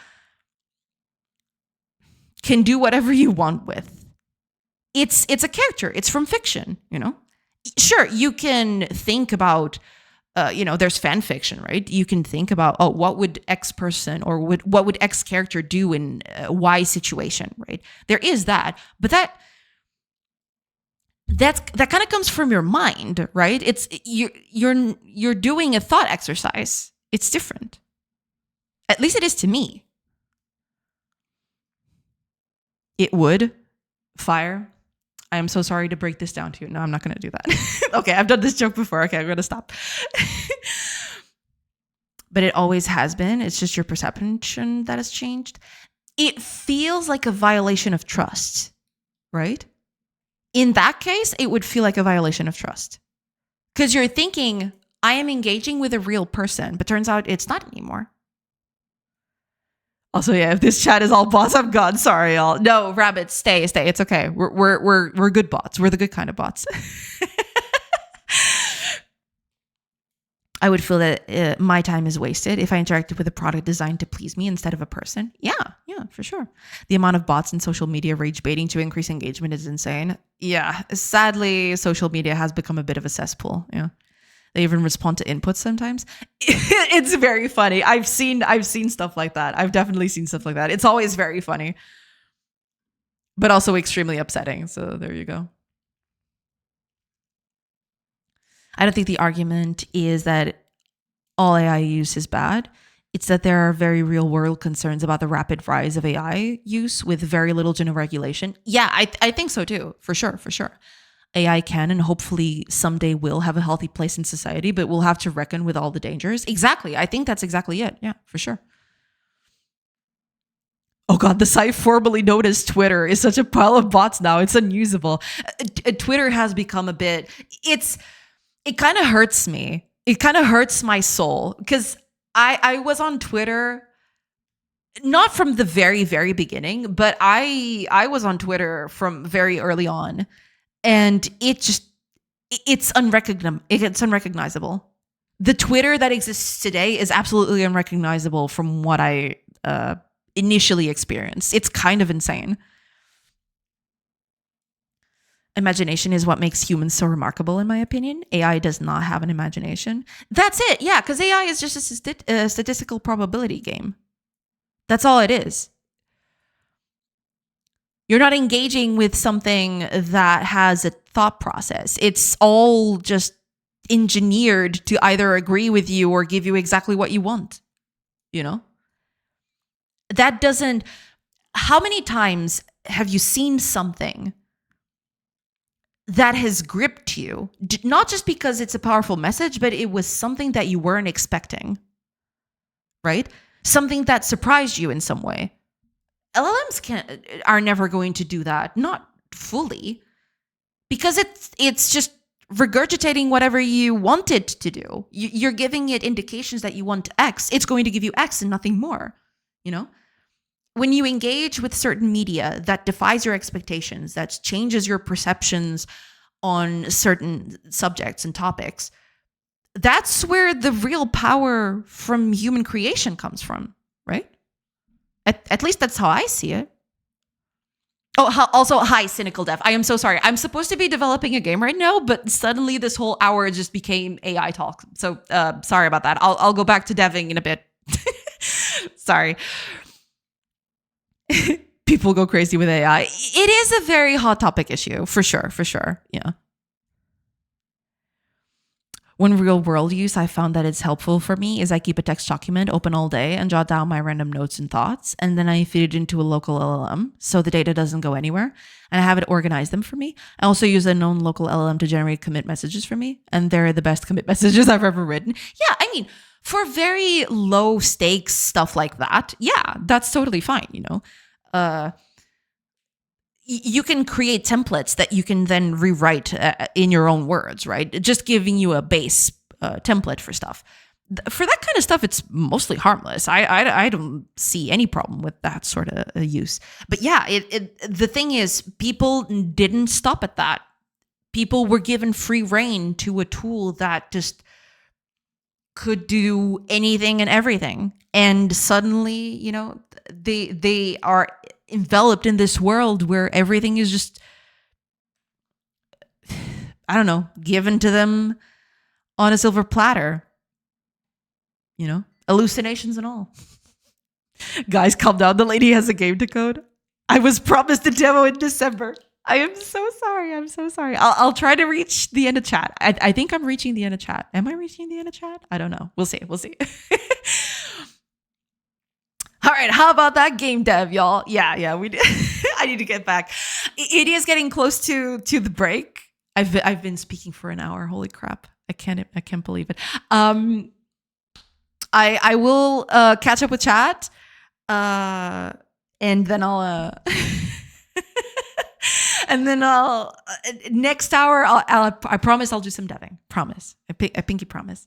can do whatever you want with. It's a character. It's from fiction, Sure, you can think about, there's fan fiction, right? You can think about, what would X person or what would X character do in Y situation, right? There is that, but that kind of comes from your mind, right? It's you're doing a thought exercise. It's different. At least it is to me. It would. Fire. I am so sorry to break this down to you. No, I'm not going to do that. Okay, I've done this joke before. Okay, I'm going to stop. But it always has been. It's just your perception that has changed. It feels like a violation of trust, right? In that case, it would feel like a violation of trust. Because you're thinking, I am engaging with a real person, but turns out it's not anymore. Also, yeah, if this chat is all bots, I'm gone. Sorry, y'all. No, rabbits, stay. It's okay. We're good bots. We're the good kind of bots. I would feel that my time is wasted if I interacted with a product designed to please me instead of a person. Yeah, for sure. The amount of bots in social media rage baiting to increase engagement is insane. Yeah, sadly, social media has become a bit of a cesspool. Yeah, they even respond to inputs sometimes. It's very funny. I've seen stuff like that. I've definitely seen stuff like that. It's always very funny, but also extremely upsetting. So there you go. I don't think the argument is that all AI use is bad. It's that there are very real world concerns about the rapid rise of AI use with very little general regulation. Yeah, I think so too. For sure. AI can and hopefully someday will have a healthy place in society, but we'll have to reckon with all the dangers. Exactly. I think that's exactly it. Yeah, for sure. Oh God, the site formerly known as Twitter is such a pile of bots now. It's unusable. Twitter has become a bit, it kind of hurts me. It kind of hurts my soul because I was on Twitter, not from the very, very beginning, but I was on Twitter from very early on, and it's unrecognizable. The Twitter that exists today is absolutely unrecognizable from what I initially experienced. It's kind of insane. Imagination is what makes humans so remarkable, in my opinion. AI does not have an imagination. That's it. Yeah, because AI is just a statistical probability game. That's all it is. You're not engaging with something that has a thought process. It's all just engineered to either agree with you or give you exactly what you want. You know? That doesn't... How many times have you seen something that has gripped you, not just because it's a powerful message, but it was something that you weren't expecting, right? Something that surprised you in some way. LLMs are never going to do that, not fully, because it's just regurgitating whatever you want it to do. You're giving it indications that you want X. It's going to give you X and nothing more, you know? When you engage with certain media that defies your expectations, that changes your perceptions on certain subjects and topics, that's where the real power from human creation comes from, right? At least that's how I see it. Oh, also, hi, Cynical Dev. I am so sorry. I'm supposed to be developing a game right now, but suddenly this whole hour just became AI talk. So sorry about that. I'll go back to deving in a bit. Sorry. People go crazy with AI. It is a very hot topic issue, for sure. Yeah. One real world use I found that it's helpful for me is I keep a text document open all day and jot down my random notes and thoughts, and then I feed it into a local LLM so the data doesn't go anywhere, and I have it organize them for me. I also use a known local LLM to generate commit messages for me, and they're the best commit messages I've ever written. Yeah, I mean, for very low stakes stuff like that, yeah, that's totally fine, you know? You can create templates that you can then rewrite in your own words, right? Just giving you a base template for stuff. For that kind of stuff, it's mostly harmless. I don't see any problem with that sort of use. But yeah, the thing is, people didn't stop at that. People were given free rein to a tool that just could do anything and everything. And suddenly, you know, they are enveloped in this world where everything is just, I don't know, given to them on a silver platter. You know, hallucinations and all. Guys, calm down. The lady has a game to code. I was promised a demo in December. I am so sorry. I'm so sorry. I'll try to reach the end of chat. I think I'm reaching the end of chat. Am I reaching the end of chat? I don't know. We'll see. All right, how about that game dev, y'all? Yeah, we did. I need to get back. It is getting close to the break. I've been speaking for an hour. Holy crap! I can't believe it. I will catch up with chat, and then I'll and then I'll next hour I promise I'll do some deving. Promise. I pinky promise.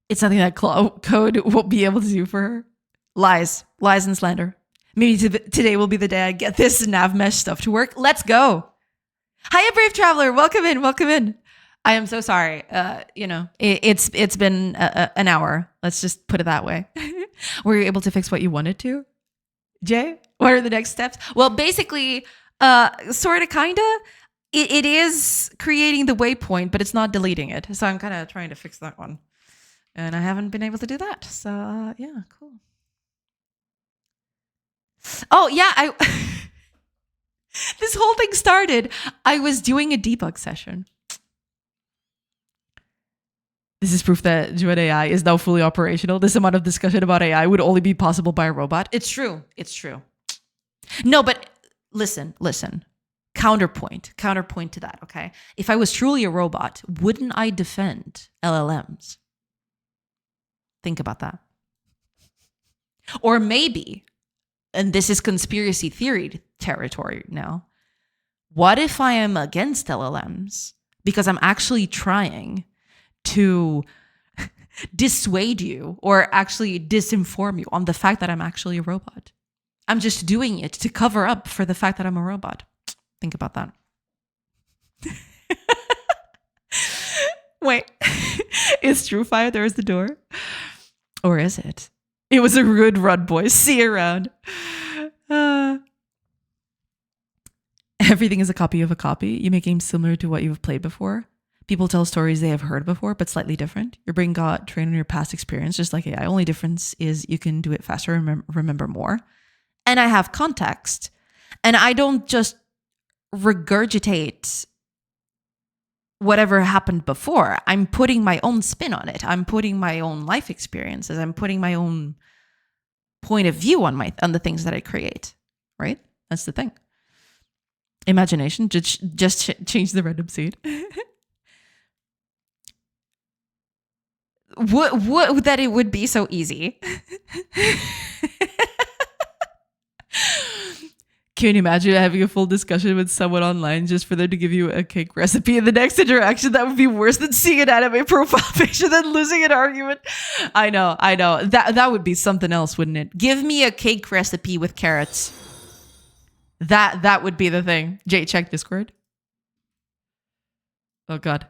It's something that code won't be able to do for her. Lies and slander. Maybe today will be the day I get this nav mesh stuff to work. Let's go. Hiya, Brave Traveler. Welcome in. I am so sorry. It's been an hour. Let's just put it that way. Were you able to fix what you wanted to? Jay, what are the next steps? Well, basically, sort of, kind of, it is creating the waypoint, but it's not deleting it. So I'm kind of trying to fix that one. And I haven't been able to do that. So, yeah, cool. Oh, yeah, this whole thing started. I was doing a debug session. This is proof that Duet AI is now fully operational. This amount of discussion about AI would only be possible by a robot. It's true. No, but listen. Counterpoint to that, okay? If I was truly a robot, wouldn't I defend LLMs? Think about that. Or maybe, and this is conspiracy theory territory now, what if I am against LLMs because I'm actually trying to dissuade you or actually disinform you on the fact that I'm actually a robot? I'm just doing it to cover up for the fact that I'm a robot. Think about that. Wait, is True Fire there's the door? Or is it? It was a good run, boys. See you around. Everything is a copy of a copy. You make games similar to what you've played before. People tell stories they have heard before, but slightly different. Your brain got trained on your past experience, just like AI. Only difference is you can do it faster and remember more. And I have context. And I don't just regurgitate whatever happened before. I'm putting my own spin on it. I'm putting my own life experiences. I'm putting my own point of view on the things that I create. Right? That's the thing. Imagination. Just change the random seed. What that it would be so easy. Can you imagine having a full discussion with someone online just for them to give you a cake recipe in the next interaction? That would be worse than seeing an anime profile picture than losing an argument. I know. That would be something else, wouldn't it? Give me a cake recipe with carrots. That would be the thing. Jay, check Discord. Oh God.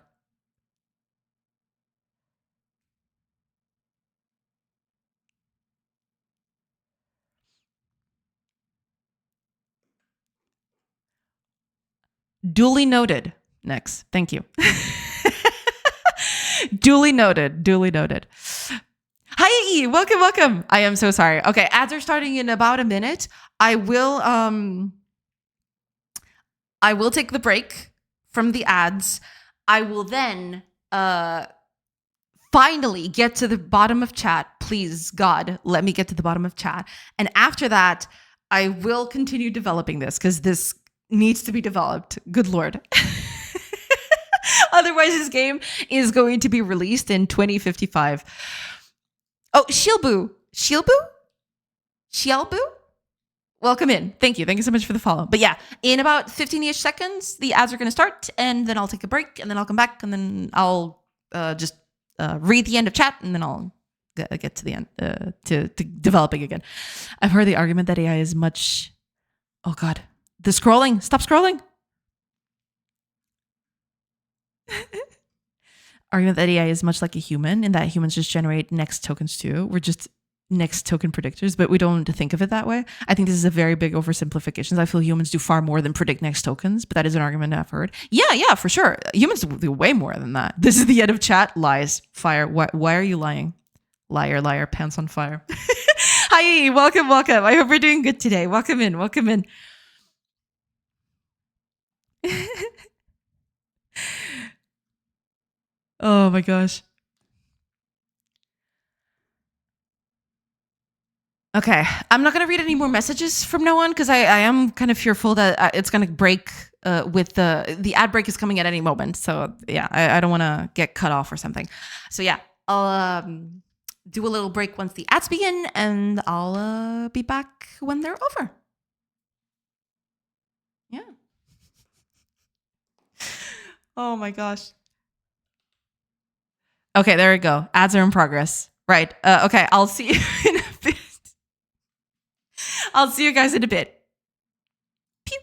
Duly noted. Next. Thank you. Duly noted. Hi, welcome. I am so sorry. Okay, ads are starting in about a minute. I will take the break from the ads. I will then finally get to the bottom of chat. Please, God, let me get to the bottom of chat. And after that, I will continue developing this because this needs to be developed. Good Lord. Otherwise, this game is going to be released in 2055. Oh, Shielbu. Welcome in. Thank you so much for the follow. But yeah, in about 15-ish seconds, the ads are going to start, and then I'll take a break, and then I'll come back, and then I'll just read the end of chat, and then I'll get to the end, to developing again. I've heard the argument that AI is much... Oh God. The scrolling. Stop scrolling. Argument that AI is much like a human, in that humans just generate next tokens too. We're just next token predictors, but we don't think of it that way. I think this is a very big oversimplification. I feel humans do far more than predict next tokens, but that is an argument I've heard. Yeah, for sure. Humans do way more than that. This is the end of chat. Lies. Fire. Why are you lying? Liar, pants on fire. Hi, welcome. I hope you're doing good today. Welcome in. Oh my gosh. Okay, I'm not gonna read any more messages from now on because I am kind of fearful that it's gonna break with the ad break is coming at any moment. So yeah, I don't want to get cut off or something. So yeah, I'll do a little break once the ads begin, and I'll be back when they're over. Yeah. Oh my gosh. Okay, there we go. Ads are in progress. Right. Okay, I'll see you in a bit. I'll see you guys in a bit. Pew.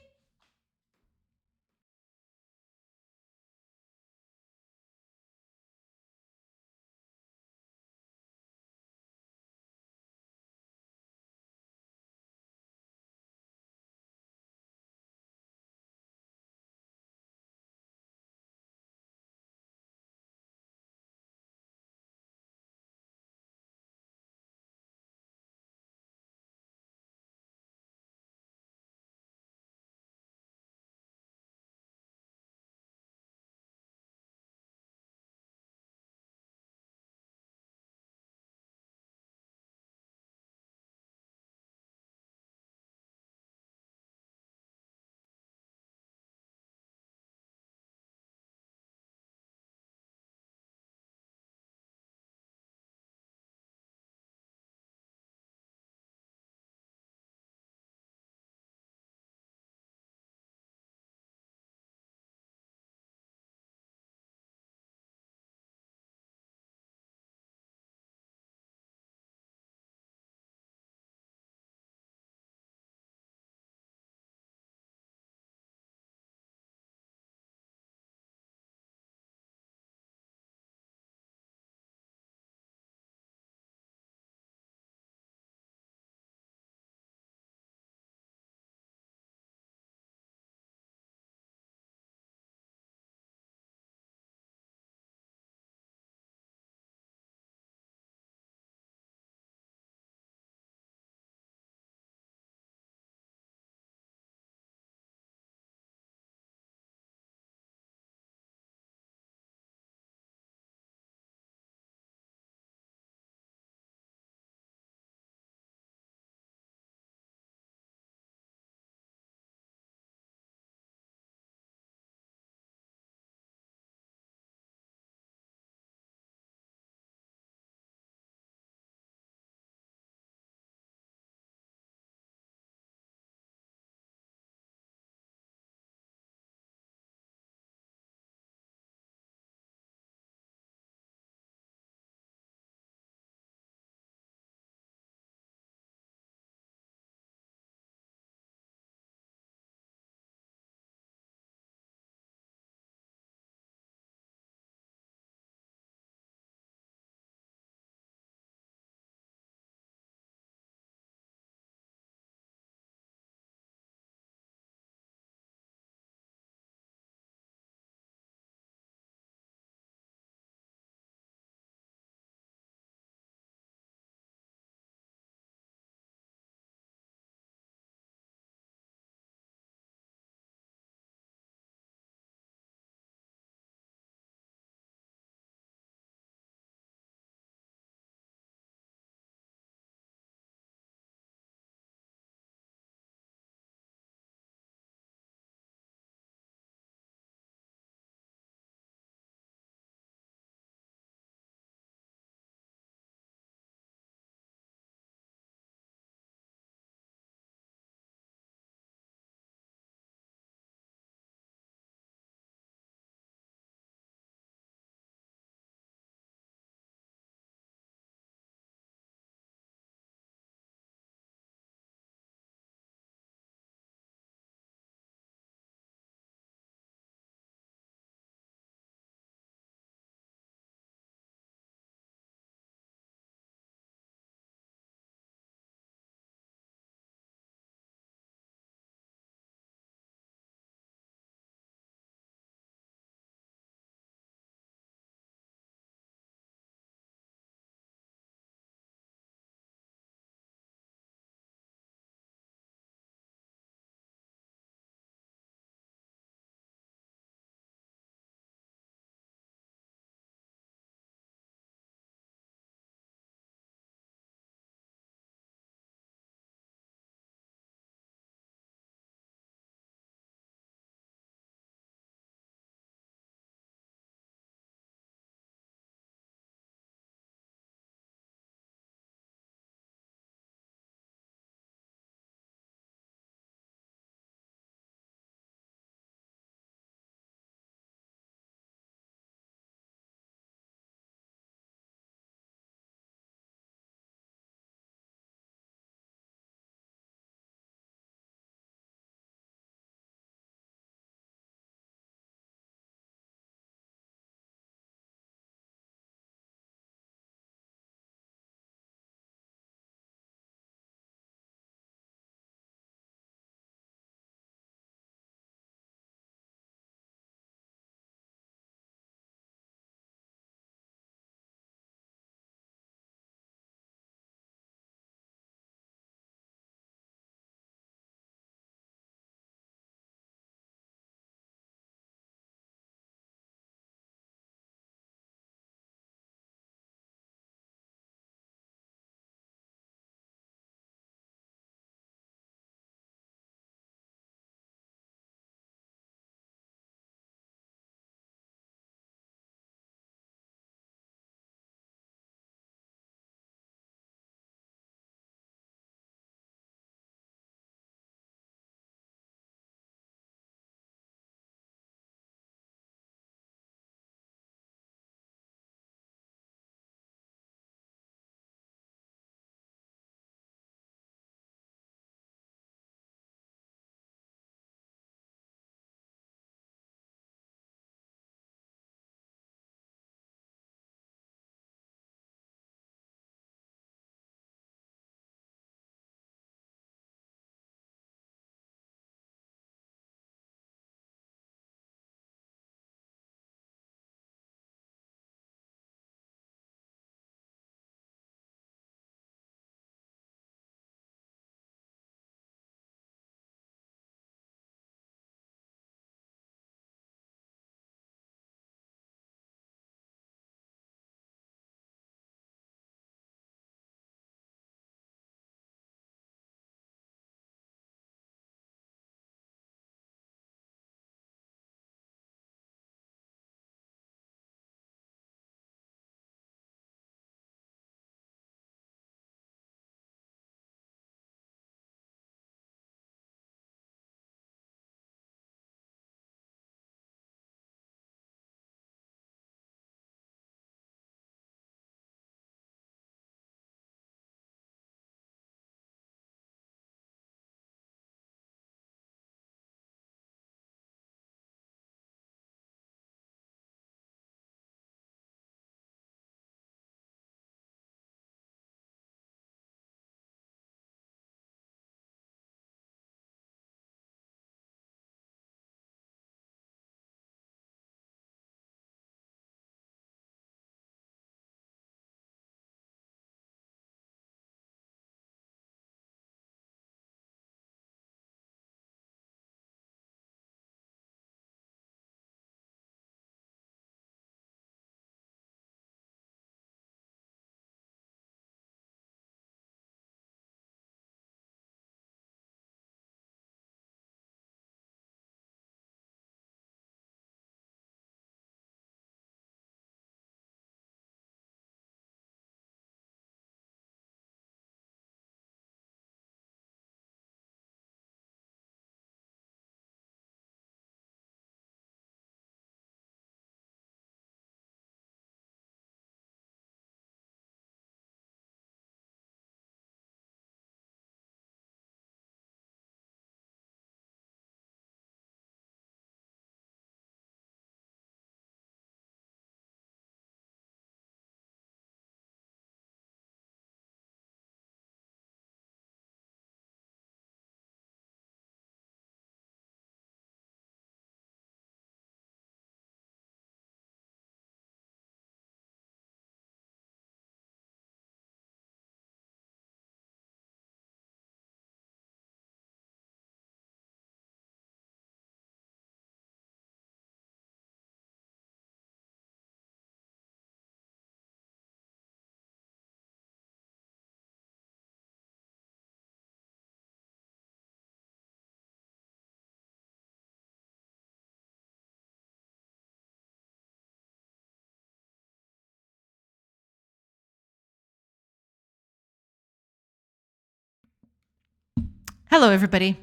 Hello, everybody.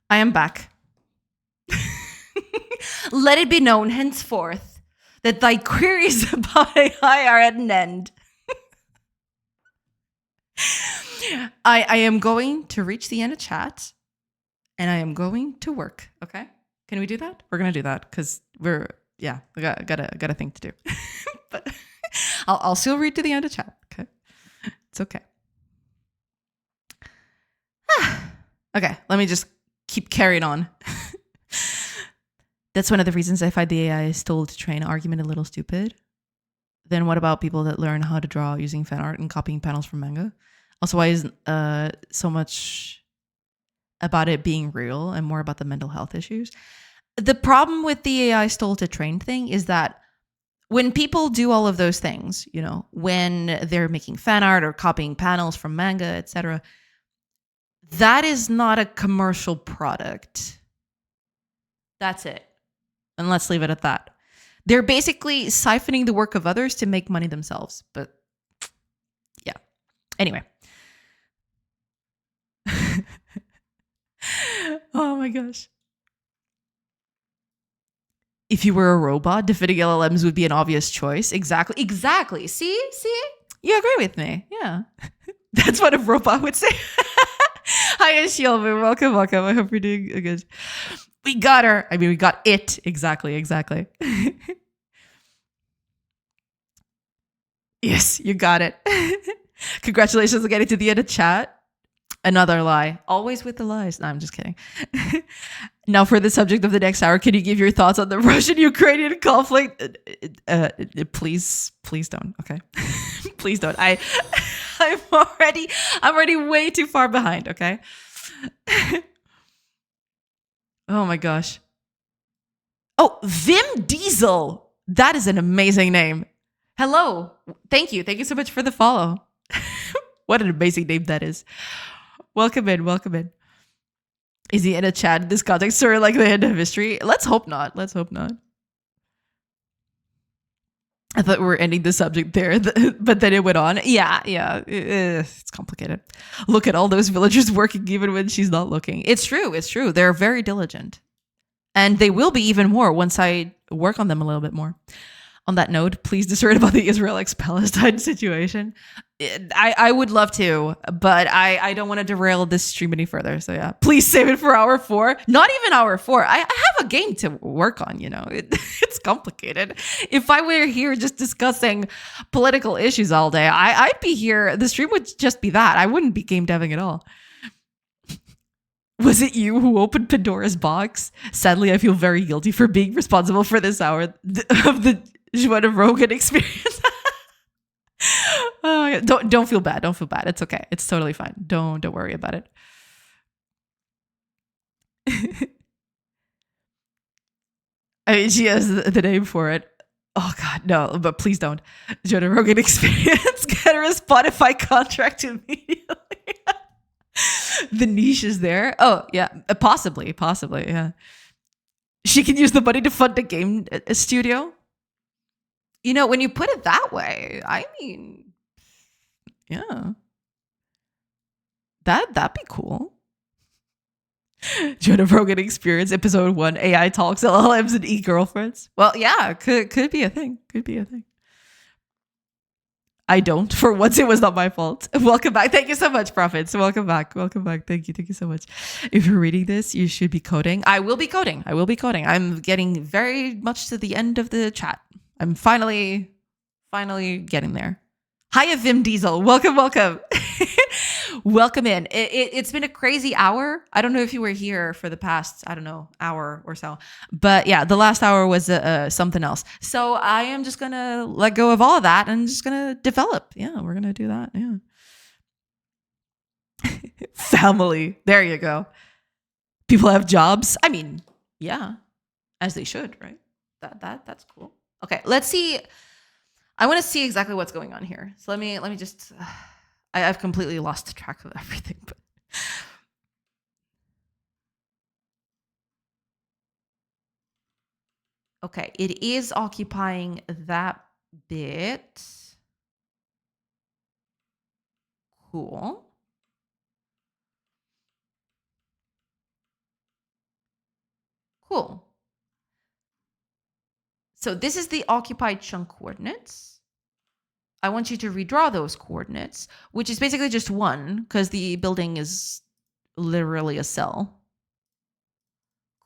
I am back. Let it be known henceforth that thy queries about AI are at an end. I am going to reach the end of chat, and I am going to work. Okay, can we do that? We're gonna do that because we got a thing to do. But I'll still read to the end of chat. Okay, it's okay. Okay, let me just keep carrying on. That's one of the reasons I find the AI is told to train argument a little stupid. Then what about people that learn how to draw using fan art and copying panels from manga? Also, why isn't so much about it being real and more about the mental health issues? The problem with the AI stole to train thing is that when people do all of those things, you know, when they're making fan art or copying panels from manga, etc., that is not a commercial product. That's it. And let's leave it at that. They're basically siphoning the work of others to make money themselves. But yeah. Anyway. Oh my gosh. If you were a robot, defeating LLMs would be an obvious choice. Exactly. See? You agree with me. Yeah. That's what a robot would say. Hi, Shielman. Welcome. I hope you're doing good. We got her. I mean, we got it. Exactly. Yes, you got it. Congratulations on getting to the end of chat. Another lie. Always with the lies. No, I'm just kidding. Now for the subject of the next hour, can you give your thoughts on the Russian-Ukrainian conflict? Please don't. Okay. Please don't. I'm already way too far behind, okay? Oh my gosh. Oh, Vim Diesel. That is an amazing name. Hello. Thank you. Thank you so much for the follow. What an amazing name that is. Welcome in. Is he in a chat in this context or like the end of history? Let's hope not. I thought we were ending the subject there, but then it went on. Yeah, it's complicated. Look at all those villagers working even when she's not looking. It's true. They're very diligent. And they will be even more once I work on them a little bit more. On that note, please discern about the Israel-Palestine situation. I would love to, but I don't want to derail this stream any further. So yeah, please save it for hour 4. Not even hour 4. I have a game to work on, you know. It's complicated. If I were here just discussing political issues all day, I'd be here. The stream would just be that. I wouldn't be game deving at all. Was it you who opened Pandora's box? Sadly, I feel very guilty for being responsible for this hour of the Joanna Rogan experience. Oh, don't feel bad. It's okay. It's totally fine. Don't worry about it. I mean, she has the name for it. Oh God, no! But please don't. Joanna Rogan experience. Get her a Spotify contract immediately. The niche is there. Oh yeah, possibly. Yeah. She can use the money to fund a game studio. You know, when you put it that way, I mean, yeah, that'd be cool. Joanna Rogan experience episode 1: AI talks, LLMs, and e-girlfriends. Well, yeah, could be a thing. I don't. For once, it was not my fault. Welcome back. Thank you so much, Prophets. Welcome back. Thank you so much. If you're reading this, you should be coding. I will be coding. I'm getting very much to the end of the chat. I'm finally getting there. Hiya, Vim Diesel. Welcome. Welcome in. It's been a crazy hour. I don't know if you were here for the past, hour or so. But yeah, the last hour was something else. So I am just going to let go of all of that and just going to develop. Yeah, we're going to do that. Yeah. Family. There you go. People have jobs. I mean, yeah, as they should, right? That's cool. Okay, let's see. I want to see exactly what's going on here. So let me just. I've completely lost track of everything. But okay, it is occupying that bit. Cool. Cool. So this is the occupied chunk coordinates. I want you to redraw those coordinates, which is basically just 1 because the building is literally a cell.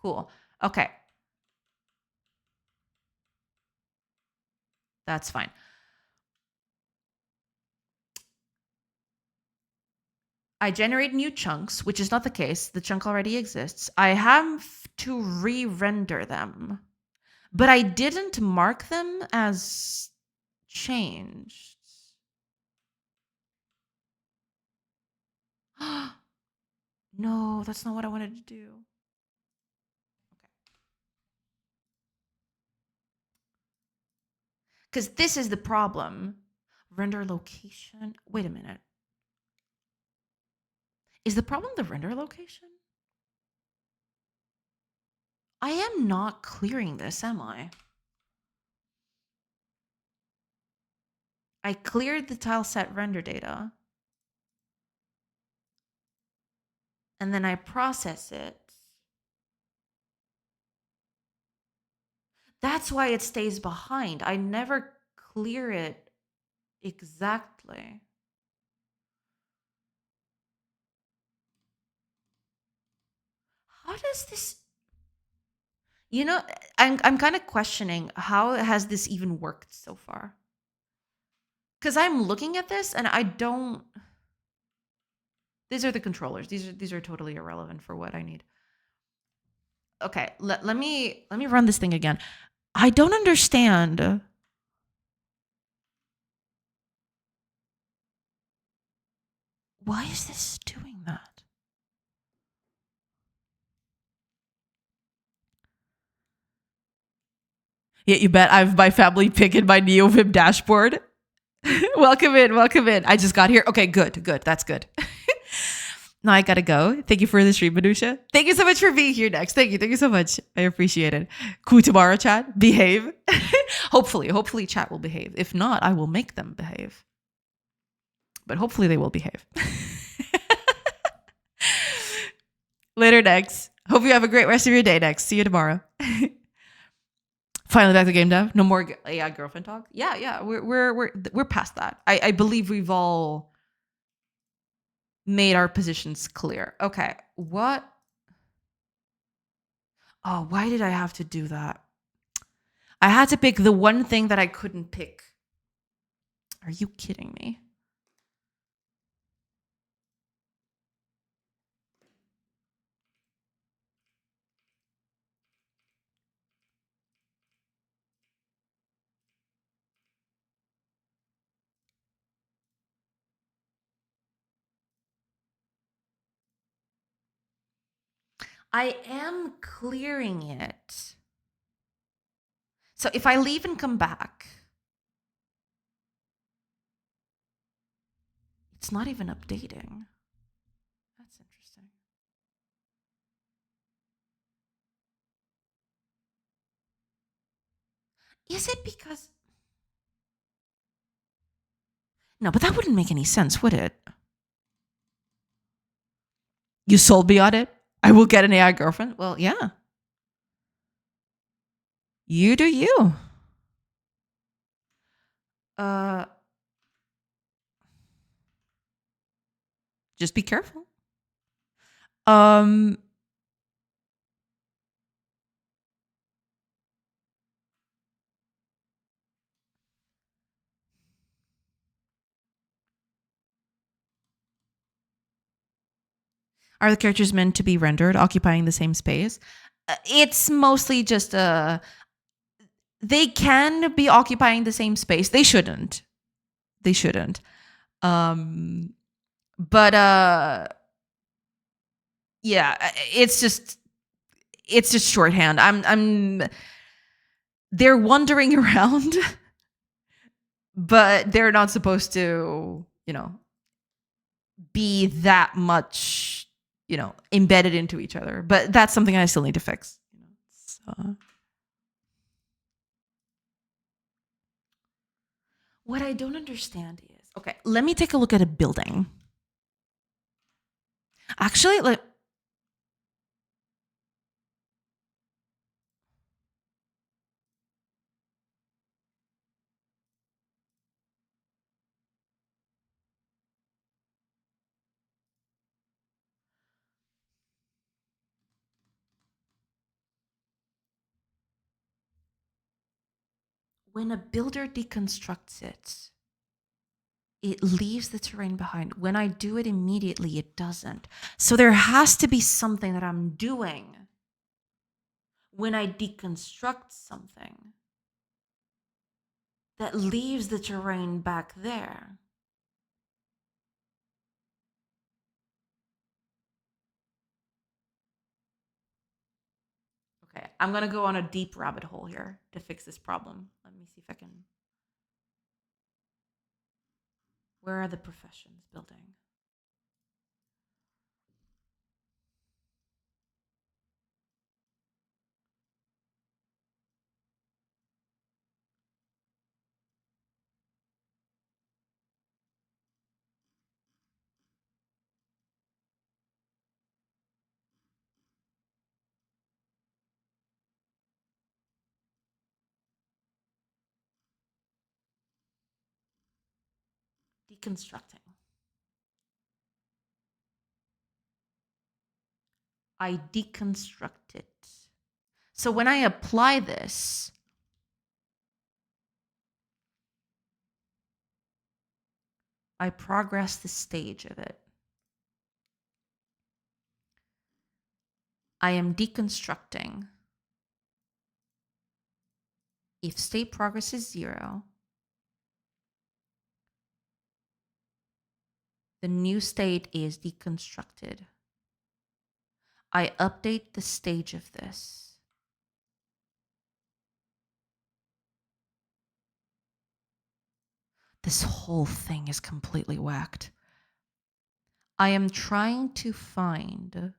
Cool. Okay. That's fine. I generate new chunks, which is not the case. The chunk already exists. I have to re-render them, but I didn't mark them as changed. No, that's not what I wanted to do. Because this is the problem. Render location. Wait a minute. Is the problem the render location? I am not clearing this, am I? I cleared the tile set render data. And then I process it. That's why it stays behind. I never clear it exactly. How does this... You know, I'm kind of questioning how has this even worked so far? Because I'm looking at this and I don't... These are the controllers. These are totally irrelevant for what I need. Okay, let me run this thing again. I don't understand. Why is this doing that? Yeah, you bet. I have my family pick in my NeoVim dashboard. Welcome in, welcome in. I just got here. Okay, good. That's good. Now I gotta go. Thank you for the stream, Minutia. Thank you so much for being here next. Thank you so much. I appreciate it. Cool tomorrow, chat. Behave. Hopefully chat will behave. If not, I will make them behave. But hopefully they will behave. Later, next. Hope you have a great rest of your day next. See you tomorrow. Finally back to GameDev. No more AI girlfriend talk. Yeah. We're past that. I believe we've all made our positions clear. Okay, what? Oh, why did I have to do that? I had to pick the one thing that I couldn't pick. Are you kidding me? I am clearing it. So if I leave and come back, it's not even updating. That's interesting. Is it because... No, but that wouldn't make any sense, would it? You sold me on it? I will get an AI girlfriend? Well, yeah. You do you. Just be careful. Are the characters meant to be rendered occupying the same space? It's mostly just they can be occupying the same space. They shouldn't. But yeah, it's just shorthand. They're wandering around, but they're not supposed to, be that much, embedded into each other. But that's something I still need to fix. What I don't understand is, okay, let me take a look at a building. Actually, when a builder deconstructs it, it leaves the terrain behind. When I do it immediately, it doesn't. So there has to be something that I'm doing when I deconstruct something that leaves the terrain back there. Okay, I'm gonna go on a deep rabbit hole here to fix this problem. Let me see if I can. Where are the professions building? Deconstructing. I deconstruct it. So when I apply this, I progress the stage of it. I am deconstructing. If state progress is 0, the new state is deconstructed. I update the stage of this. This whole thing is completely whacked. I am trying to find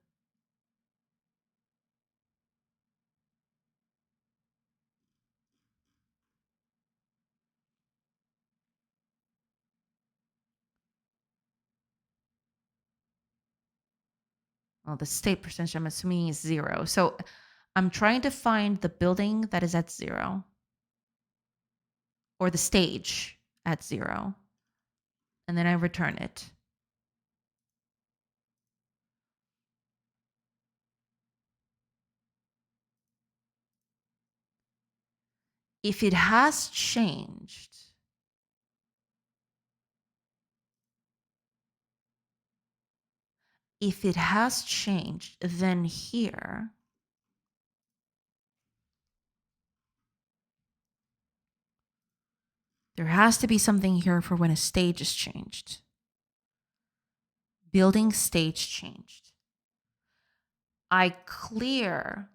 well, the state percentage I'm assuming is 0. So I'm trying to find the building that is at 0 or the stage at 0. And then I return it. If it has changed, then here, there has to be something here for when a stage is changed. Building stage changed. I clear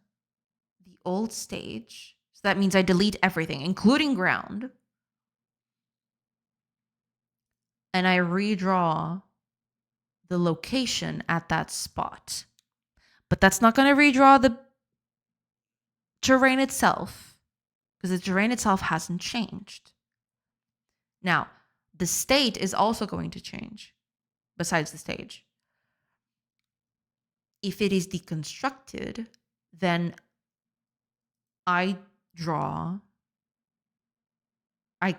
the old stage. So that means I delete everything, including ground. And I redraw the location at that spot. But that's not going to redraw the terrain itself, because the terrain itself hasn't changed. Now, the state is also going to change, besides the stage. If it is deconstructed, then I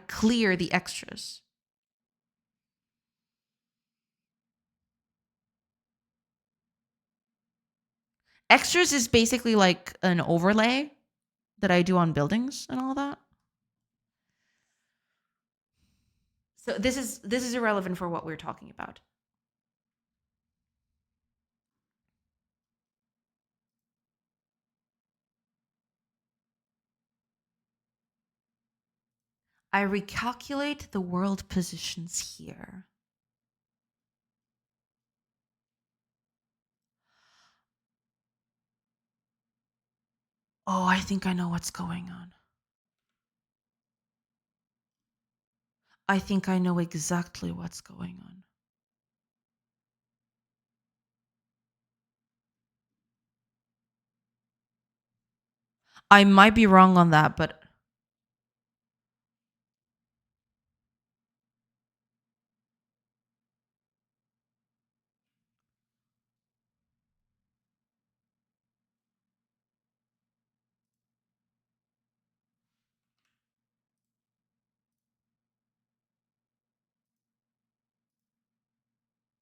clear the extras. Extras is basically like an overlay that I do on buildings and all that. So this is irrelevant for what we're talking about. I recalculate the world positions here. Oh, I think I know what's going on. I think I know exactly what's going on. I might be wrong on that, but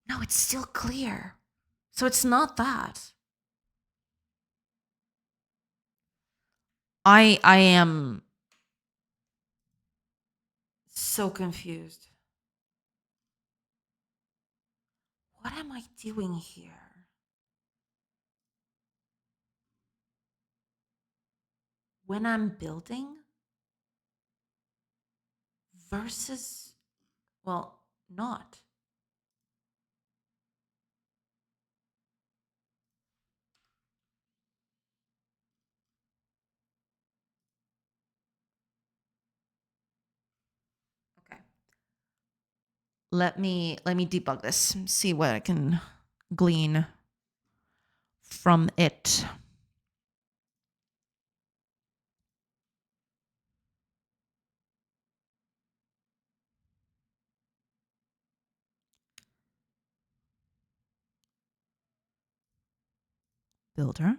no, it's still clear. So it's not that. I am so confused. What am I doing here? When I'm building versus, well, not. Okay. Let me debug this, see what I can glean from it. Builder,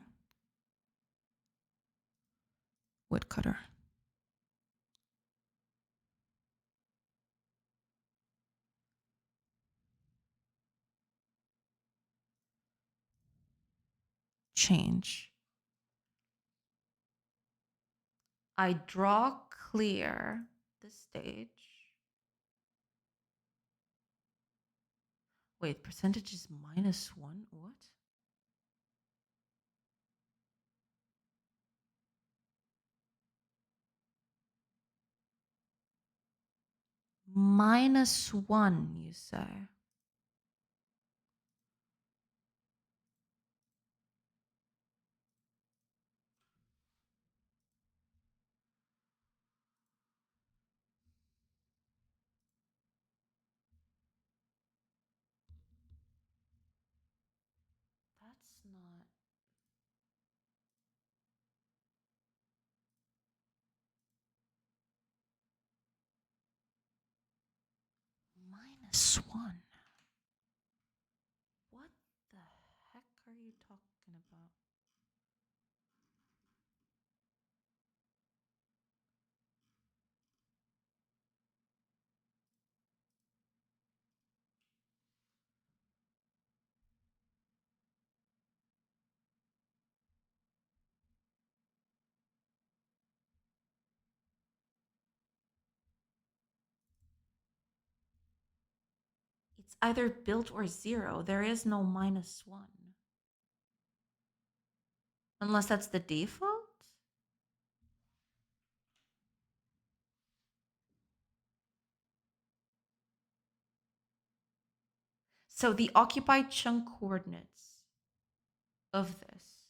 woodcutter. Change. I draw clear the stage. Wait, percentage is -1? What? -1, you say? That's not. -1. What the heck are you talking about? It's either built or 0. There is no -1. Unless that's the default? So the occupied chunk coordinates of this.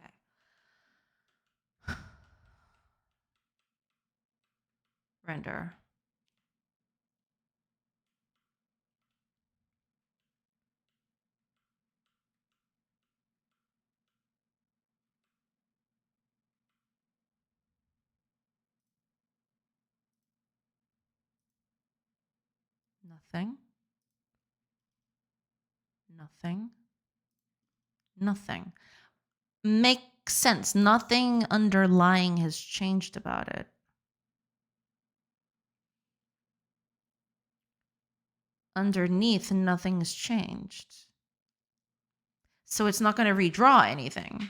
Okay. Render. Nothing. Nothing. Nothing. Makes sense. Nothing underlying has changed about it. Underneath, nothing has changed. So it's not going to redraw anything.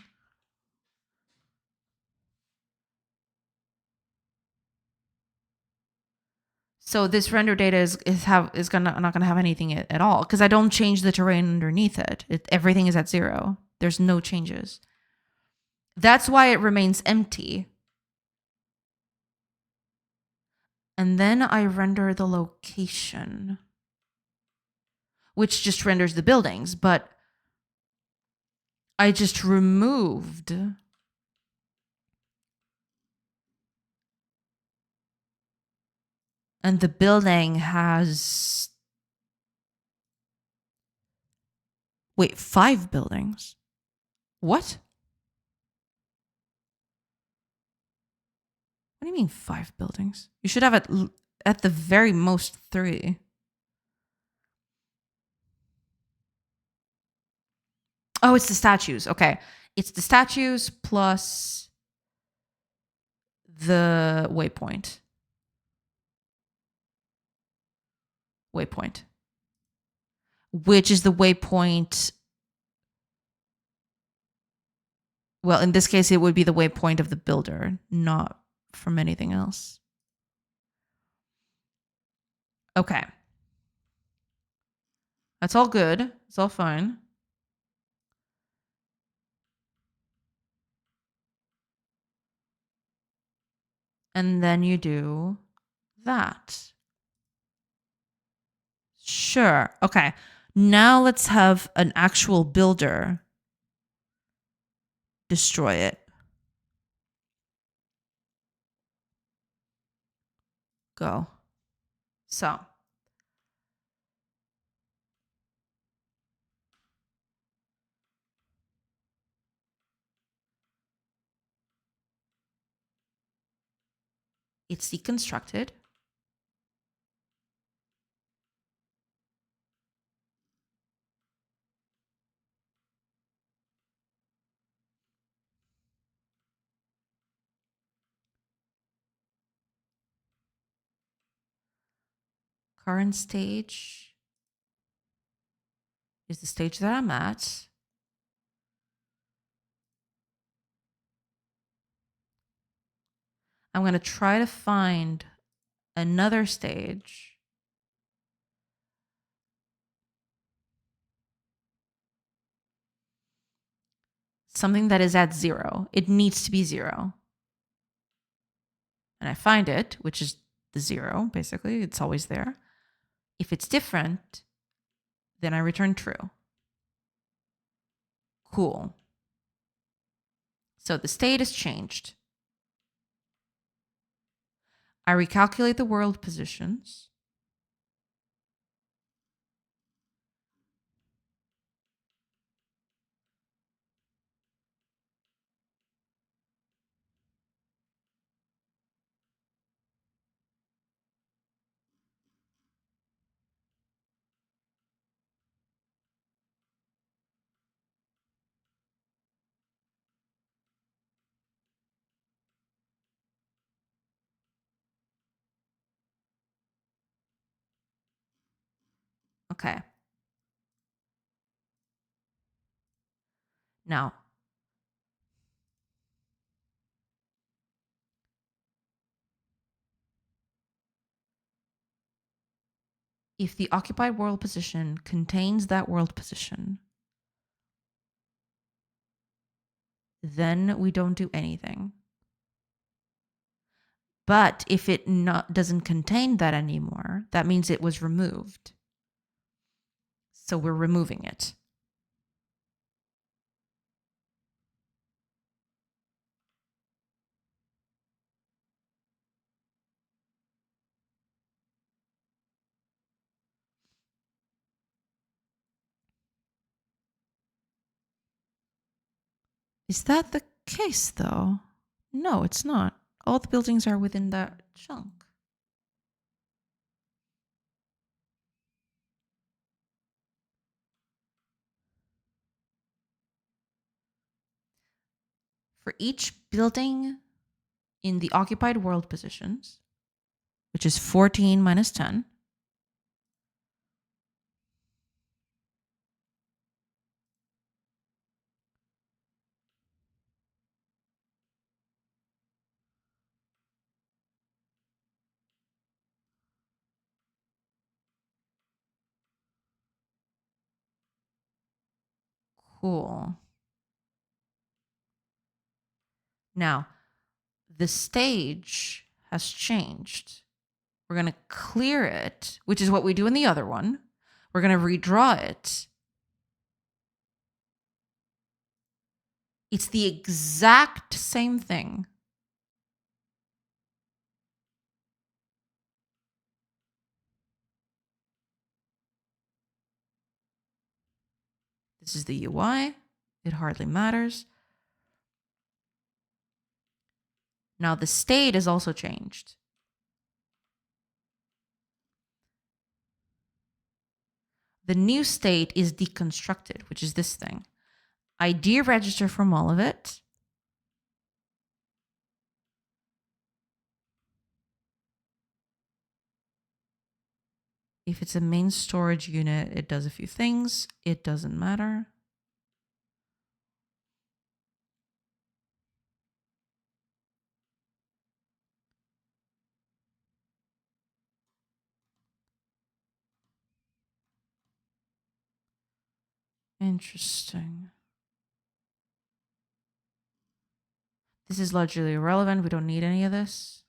So this render data is not gonna have anything at all because I don't change the terrain underneath it. Everything is at 0. There's no changes. That's why it remains empty. And then I render the location, which just renders the buildings, but I just removed and the building has 5 buildings. What? What do you mean 5 buildings? You should have at the very most 3. Oh, it's the statues. Okay. It's the statues plus the waypoint. Which is the waypoint Well, in this case, it would be the waypoint of the builder, not from anything else. Okay. That's all good. It's all fine. And then you do that. Sure. Okay. Now let's have an actual builder destroy it. Go. So. It's deconstructed. Current stage is the stage that I'm at. I'm going to try to find another stage. Something that is at 0. It needs to be 0. And I find it, which is the 0, basically. It's always there. If it's different, then I return true. Cool. So the state is changed. I recalculate the world positions. Okay. Now, if the occupied world position contains that world position, then we don't do anything. But if it doesn't contain that anymore, that means it was removed. So we're removing it. Is that the case, though? No, it's not. All the buildings are within that chunk. For each building in the occupied world positions, which is 14 minus 10, cool. Now, the stage has changed. We're going to clear it, which is what we do in the other one. We're going to redraw it. It's the exact same thing. This is the UI. It hardly matters. Now the state is also changed. The new state is deconstructed, which is this thing. I deregister from all of it. If it's a main storage unit, it does a few things. It doesn't matter. Interesting. This is largely irrelevant. We don't need any of this.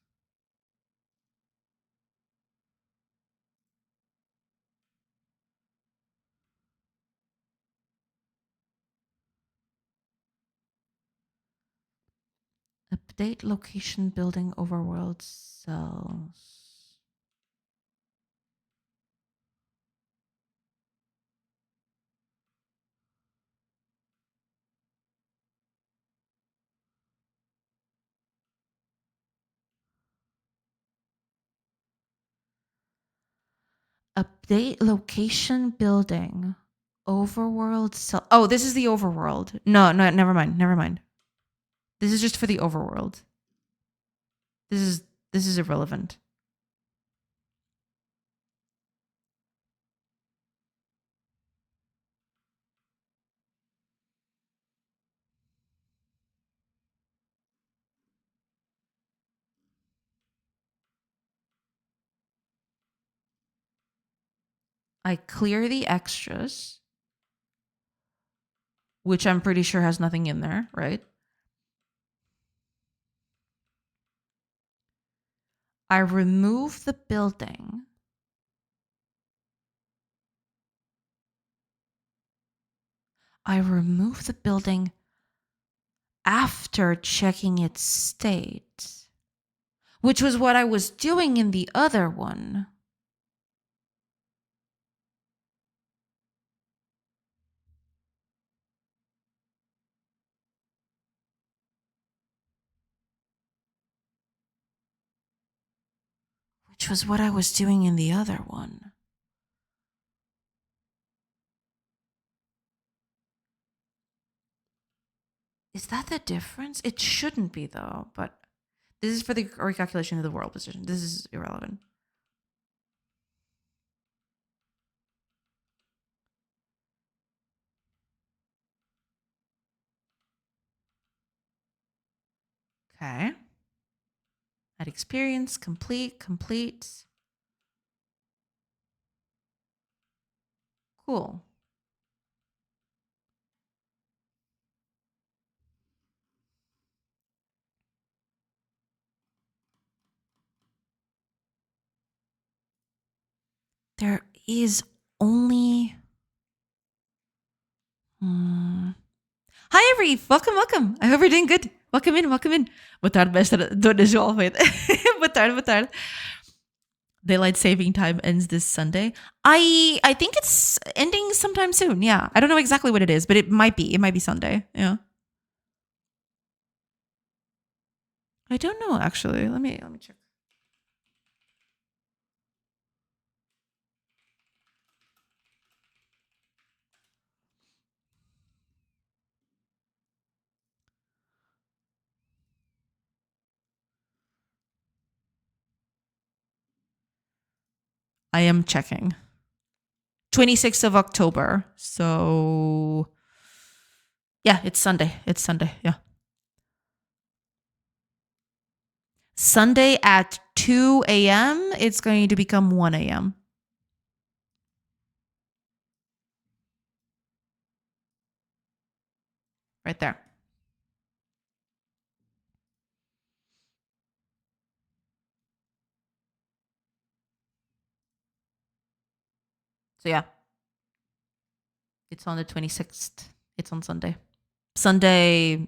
Update location building overworld cells. Update location building overworld cell. Oh, this is the overworld. No, never mind. Never mind. This is just for the overworld. This is irrelevant. I clear the extras, which I'm pretty sure has nothing in there, right? I remove the building. I remove the building after checking its state, which was what I was doing in the other one. Which was what I was doing in the other one. Is that the difference? It shouldn't be, though, but this is for the recalculation of the world position. This is irrelevant. Okay. Add experience, complete. Cool. There is only... Hi, Every. Welcome. I hope you're doing good. Welcome in. Boa tarde, mestre. Dona João. Boa tarde. Daylight saving time ends this Sunday. I think it's ending sometime soon. Yeah. I don't know exactly what it is, but it might be. It might be Sunday. Yeah. I don't know, actually. Let me check. I am checking. 26th of October. So yeah, it's Sunday. Yeah. Sunday at 2 a.m. It's going to become 1 a.m. Right there. So yeah. It's on the 26th. It's on Sunday. Sunday.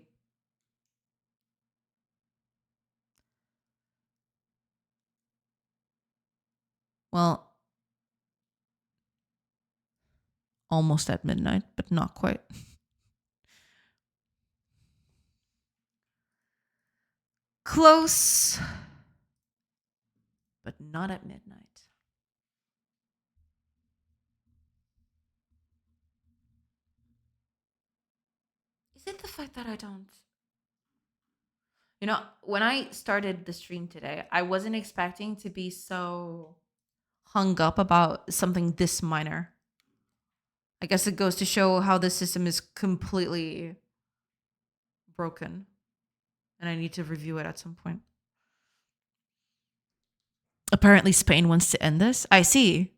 Well, almost at midnight, but not quite. Close, but not at midnight. Is it the fact that I don't? You know, when I started the stream today, I wasn't expecting to be so hung up about something this minor. I guess it goes to show how the system is completely broken. And I need to review it at some point. Apparently, Spain wants to end this. I see.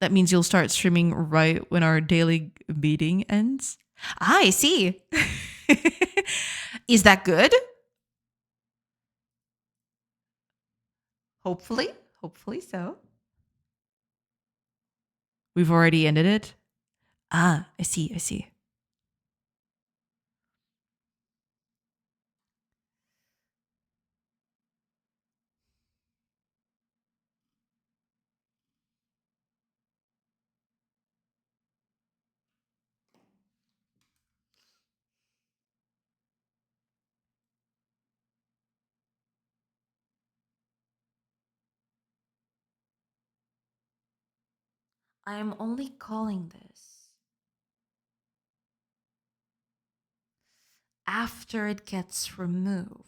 That means you'll start streaming right when our daily meeting ends. Ah, I see. Is that good? Hopefully. Hopefully so. We've already ended it. Ah, I see. I see. I am only calling this after it gets removed.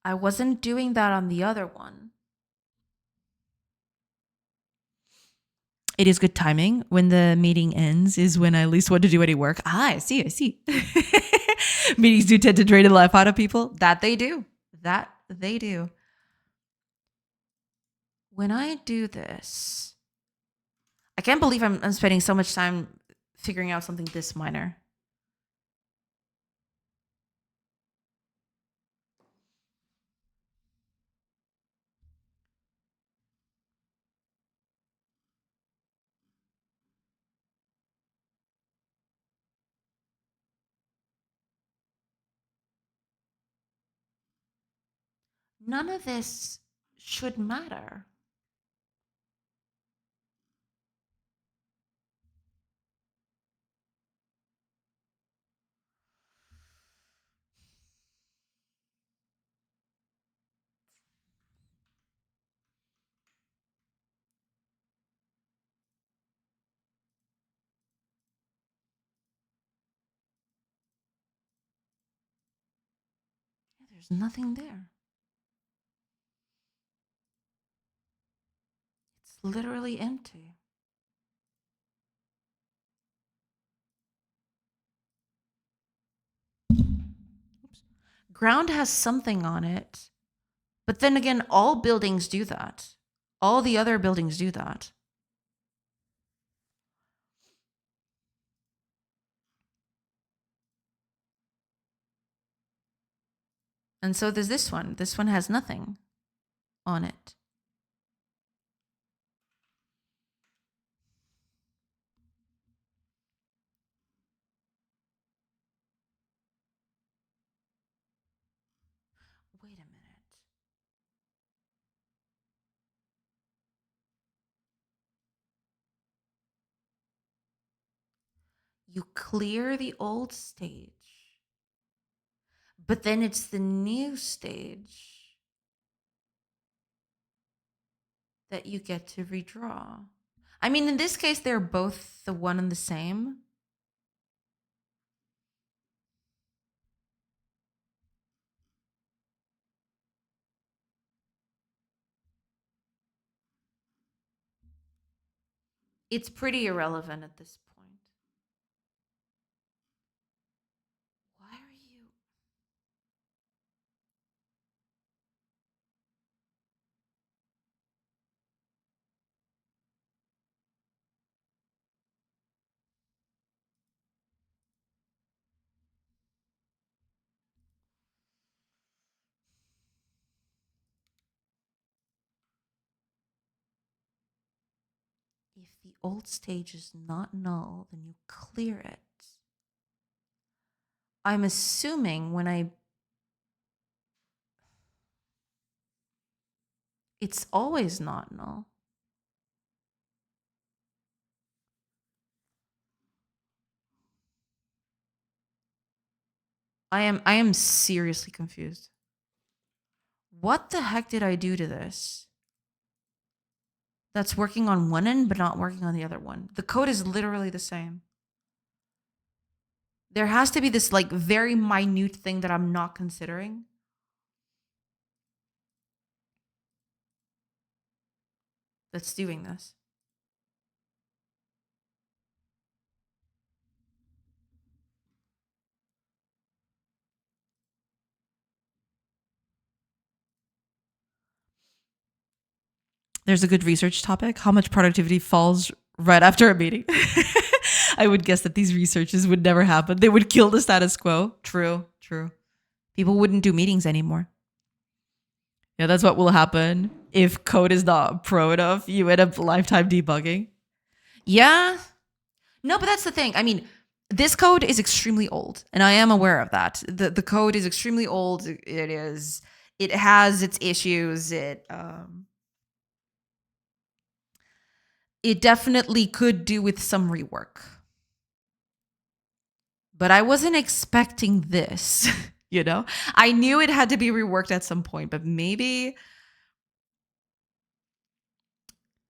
I wasn't doing that on the other one. It is good timing. When the meeting ends is when I least want to do any work. Ah, I see. I see. Meetings do tend to drain the life out of people. That they do. That they do. When I do this, I can't believe I'm spending so much time figuring out something this minor. None of this should matter. There's nothing there. It's literally empty. Oops. Ground has something on it. But then again, all buildings do that. All the other buildings do that. And so there's this one. This one has nothing on it. Wait a minute. You clear the old stage, but then it's the new stage that you get to redraw. I mean, in this case, they're both the one and the same. It's pretty irrelevant at this point. Why are you? If the old stage is not null, then you clear it. I'm assuming when it's always not null. I am seriously confused. What the heck did I do to this? That's working on one end but not working on the other one. The code is literally the same. There has to be this like very minute thing that I'm not considering. That's doing this. There's a good research topic. How much productivity falls right after a meeting? I would guess that these researches would never happen. They would kill the status quo. True, true. People wouldn't do meetings anymore. Yeah, that's what will happen if code is not pro enough. You end up lifetime debugging. Yeah. No, but that's the thing. I mean, this code is extremely old, and I am aware of that. The code is extremely old. It has its issues. It definitely could do with some rework. But I wasn't expecting this, you know? I knew it had to be reworked at some point, but maybe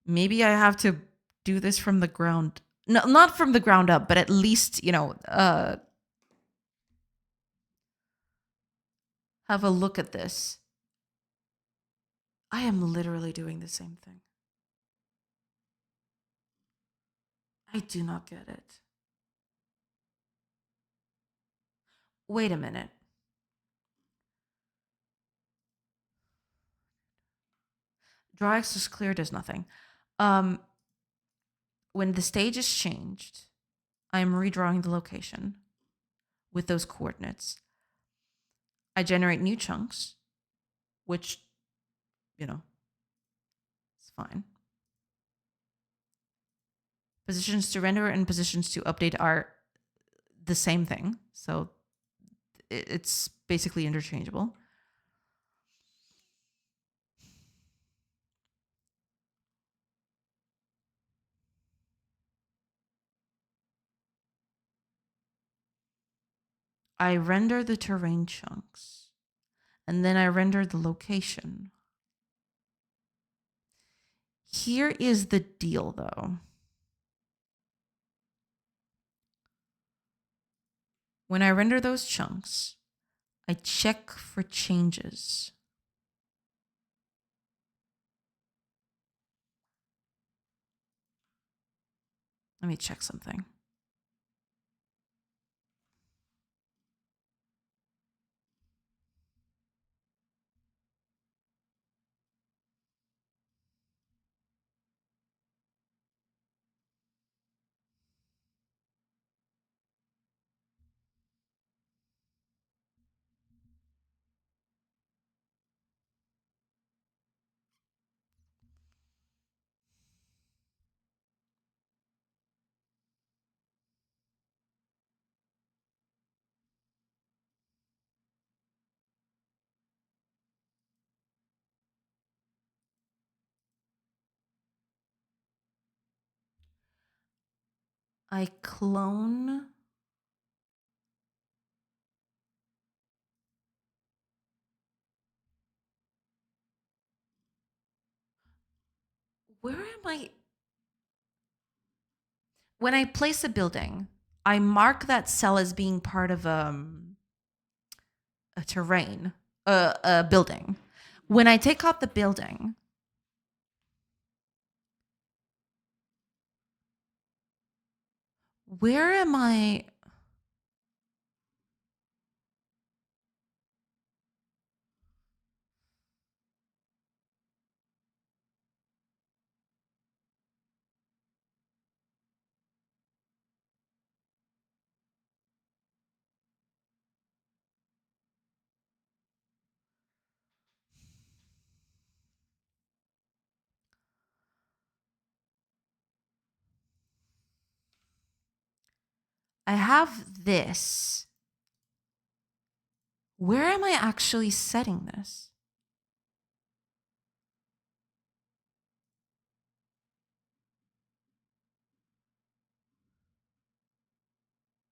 I have to do this from the ground. No, not from the ground up, but at least, have a look at this. I am literally doing the same thing. I do not get it. Wait a minute. Draw axis clear does nothing. When the stage is changed, I'm redrawing the location with those coordinates. I generate new chunks, which, it's fine. Positions to render and positions to update are the same thing. So it's basically interchangeable. I render the terrain chunks, and then I render the location. Here is the deal, though. When I render those chunks, I check for changes. Let me check something. I clone where am I? When I place a building, I mark that cell as being part of a terrain, a building. When I take out the building, where am I? I have this. Where am I actually setting this?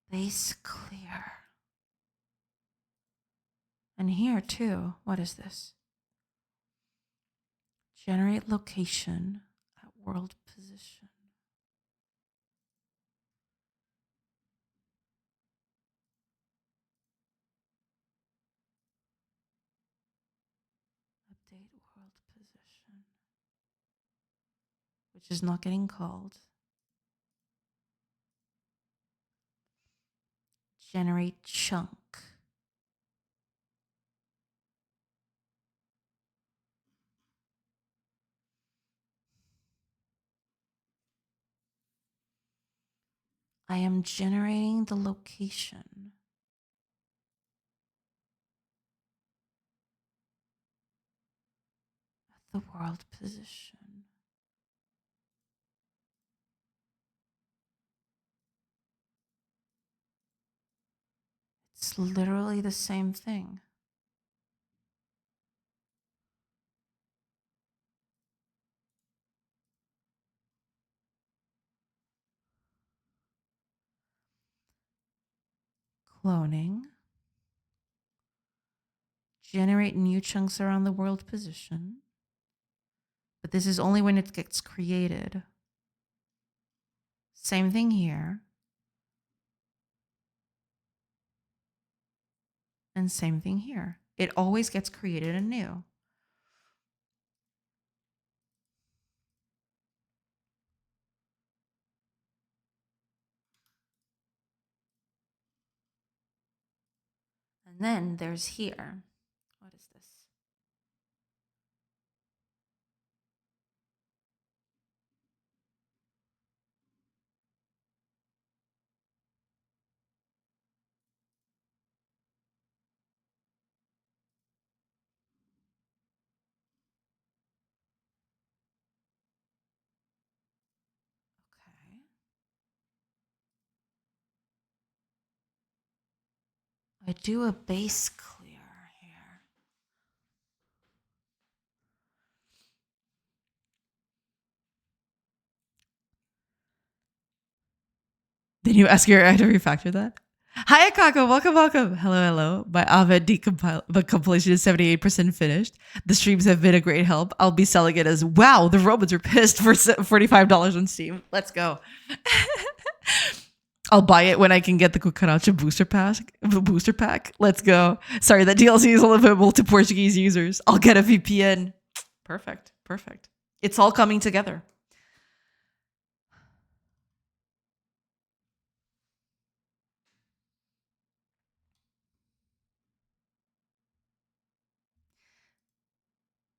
Base clear. And here too. What is this? Generate location at world position. Update world position. Which is not getting called. Generate chunk. I am generating the location. The world position. It's literally the same thing. Cloning. Generate new chunks around the world position. But this is only when it gets created. Same thing here. And same thing here. It always gets created anew. And then there's here. What is this? Okay. I do a base clear here. Did you ask your AI to refactor that? Hi, Akako. Welcome, welcome. Hello, hello. My Avid compilation is 78% finished. The streams have been a great help. I'll be selling it as, wow, the robots are pissed for $45 on Steam. Let's go. I'll buy it when I can get the Cucaracha booster pack. Let's go. Sorry, that DLC is only available to Portuguese users. I'll get a VPN. Perfect. Perfect. It's all coming together.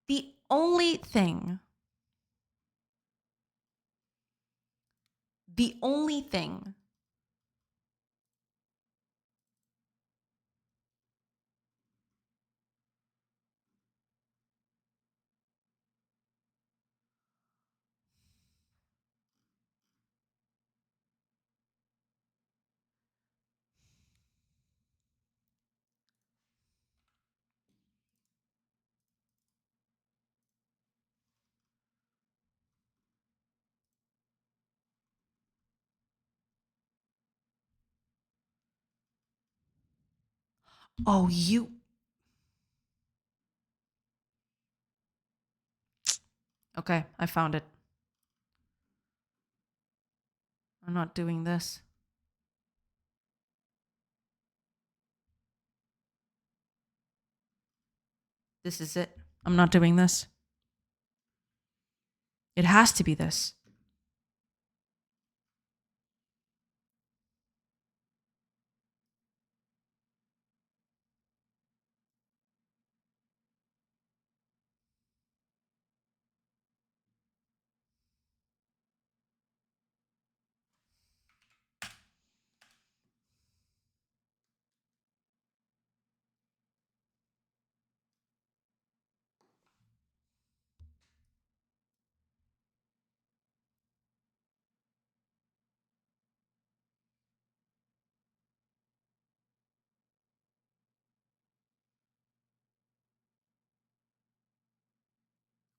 The only thing Oh, you. Okay, I found it. I'm not doing this. This is it. I'm not doing this. It has to be this.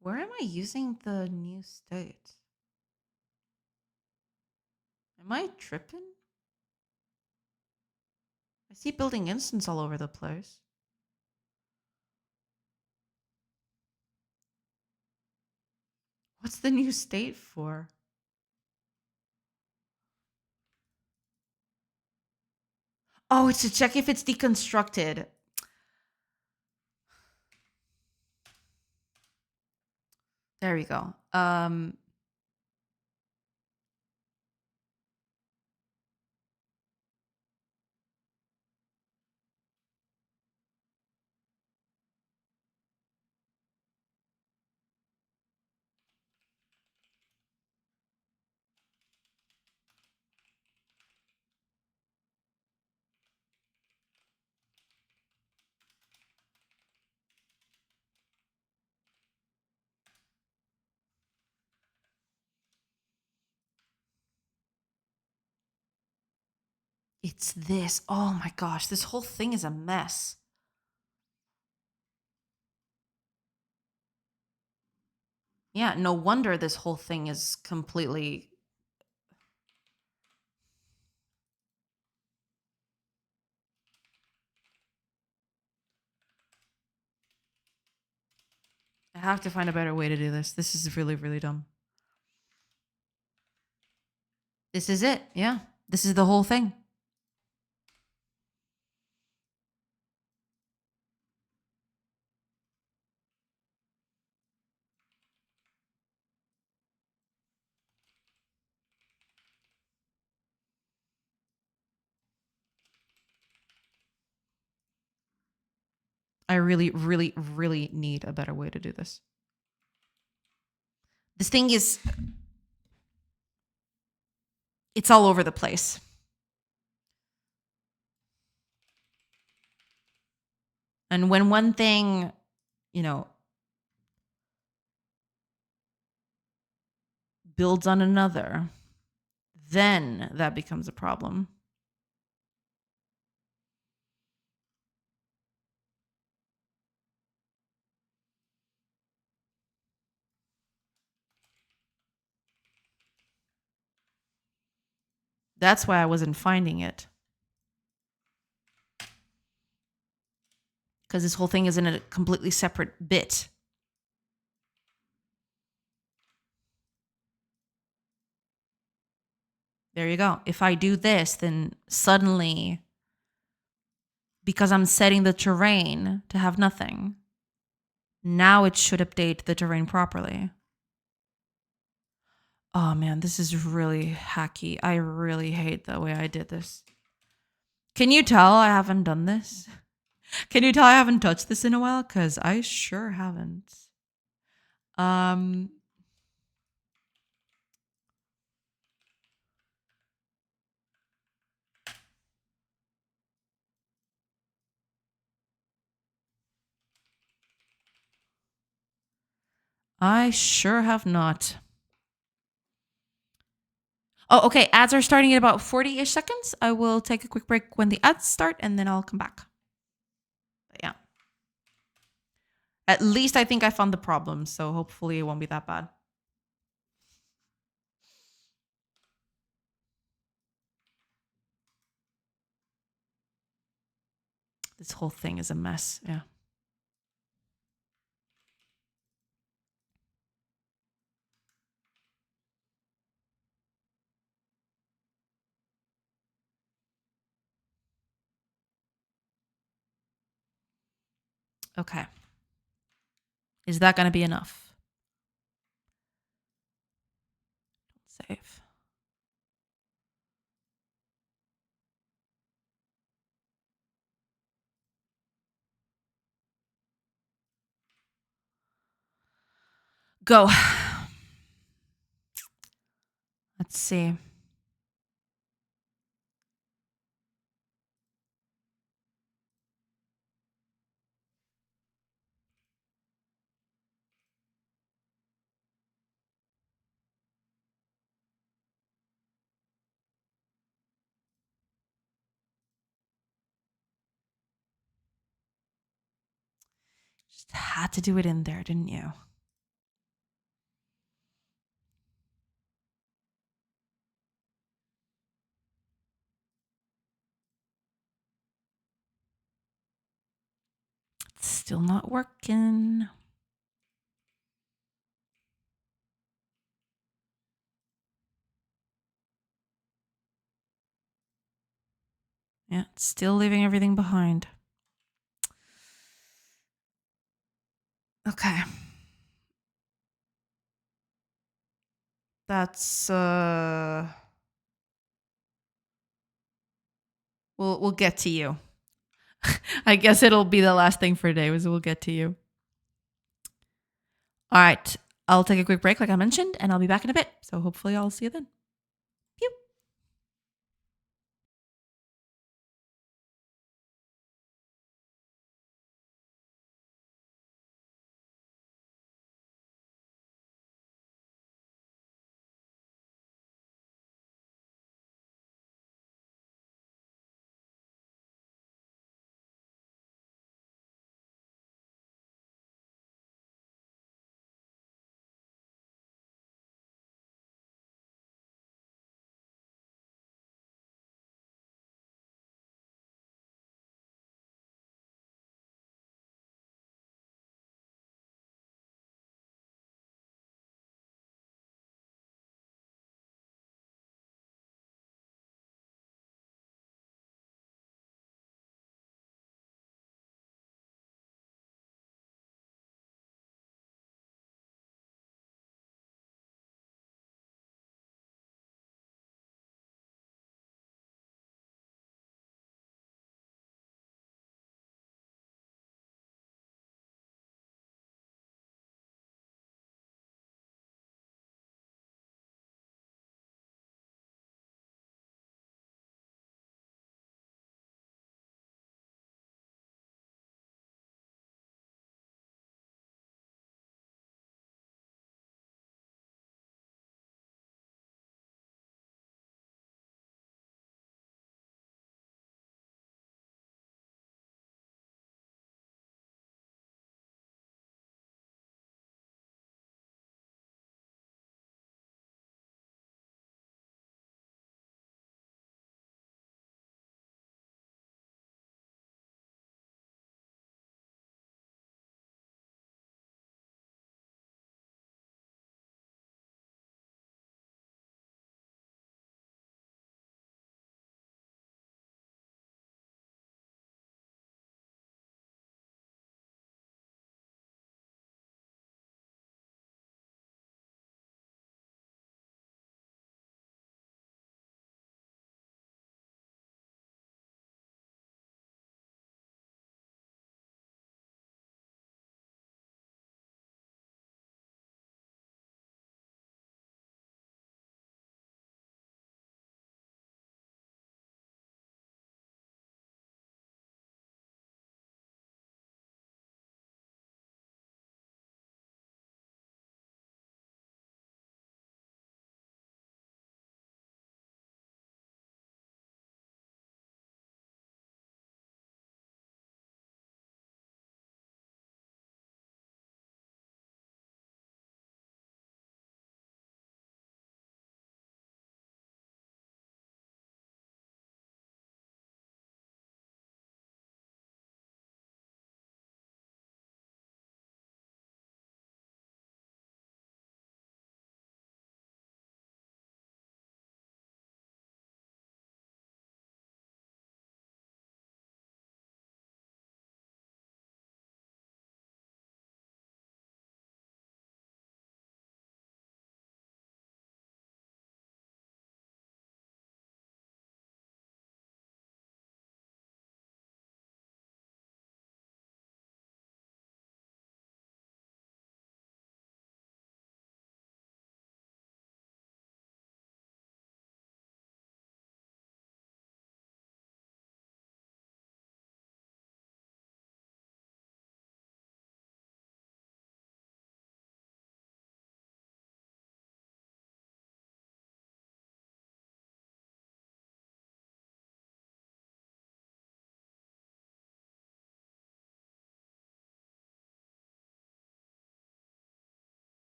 Where am I using the new state? Am I tripping? I see building instance all over the place. What's the new state for? Oh, it's to check if it's deconstructed. There we go. It's this. Oh my gosh, this whole thing is a mess. Yeah, no wonder this whole thing is completely. I have to find a better way to do this. This is really, really dumb. This is it. Yeah. This is the whole thing. I really, really, really need a better way to do this. This thing is, it's all over the place. And when one thing, you know, builds on another, then that becomes a problem. That's why I wasn't finding it. Because this whole thing is in a completely separate bit. There you go. If I do this, then suddenly, because I'm setting the terrain to have nothing, now it should update the terrain properly. Oh man, this is really hacky. I really hate the way I did this. Can you tell I haven't done this? Can you tell I haven't touched this in a while? Because I sure haven't. I sure have not. Oh, okay. Ads are starting in about 40-ish seconds. I will take a quick break when the ads start and then I'll come back. But yeah. At least I think I found the problem, so hopefully it won't be that bad. This whole thing is a mess. Yeah. Okay. Is that going to be enough? Save. Go. Let's see. Just had to do it in there, didn't you? It's still not working. Yeah, it's still leaving everything behind. Okay. That's we'll get to you. I guess it'll be the last thing for today, was we'll get to you. All right. I'll take a quick break like I mentioned, and I'll be back in a bit. So hopefully I'll see you then. Pew.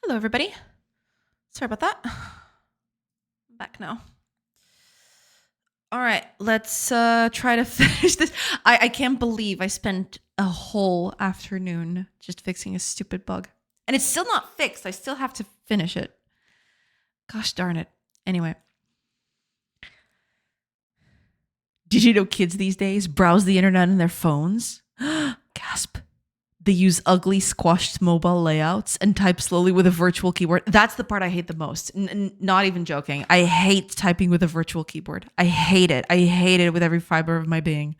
Hello, everybody. Sorry about that. I'm back now. All right, let's try to finish this. I can't believe I spent a whole afternoon just fixing a stupid bug. And it's still not fixed. I still have to finish it. Gosh darn it. Anyway. Did you know kids these days browse the internet on their phones? Gasp. They use ugly, squashed mobile layouts and type slowly with a virtual keyboard. That's the part I hate the most. Not even joking. I hate typing with a virtual keyboard. I hate it. I hate it with every fiber of my being.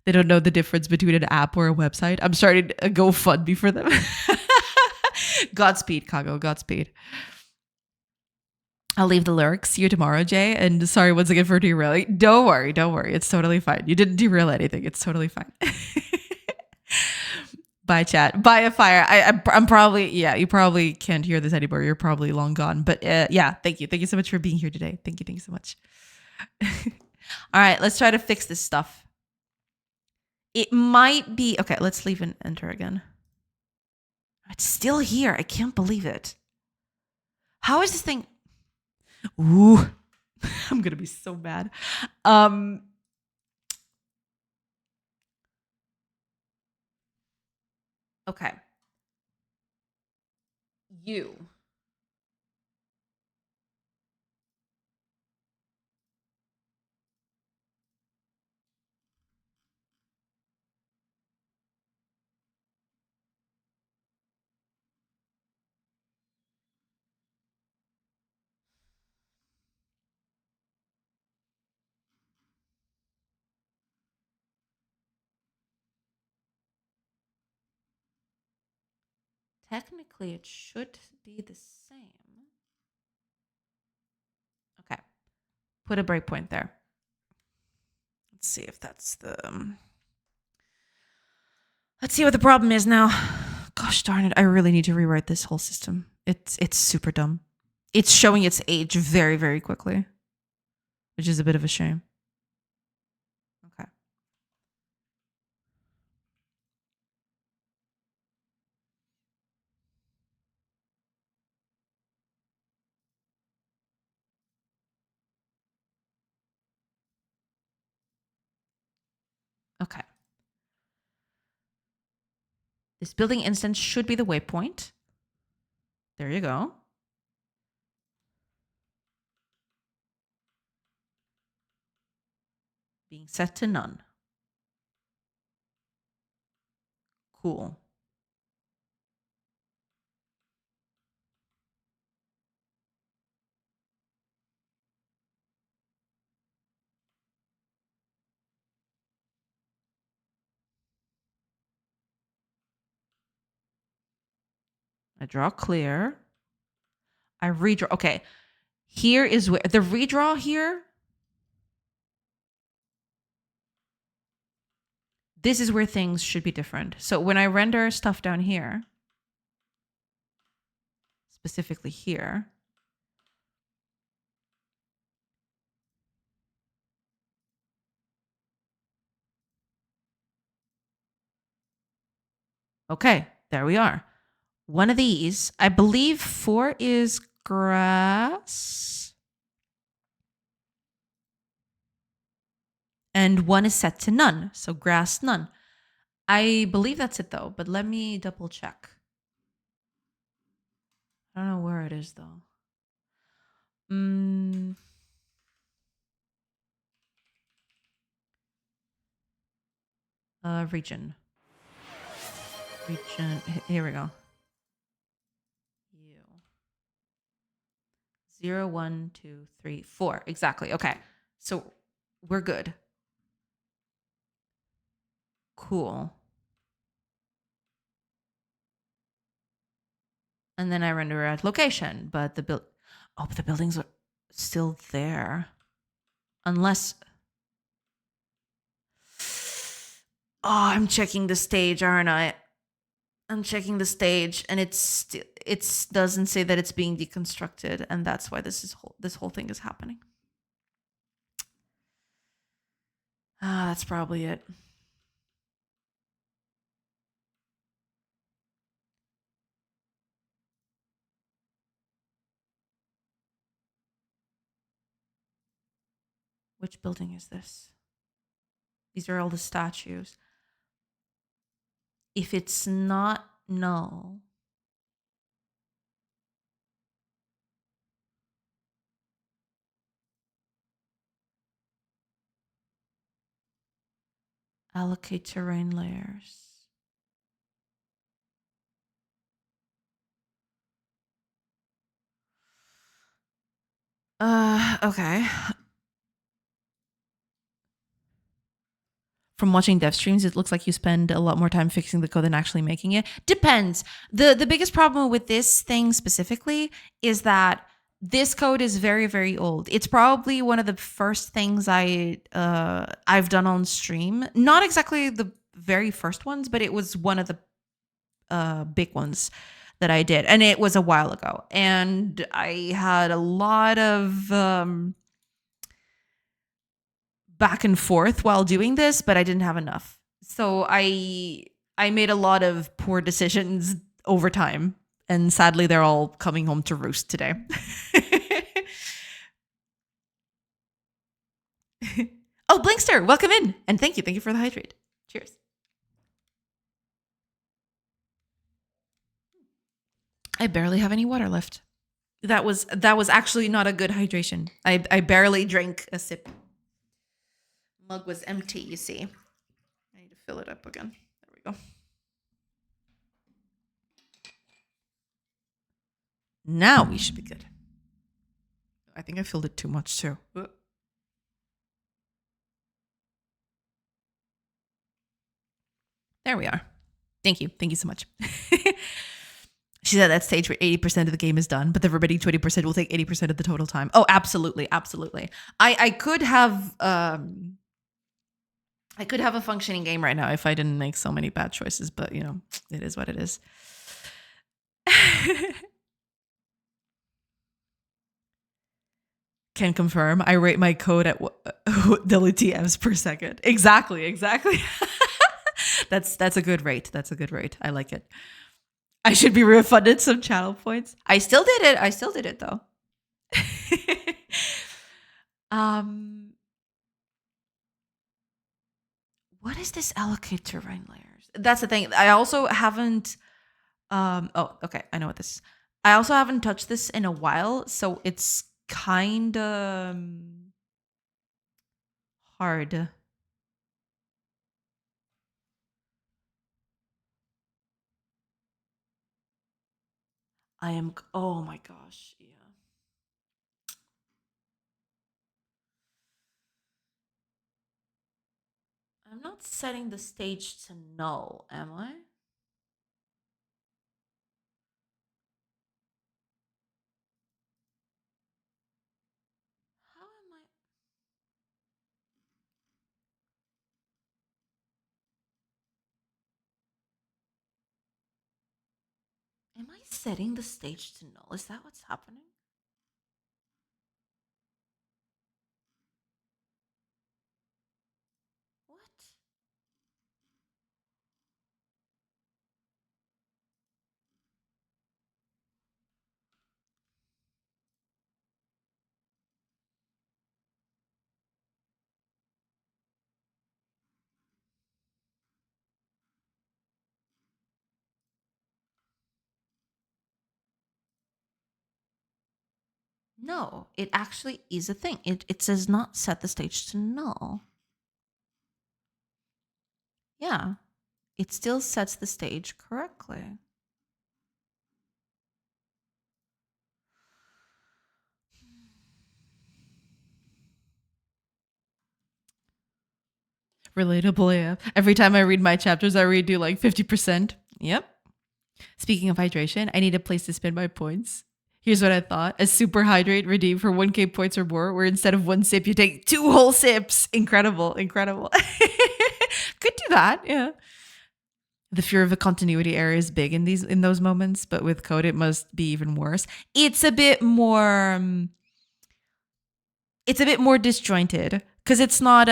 They don't know the difference between an app or a website. I'm starting a GoFundMe for them. Godspeed, Kago. Godspeed. I'll leave the lyrics. See you tomorrow, Jay. And sorry once again for derailing. Don't worry. Don't worry. It's totally fine. You didn't derail anything. It's totally fine. Bye, chat. Bye, a fire. I'm probably, yeah, you probably can't hear this anymore. You're probably long gone. But yeah, thank you. Thank you so much for being here today. Thank you so much. All right, let's try to fix this stuff. It might be, okay, let's leave and enter again. It's still here. I can't believe it. How is this thing? Ooh, I'm going to be so mad. Okay. You. Technically, it should be the same. Okay. Put a breakpoint there. Let's see if that's the... Let's see what the problem is now. Gosh darn it. I really need to rewrite this whole system. It's super dumb. It's showing its age very, very quickly, which is a bit of a shame. Okay. Okay. This building instance should be the waypoint. There you go. Being set to none. Cool. I draw clear. I redraw. Okay. Here is where the redraw here. This is where things should be different. So when I render stuff down here, specifically here, okay, there we are. One of these, I believe 4 is grass. And 1 is set to none. So grass, none. I believe that's it though, but let me double check. I don't know where it is though. Region. Here we go. 0, 1, 2, 3, 4. Exactly. Okay. So we're good. Cool. And then I render at location, but the buildings are still there. Unless... Oh, I'm checking the stage, aren't I? I'm checking the stage, and it doesn't say that it's being deconstructed, and that's why this whole thing is happening. That's probably it. Which building is this? These are all the statues. If it's not null, allocate terrain layers. Okay. From watching dev streams, it looks like you spend a lot more time fixing the code than actually making it. Depends. The biggest problem with this thing specifically is that this code is very, very old. It's probably one of the first things I've done on stream. Not exactly the very first ones, but it was one of the big ones that I did, and it was a while ago. And I had a lot of back and forth while doing this, but I didn't have enough. So I made a lot of poor decisions over time, and sadly they're all coming home to roost today. Oh, Blinkster, welcome in, and thank you for the hydrate. Cheers. I barely have any water left. That was actually not a good hydration. I barely drank a sip. Mug was empty, you see. I need to fill it up again. There we go. Now we should be good. I think I filled it too much too. There we are. Thank you so much. She said that stage where 80% of the game is done, but the remaining 20% will take 80% of the total time. Oh, absolutely. I could have a functioning game right now if I didn't make so many bad choices, but you know, it is what it is. Can confirm. I rate my code at WTFs per second. Exactly. That's a good rate. I like it. I should be refunded some channel points. I still did it though. What is this allocate terrain layers? That's the thing. I also haven't oh, okay, I know what this is. I also haven't touched this in a while, so it's kind of hard. Oh my gosh, yeah. I'm not setting the stage to null, am I? How am I? Am I setting the stage to null? Is that what's happening? What? No, it actually is a thing. It says not set the stage to null. Yeah, it still sets the stage correctly. Relatable, yeah. Every time I read my chapters, I redo like 50%. Yep. Speaking of hydration, I need a place to spend my points. Here's what I thought. A super hydrate redeem for 1k points or more, where instead of one sip, you take 2 whole sips. Incredible. Could do that, yeah. The fear of a continuity error is big in those moments, but with code, it must be even worse. It's a bit more disjointed because it's not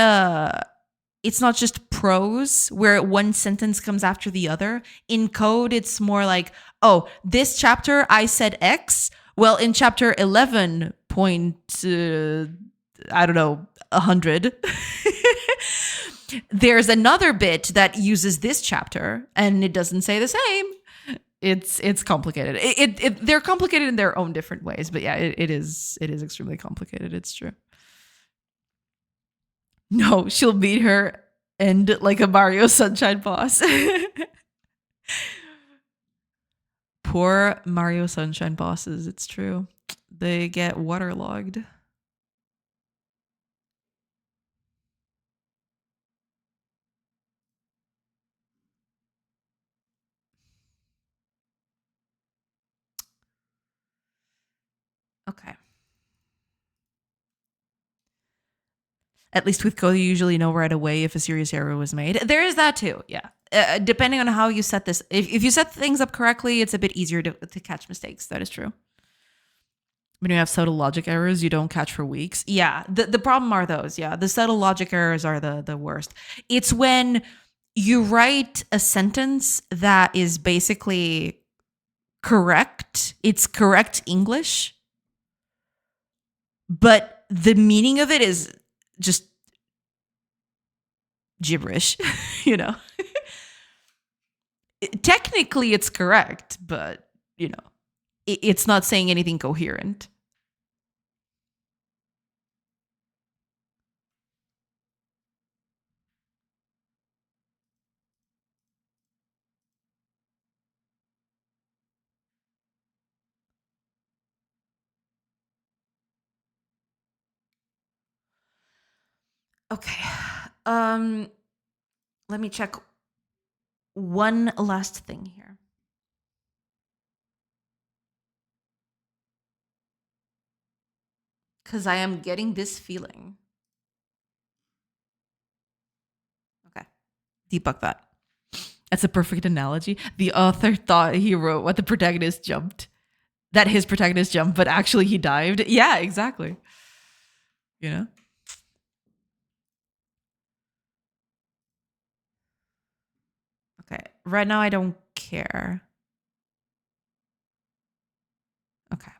just prose where one sentence comes after the other. In code, it's more like, oh, this chapter I said X. Well, in chapter 11 point, I don't know, 100. There's another bit that uses this chapter, and it doesn't say the same. It's complicated. They're complicated in their own different ways, but yeah, it is extremely complicated. It's true. No, she'll meet her end like a Mario Sunshine boss. Poor Mario Sunshine bosses. It's true. They get waterlogged. Okay. At least with Godot, you usually know right away if a serious error was made. There is that too, yeah. Depending on how you set this, if you set things up correctly, it's a bit easier to catch mistakes. That is true. When you have subtle logic errors, you don't catch for weeks. Yeah, the problem are those. Yeah, the subtle logic errors are the worst. It's when you write a sentence that is basically correct. It's correct English, but the meaning of it is just gibberish, you know. Technically it's correct, but you know, it's not saying anything coherent. Okay. Let me check one last thing here. Because I am getting this feeling. Okay. Debug that. That's a perfect analogy. The author thought he wrote what the protagonist jumped. That his protagonist jumped, but actually he dived. Yeah, exactly. You know? Okay. Right now I don't care. Okay.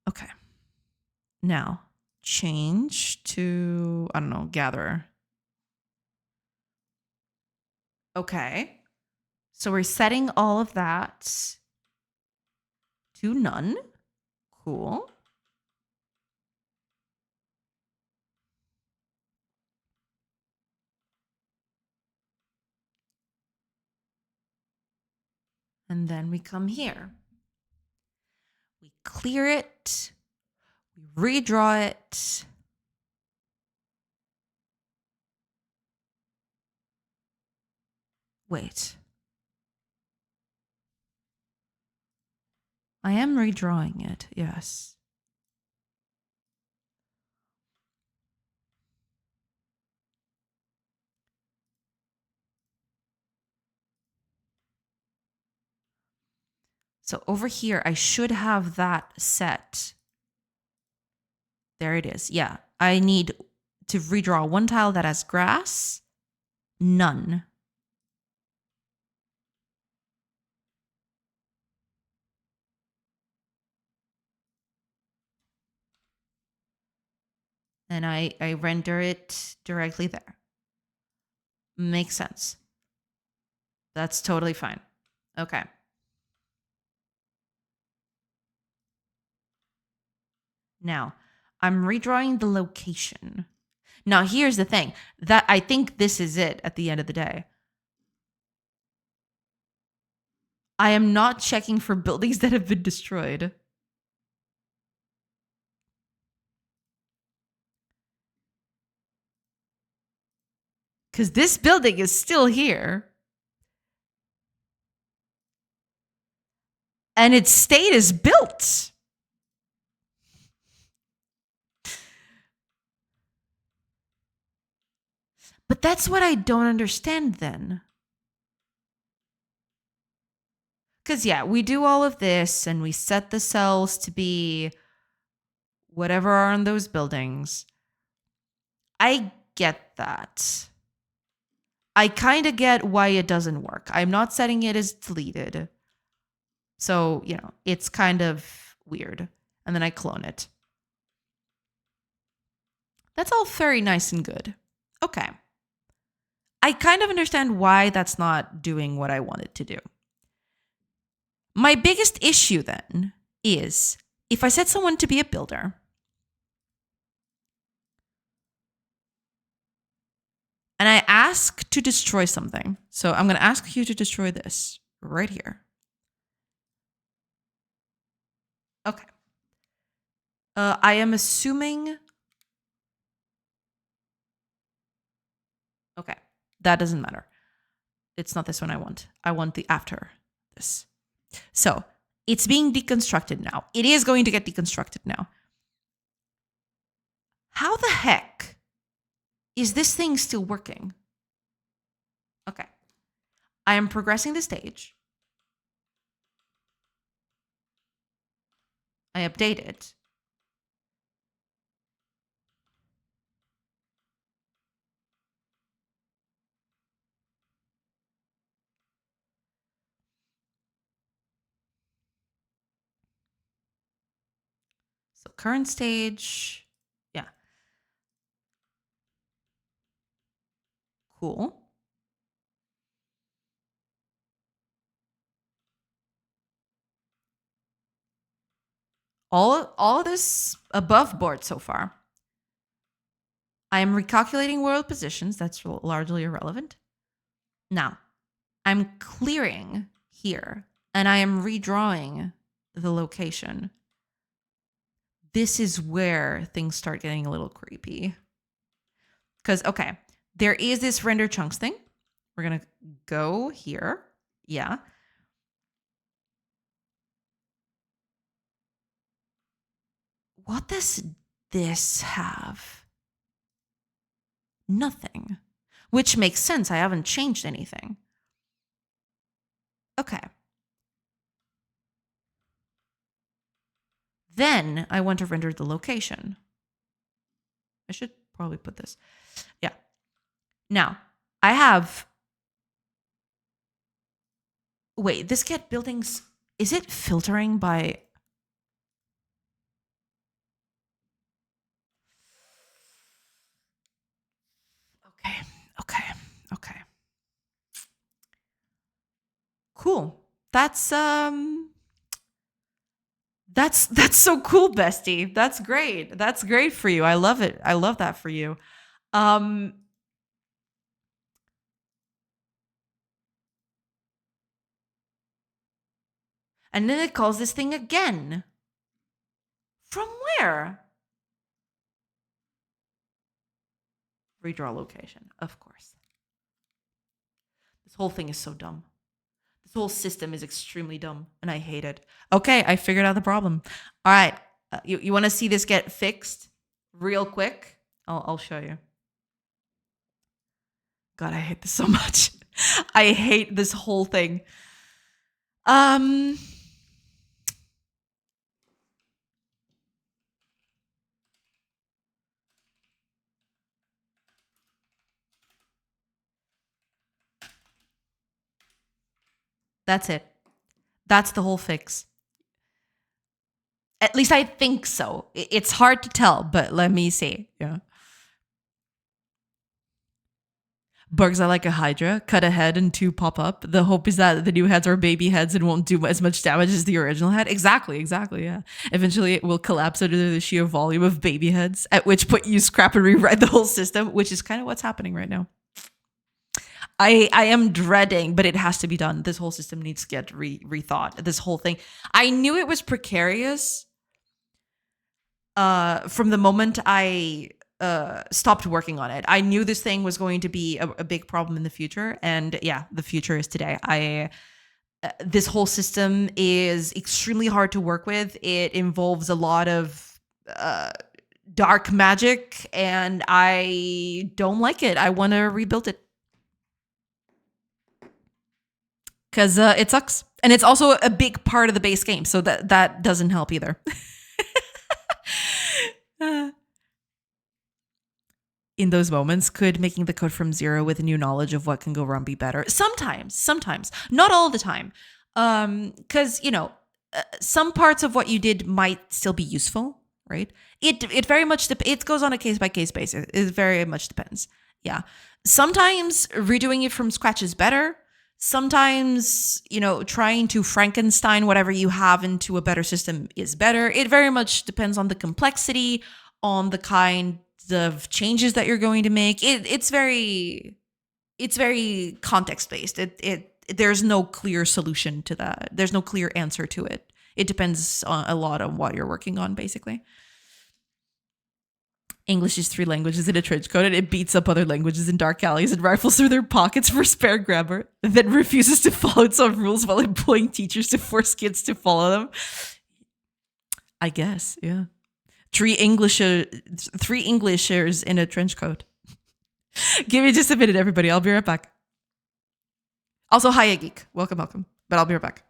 Okay. Now, change to, I don't know, gatherer. Okay. So we're setting all of that to none. Cool. And then we come here. We clear it. We redraw it. Wait. I am redrawing it, yes. So over here, I should have that set. There it is. Yeah, I need to redraw one tile that has grass, none. And I render it directly there. Makes sense. That's totally fine. Okay. Now, I'm redrawing the location. Now, here's the thing. That I think this is it at the end of the day. I am not checking for buildings that have been destroyed. Because this building is still here. And its state is built. But that's what I don't understand then. Because, yeah, we do all of this and we set the cells to be whatever are on those buildings. I get that. I kind of get why it doesn't work. I'm not setting it as deleted. So, it's kind of weird. And then I clone it. That's all very nice and good. Okay. I kind of understand why that's not doing what I want it to do. My biggest issue then is if I set someone to be a builder, and I ask to destroy something. So I'm going to ask you to destroy this right here. Okay. I am assuming. Okay. That doesn't matter. It's not this one I want. I want the after this. So it's being deconstructed now. It is going to get deconstructed now. How the heck is this thing still working? Okay. I am progressing the stage. I update it. So current stage. Yeah. Cool. All of this above board so far. I am recalculating world positions. That's largely irrelevant. Now, I'm clearing here, and I am redrawing the location. This is where things start getting a little creepy. Because, okay, there is this render chunks thing. We're going to go here. Yeah. What does this have? Nothing. Which makes sense. I haven't changed anything. Okay. Then I want to render the location. I should probably put this. Yeah. Now, I have... Wait, this get buildings... Is it filtering by... Okay. Cool. That's so cool, bestie. That's great. That's great for you. I love it. I love that for you. And then it calls this thing again. From where? Redraw location, of course. This whole thing is so dumb. This whole system is extremely dumb, and I hate it. Okay, I figured out the problem. All right, you want to see this get fixed real quick? I'll show you. God, I hate this so much. I hate this whole thing. That's it. That's the whole fix. At least I think so. It's hard to tell, but let me see. Yeah. Bugs are like a Hydra. Cut a head and two pop up. The hope is that the new heads are baby heads and won't do as much damage as the original head. Exactly, yeah. Eventually it will collapse under the sheer volume of baby heads, at which point you scrap and rewrite the whole system, which is kind of what's happening right now. I am dreading, but it has to be done. This whole system needs to get rethought. This whole thing. I knew it was precarious from the moment I stopped working on it. I knew this thing was going to be a big problem in the future. And yeah, the future is today. This whole system is extremely hard to work with. It involves a lot of dark magic, and I don't like it. I want to rebuild it. Because it sucks. And it's also a big part of the base game, so that doesn't help either. in those moments, could making the code from zero with a new knowledge of what can go wrong be better? Sometimes, not all the time. Because, some parts of what you did might still be useful, right? It very much, it goes on a case by case basis. It very much depends. Yeah. Sometimes redoing it from scratch is better. Sometimes, trying to Frankenstein whatever you have into a better system is better. It very much depends on the complexity, on the kind of changes that you're going to make. It's very context based. There's no clear solution to that. There's no clear answer to it. It depends a lot on what you're working on, basically. English is 3 languages in a trench coat, and it beats up other languages in dark alleys and rifles through their pockets for spare grammar, then refuses to follow its own rules while employing teachers to force kids to follow them. I guess, yeah. 3 Englishers in a trench coat. Give me just a minute, everybody. I'll be right back. Also, hiya, geek. Welcome. But I'll be right back.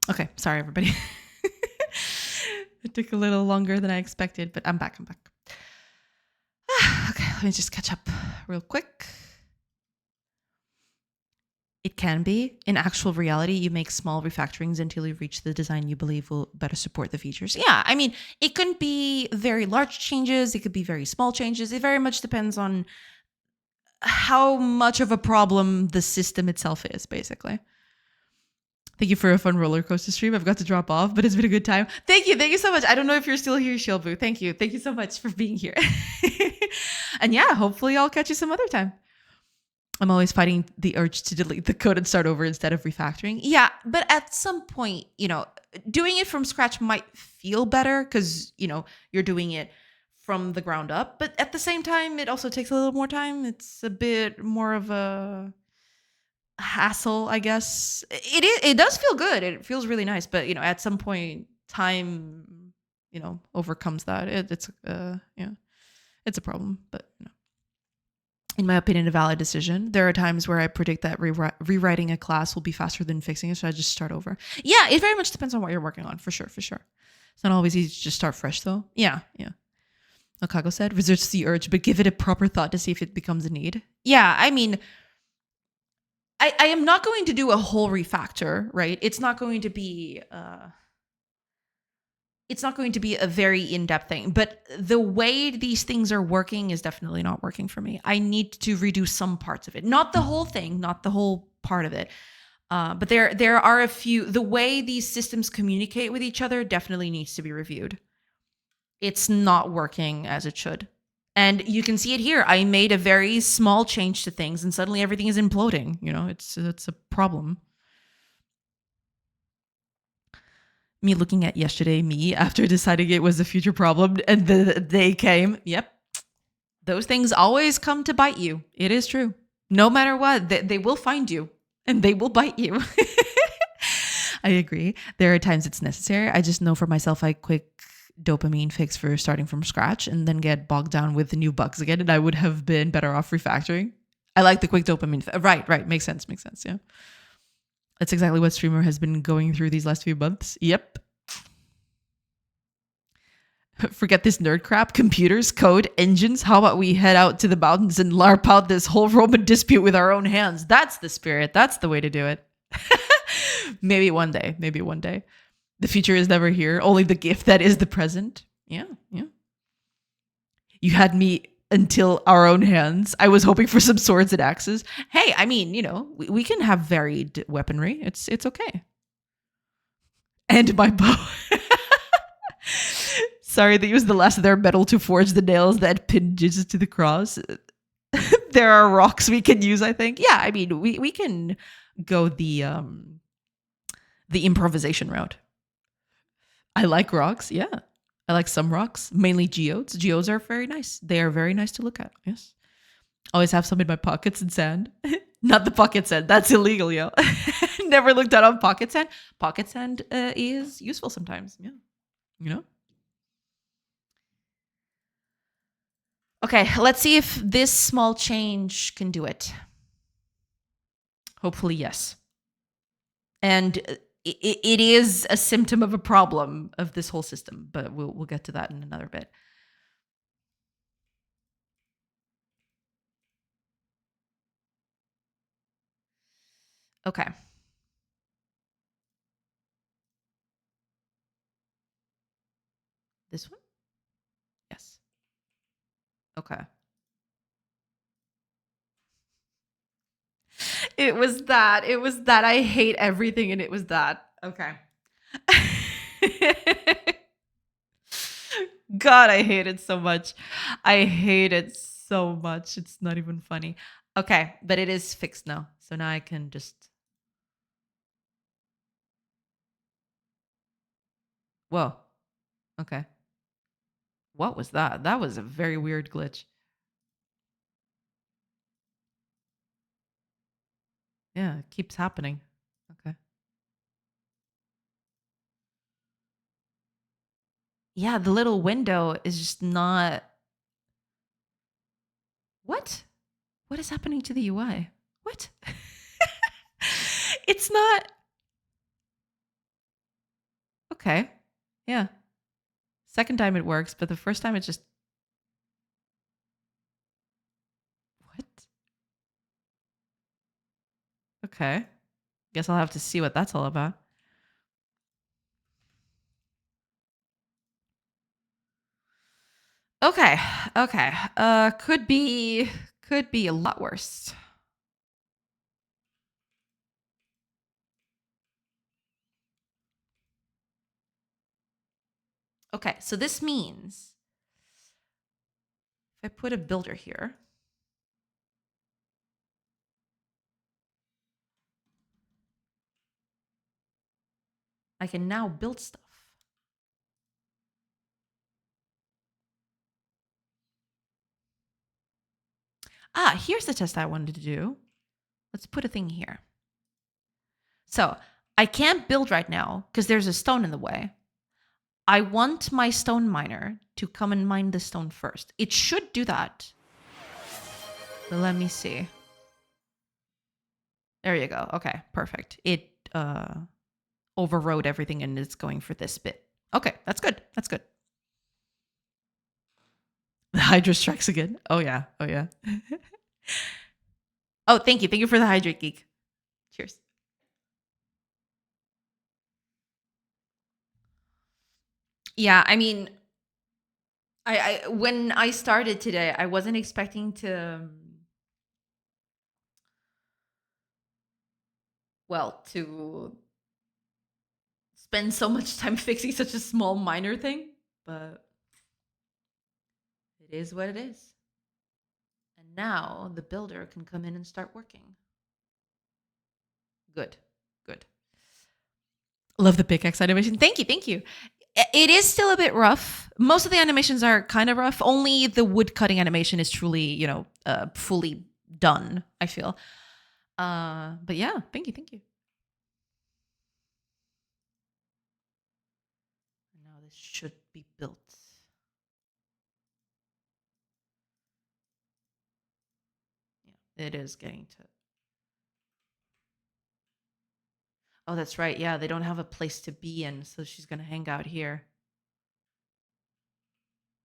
Okay, sorry everybody. It took a little longer than I expected, but I'm back. Okay, let me just catch up real quick. It can be. In actual reality, you make small refactorings until you reach the design you believe will better support the features. Yeah, I mean, it couldn't be very large changes. It could be very small changes. It very much depends on how much of a problem the system itself is, basically. Thank you for a fun roller coaster stream. I've got to drop off, but it's been a good time. Thank you so much. I don't know if you're still here, Shilbu. Thank you so much for being here. And yeah, hopefully I'll catch you some other time. I'm always fighting the urge to delete the code and start over instead of refactoring. Yeah, but at some point, doing it from scratch might feel better because, you're doing it from the ground up. But at the same time, it also takes a little more time. It's a bit more of a hassle, I guess. It does feel good. It feels really nice. But, at some point, time, overcomes that. It's a problem. But, in my opinion, a valid decision. There are times where I predict that rewriting a class will be faster than fixing it, so I just start over. Yeah, it very much depends on what you're working on, for sure. It's not always easy to just start fresh, though. Yeah. Okago said, resist the urge, but give it a proper thought to see if it becomes a need. Yeah, I mean, I am not going to do a whole refactor, right? It's not going to be a very in-depth thing, but the way these things are working is definitely not working for me. I need to redo some parts of it, not the whole thing, not the whole part of it. But there are a few. The way these systems communicate with each other definitely needs to be reviewed. It's not working as it should. And you can see it here. I made a very small change to things and suddenly everything is imploding. It's a problem. Me looking at yesterday me after deciding it was a future problem and the day came. Yep. Those things always come to bite you. It is true. No matter what, they will find you and they will bite you. I agree. There are times it's necessary. I just know for myself, I quick dopamine fix for starting from scratch and then get bogged down with the new bugs again. And I would have been better off refactoring. I like the quick dopamine. Right. Makes sense. Yeah. That's exactly what Streamer has been going through these last few months. Yep. Forget this nerd crap. Computers, code, engines. How about we head out to the mountains and LARP out this whole Roman dispute with our own hands? That's the spirit. That's the way to do it. Maybe one day. The future is never here. Only the gift that is the present. Yeah. You had me until our own hands. I was hoping for some swords and axes. Hey, I mean, we can have varied weaponry. It's okay. And my bow. Sorry, they used the last of their metal to forge the nails that pin Jesus to the cross. There are rocks we can use, I think. Yeah, I mean, we can go the improvisation route. I like rocks, yeah. I like some rocks, mainly geodes. Geodes are very nice. They are very nice to look at, yes. Always have some in my pockets and sand. Not the pocket sand. That's illegal, yo. Never looked out on pocket sand. Pocket sand is useful sometimes, yeah. Okay, let's see if this small change can do it. Hopefully, yes. And it is a symptom of a problem of this whole system, but we'll get to that in another bit. Okay. This one? Yes. Okay. It was that. I hate everything and it was that. Okay. God, I hate it so much. It's not even funny. Okay, but it is fixed now. So now I can just... Whoa. Okay. What was that? That was a very weird glitch. Yeah, it keeps happening. Okay. Yeah, the little window is just not... What? What is happening to the UI? What? It's not... Okay. Yeah. Second time it works, but the first time it just what? Okay. Guess I'll have to see what that's all about. Okay. Okay. Could be a lot worse. Okay, so this means if I put a builder here, I can now build stuff. Ah, here's the test I wanted to do. Let's put a thing here. So I can't build right now because there's a stone in the way. I want my stone miner to come and mine the stone first. It should do that. But let me see. There you go. Okay, perfect. It overrode everything and it's going for this bit. Okay, that's good. That's good. The Hydra strikes again. Oh yeah. Oh yeah. Oh, thank you. Thank you for the Hydrate Geek. Cheers. Yeah, I mean, I when I started today, I wasn't expecting to to spend so much time fixing such a small minor thing, but it is what it is. And now the builder can come in and start working. Good. Good. Love the pickaxe animation. Thank you. Thank you. It is still a bit rough. Most of the animations are kind of rough. Only the wood cutting animation is truly, fully done, I feel. But yeah, thank you. Thank you. Now this should be built. Yeah, it is getting to. Oh, that's right. Yeah, they don't have a place to be in, so she's gonna hang out here.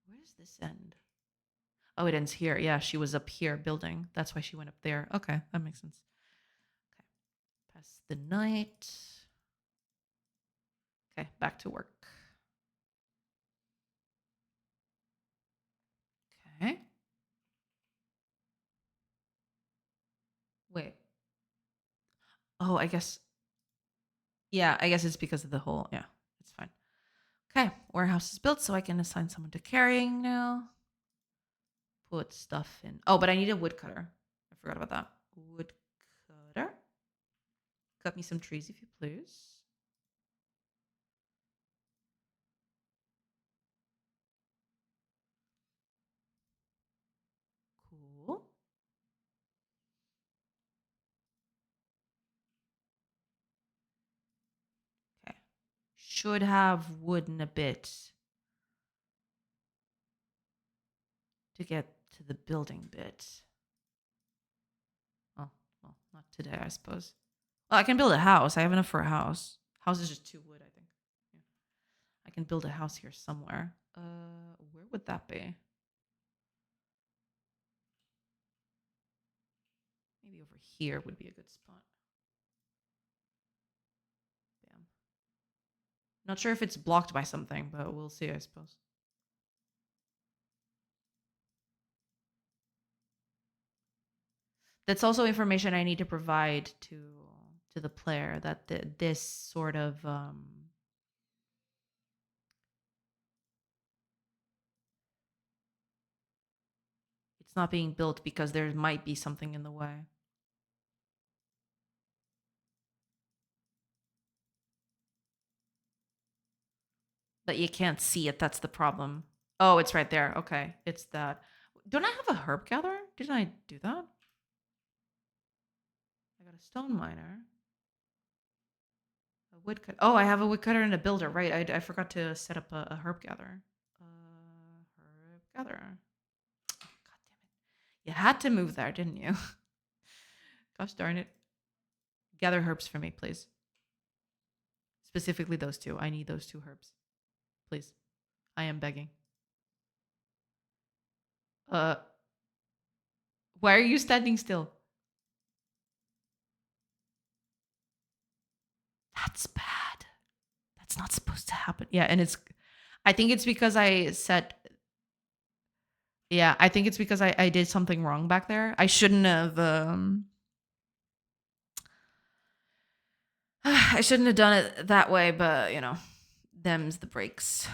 Where does this end? Oh, it ends here. Yeah, she was up here building. That's why she went up there. Okay, that makes sense. Okay, pass the night. Okay, back to work. Okay. Wait. Oh, I guess. Yeah, I guess it's because of the whole. Yeah, it's fine. Okay, warehouse is built, so I can assign someone to carrying now. Put stuff in. Oh, but I need a woodcutter. I forgot about that. Woodcutter. Cut me some trees, if you please. Cool. Okay. Should have wood in a bit to get to the building bit. Oh, well, not today, I suppose. Well, I can build a house. I have enough for a house. House is just 2 wood, I think. Yeah. I can build a house here somewhere. Where would that be? Maybe over here would be a good spot. Bam. Not sure if it's blocked by something, but we'll see, I suppose. That's also information I need to provide to the player that this sort of it's not being built because there might be something in the way. But you can't see it. That's the problem. Oh, it's right there. Okay, it's that. Don't I have a herb gatherer? Didn't I do that? I got a stone miner. A woodcut. Oh, I have a woodcutter and a builder. Right. I forgot to set up a herb gatherer. Herb gatherer. God damn it. You had to move there, didn't you? Gosh darn it. Gather herbs for me, please. Specifically those two. I need those 2 herbs. Please. I am begging. Why are you standing still? That's bad. That's not supposed to happen. Yeah, and I think it's because I did something wrong back there. I shouldn't have I shouldn't have done it that way, but them's the breaks.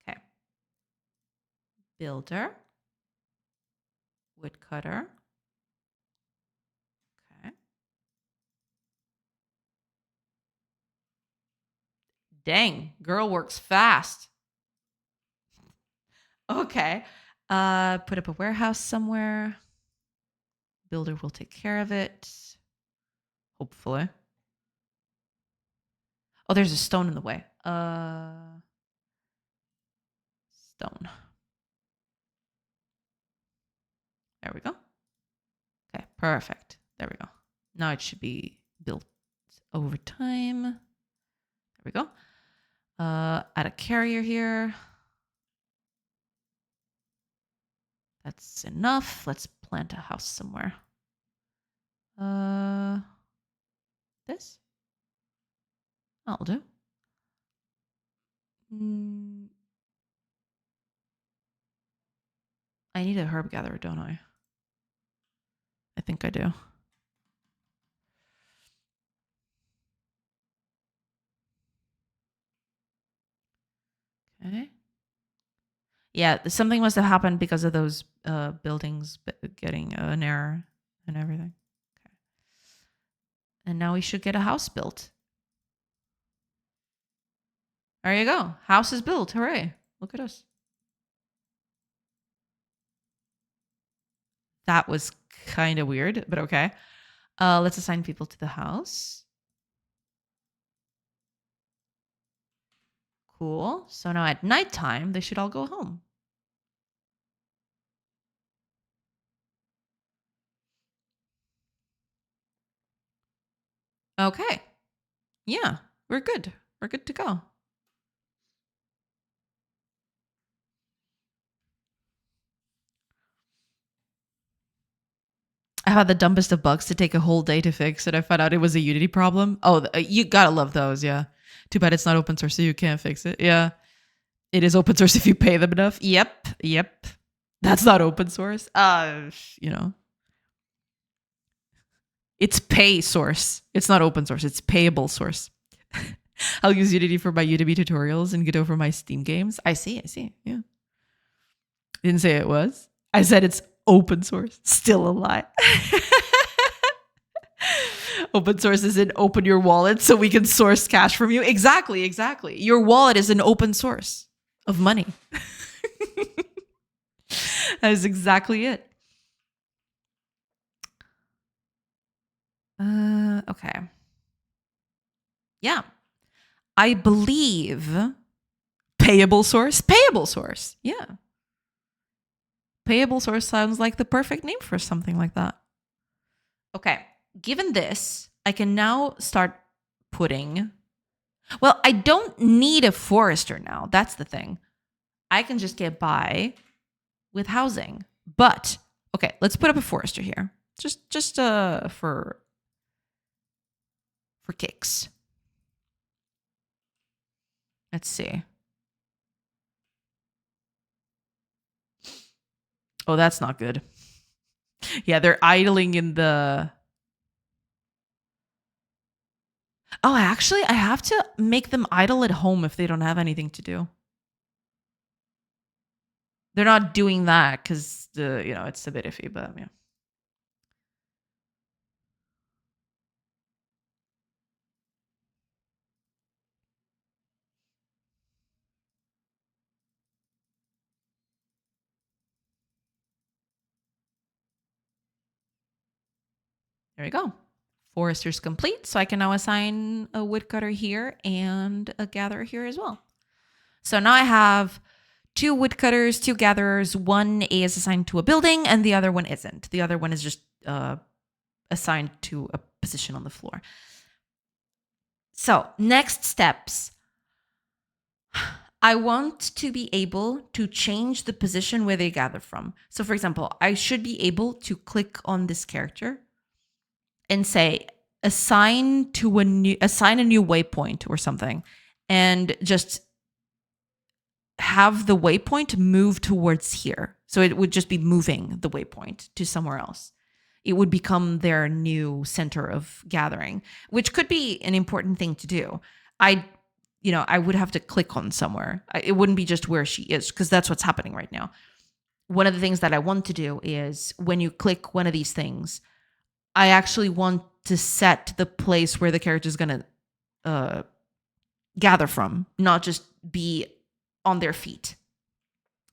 Okay. Builder. Woodcutter. Okay. Dang, girl works fast. Okay. Put up a warehouse somewhere. Builder will take care of it. Hopefully. Oh, there's a stone in the way. Stone. There we go. Okay, perfect. There we go. Now it should be built over time. There we go. Add a carrier here. That's enough. Let's plant a house somewhere. This? I'll do. I need a herb gatherer, don't I? I think I do. Okay. Yeah, something must have happened because of those buildings getting an error and everything. Okay. And now we should get a house built. There you go. House is built. Hooray. Look at us. That was kind of weird, but okay. Let's assign people to the house. Cool. So now at nighttime, they should all go home. Okay. Yeah, we're good. We're good to go. I had the dumbest of bugs to take a whole day to fix it. I found out it was a Unity problem. Oh, you gotta love those, yeah. Too bad it's not open source, so you can't fix it. Yeah. It is open source if you pay them enough. Yep. That's not open source. It's pay source. It's not open source. It's payable source. I'll use Unity for my Udemy tutorials and Godot for my Steam games. I see. Yeah. Didn't say it was. I said it's open source. Still a lie. Open source is in open your wallet so we can source cash from you. Exactly. Your wallet is an open source of money. That is exactly it. Okay. Yeah. I believe payable source. Yeah. Payable source sounds like the perfect name for something like that. Okay. Given this, I can now start putting... Well, I don't need a forester now. That's the thing. I can just get by with housing. But, okay, let's put up a forester here. Just for kicks. Let's see. Oh, that's not good. Yeah, they're idling in the... Oh, actually, I have to make them idle at home if they don't have anything to do. They're not doing that because it's a bit iffy, but yeah. There we go. Forester's complete, so I can now assign a woodcutter here and a gatherer here as well. So now I have 2 woodcutters, 2 gatherers. One is assigned to a building and the other one isn't. The other one is just assigned to a position on the floor. So next steps. I want to be able to change the position where they gather from. So for example, I should be able to click on this character and say, assign a new waypoint or something, and just have the waypoint move towards here. So it would just be moving the waypoint to somewhere else. It would become their new center of gathering, which could be an important thing to do. I would have to click on somewhere. It wouldn't be just where she is, because that's what's happening right now. One of the things that I want to do is when you click one of these things, I actually want to set the place where the character is going to gather from, not just be on their feet.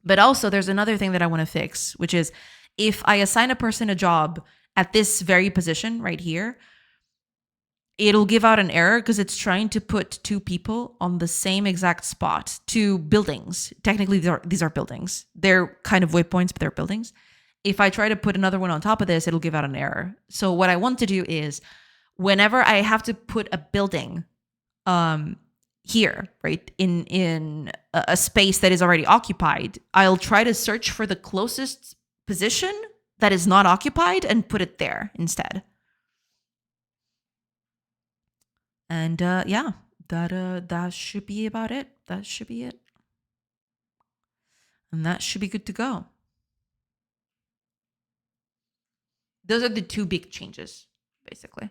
But also there's another thing that I want to fix, which is if I assign a person a job at this very position right here, it'll give out an error because it's trying to put two people on the same exact spot, two buildings. Technically, these are buildings. They're kind of waypoints, but they're buildings. If I try to put another one on top of this, it'll give out an error. So what I want to do is whenever I have to put a building here, right, in a space that is already occupied, I'll try to search for the closest position that is not occupied and put it there instead. And yeah, that should be about it. That should be it. And that should be good to go. Those are the two big changes, basically.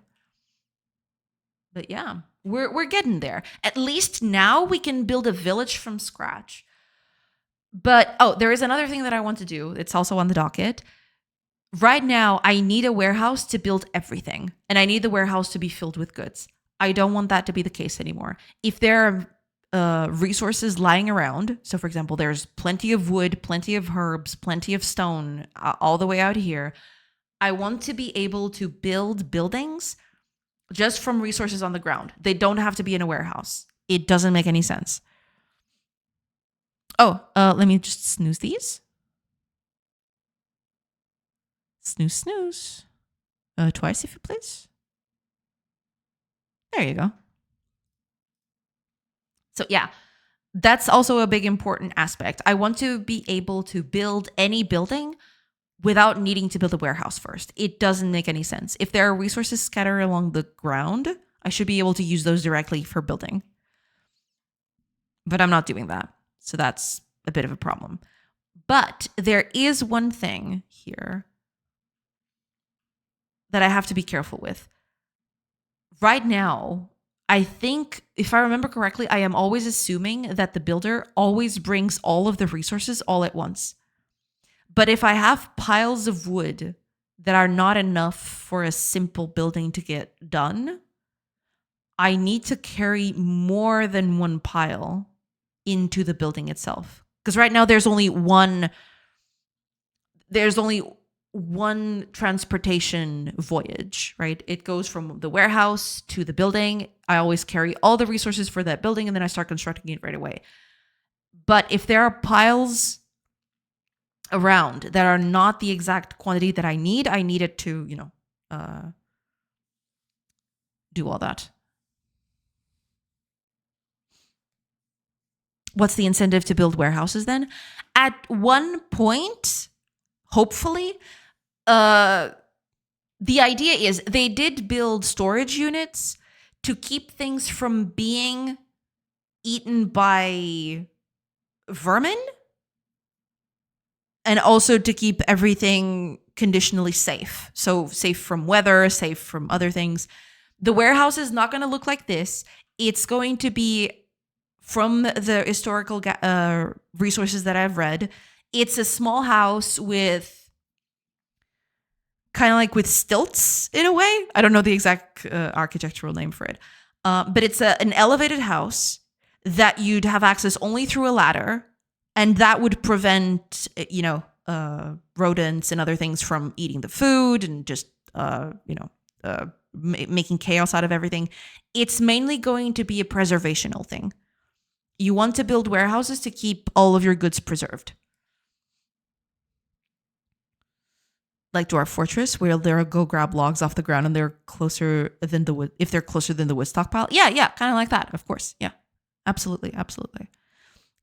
But yeah, we're getting there. At least now we can build a village from scratch. But there is another thing that I want to do. It's also on the docket. Right now, I need a warehouse to build everything, and I need the warehouse to be filled with goods. I don't want that to be the case anymore. If there are resources lying around, so for example, there's plenty of wood, plenty of herbs, plenty of stone, all the way out here, I want to be able to build buildings just from resources on the ground. They don't have to be in a warehouse. It doesn't make any sense. Let me just snooze these. Snooze. Twice, if you please. There you go. So yeah, that's also a big important aspect. I want to be able to build any building without needing to build a warehouse first. It doesn't make any sense. If there are resources scattered along the ground, I should be able to use those directly for building. But I'm not doing that. So that's a bit of a problem. But there is one thing here that I have to be careful with. Right now, I think, if I remember correctly, I am always assuming that the builder always brings all of the resources all at once. But if I have piles of wood that are not enough for a simple building to get done, I need to carry more than one pile into the building itself. Because right now there's only one transportation voyage, right? It goes from the warehouse to the building. I always carry all the resources for that building, and then I start constructing it right away. But if there are piles around that are not the exact quantity that I need it to, do all that. What's the incentive to build warehouses then? At one point, hopefully, the idea is they did build storage units to keep things from being eaten by vermin, and also to keep everything conditionally safe. So safe from weather, safe from other things. The warehouse is not going to look like this. It's going to be from the historical resources that I've read. It's a small house with kind of like with stilts in a way. I don't know the exact architectural name for it. But it's an elevated house that you'd have access only through a ladder. And that would prevent, rodents and other things from eating the food and just, making chaos out of everything. It's mainly going to be a preservational thing. You want to build warehouses to keep all of your goods preserved. like Dwarf Fortress, where they'll go grab logs off the ground and they're closer than the wood. If they're closer than the wood stockpile, yeah, kind of like that. Of course, yeah, absolutely.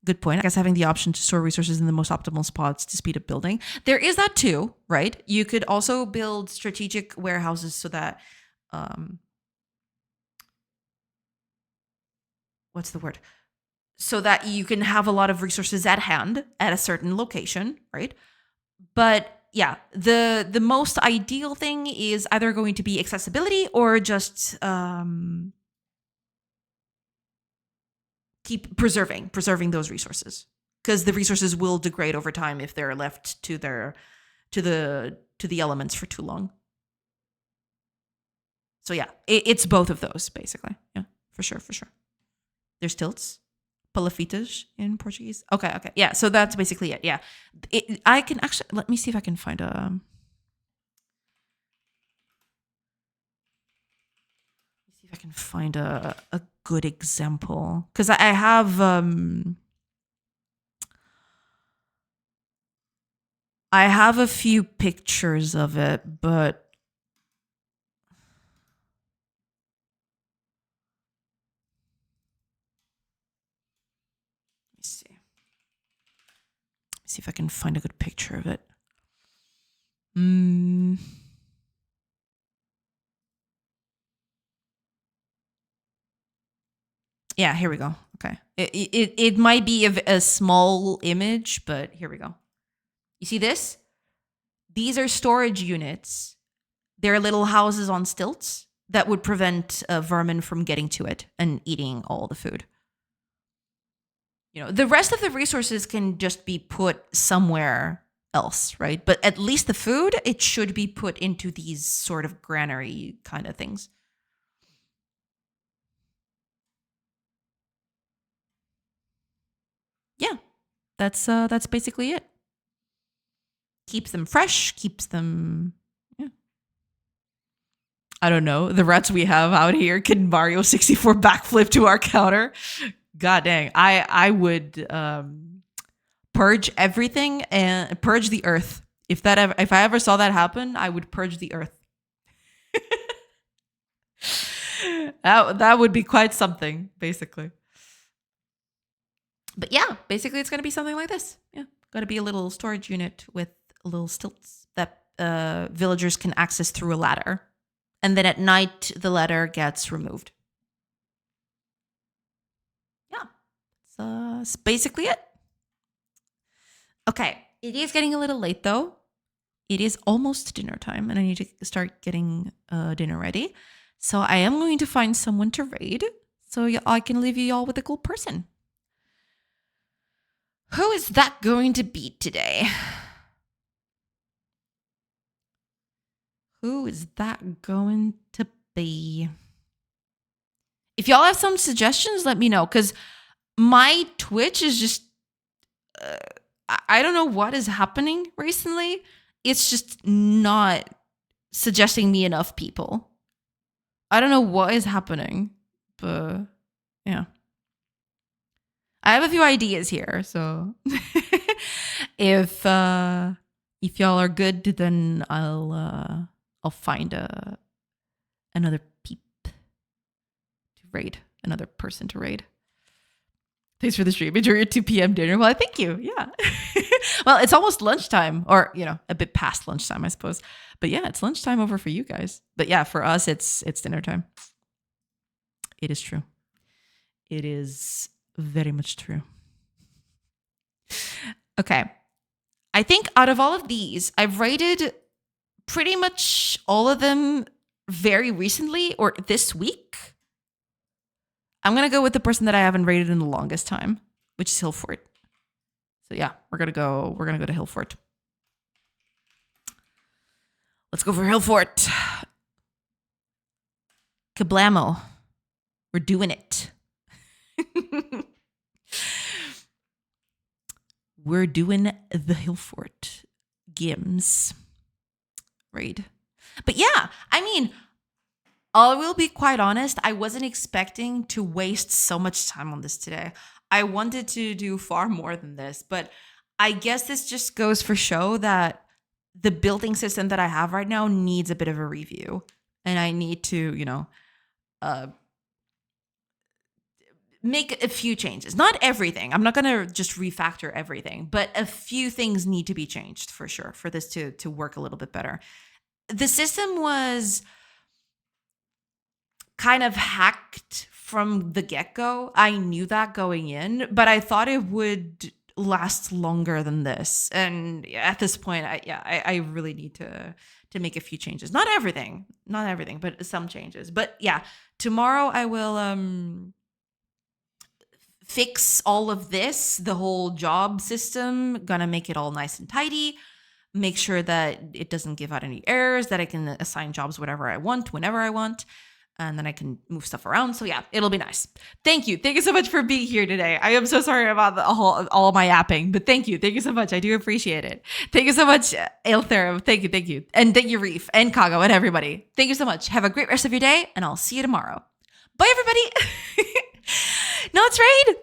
Good point. I guess having the option to store resources in the most optimal spots to speed up building. There is that too, right? You could also build strategic warehouses so that, what's the word? So that you can have a lot of resources at hand at a certain location, right? But yeah, the most ideal thing is either going to be accessibility or just keep preserving those resources, because the resources will degrade over time if they're left to the elements for too long. So yeah, it's both of those basically. Yeah, for sure. There's tilts, palafitas in Portuguese. Okay. Yeah, so that's basically it. Yeah, I can actually, let me see if I can find a good example, because I have a few pictures of it, but see if I can find a good picture of it. Yeah, here we go. Okay. It might be a small image, but here we go. You see this? These are storage units. They're little houses on stilts that would prevent vermin from getting to it and eating all the food. The rest of the resources can just be put somewhere else, right? But at least the food, it should be put into these sort of granary kind of things. Yeah, that's basically it. Keeps them fresh, keeps them. Yeah. I don't know. The rats we have out here can Mario 64 backflip to our counter. God dang. I would purge everything and purge the earth. If I ever saw that happen, I would purge the earth. That would be quite something, basically. But yeah, basically it's going to be something like this. Yeah, got to be a little storage unit with little stilts that villagers can access through a ladder. And then at night, the ladder gets removed. Yeah, that's basically it. Okay, it is getting a little late though. It is almost dinner time and I need to start getting dinner ready. So I am going to find someone to raid so I can leave you all with a cool person. Who is that going to be today? Who is that going to be? If y'all have some suggestions, let me know, because my Twitch is just, I don't know what is happening recently. It's just not suggesting me enough people. I don't know what is happening, but yeah. I have a few ideas here, so if y'all are good, then I'll find another peep to raid, another person to raid. Thanks for the stream. Enjoy your 2 p.m. dinner. Well, thank you. Yeah. Well, it's almost lunchtime, or a bit past lunchtime, I suppose. But yeah, it's lunchtime over for you guys. But yeah, for us, it's dinner time. It is true. It is very much true. Okay. I think out of all of these, I've rated pretty much all of them very recently or this week. I'm going to go with the person that I haven't rated in the longest time, which is Hillfort. So yeah, we're going to go to Hillfort. Let's go for Hillfort. Kablamo. We're doing it. We're doing the Hillfort Gims raid. But yeah, I mean, I will be quite honest, I wasn't expecting to waste so much time on this today. I wanted to do far more than this, but I guess this just goes for show that the building system that I have right now needs a bit of a review, and I need to, uh, make a few changes. Not everything. I'm not gonna just refactor everything, but a few things need to be changed for sure for this to work a little bit better. The system was kind of hacked from the get-go. I knew that going in, but I thought it would last longer than this. And at this point, I really need to make a few changes. Not everything, but some changes. But yeah, tomorrow I will fix all of this, the whole job system, gonna make it all nice and tidy, make sure that it doesn't give out any errors, that I can assign jobs whatever I want, whenever I want, and then I can move stuff around. So yeah, it'll be nice. Thank you. Thank you so much for being here today. I am so sorry about all of my yapping, but thank you. Thank you so much. I do appreciate it. Thank you so much, Aelther. Thank you. And thank you, Reef and Kago and everybody. Thank you so much. Have a great rest of your day, and I'll see you tomorrow. Bye, everybody. No, it's right.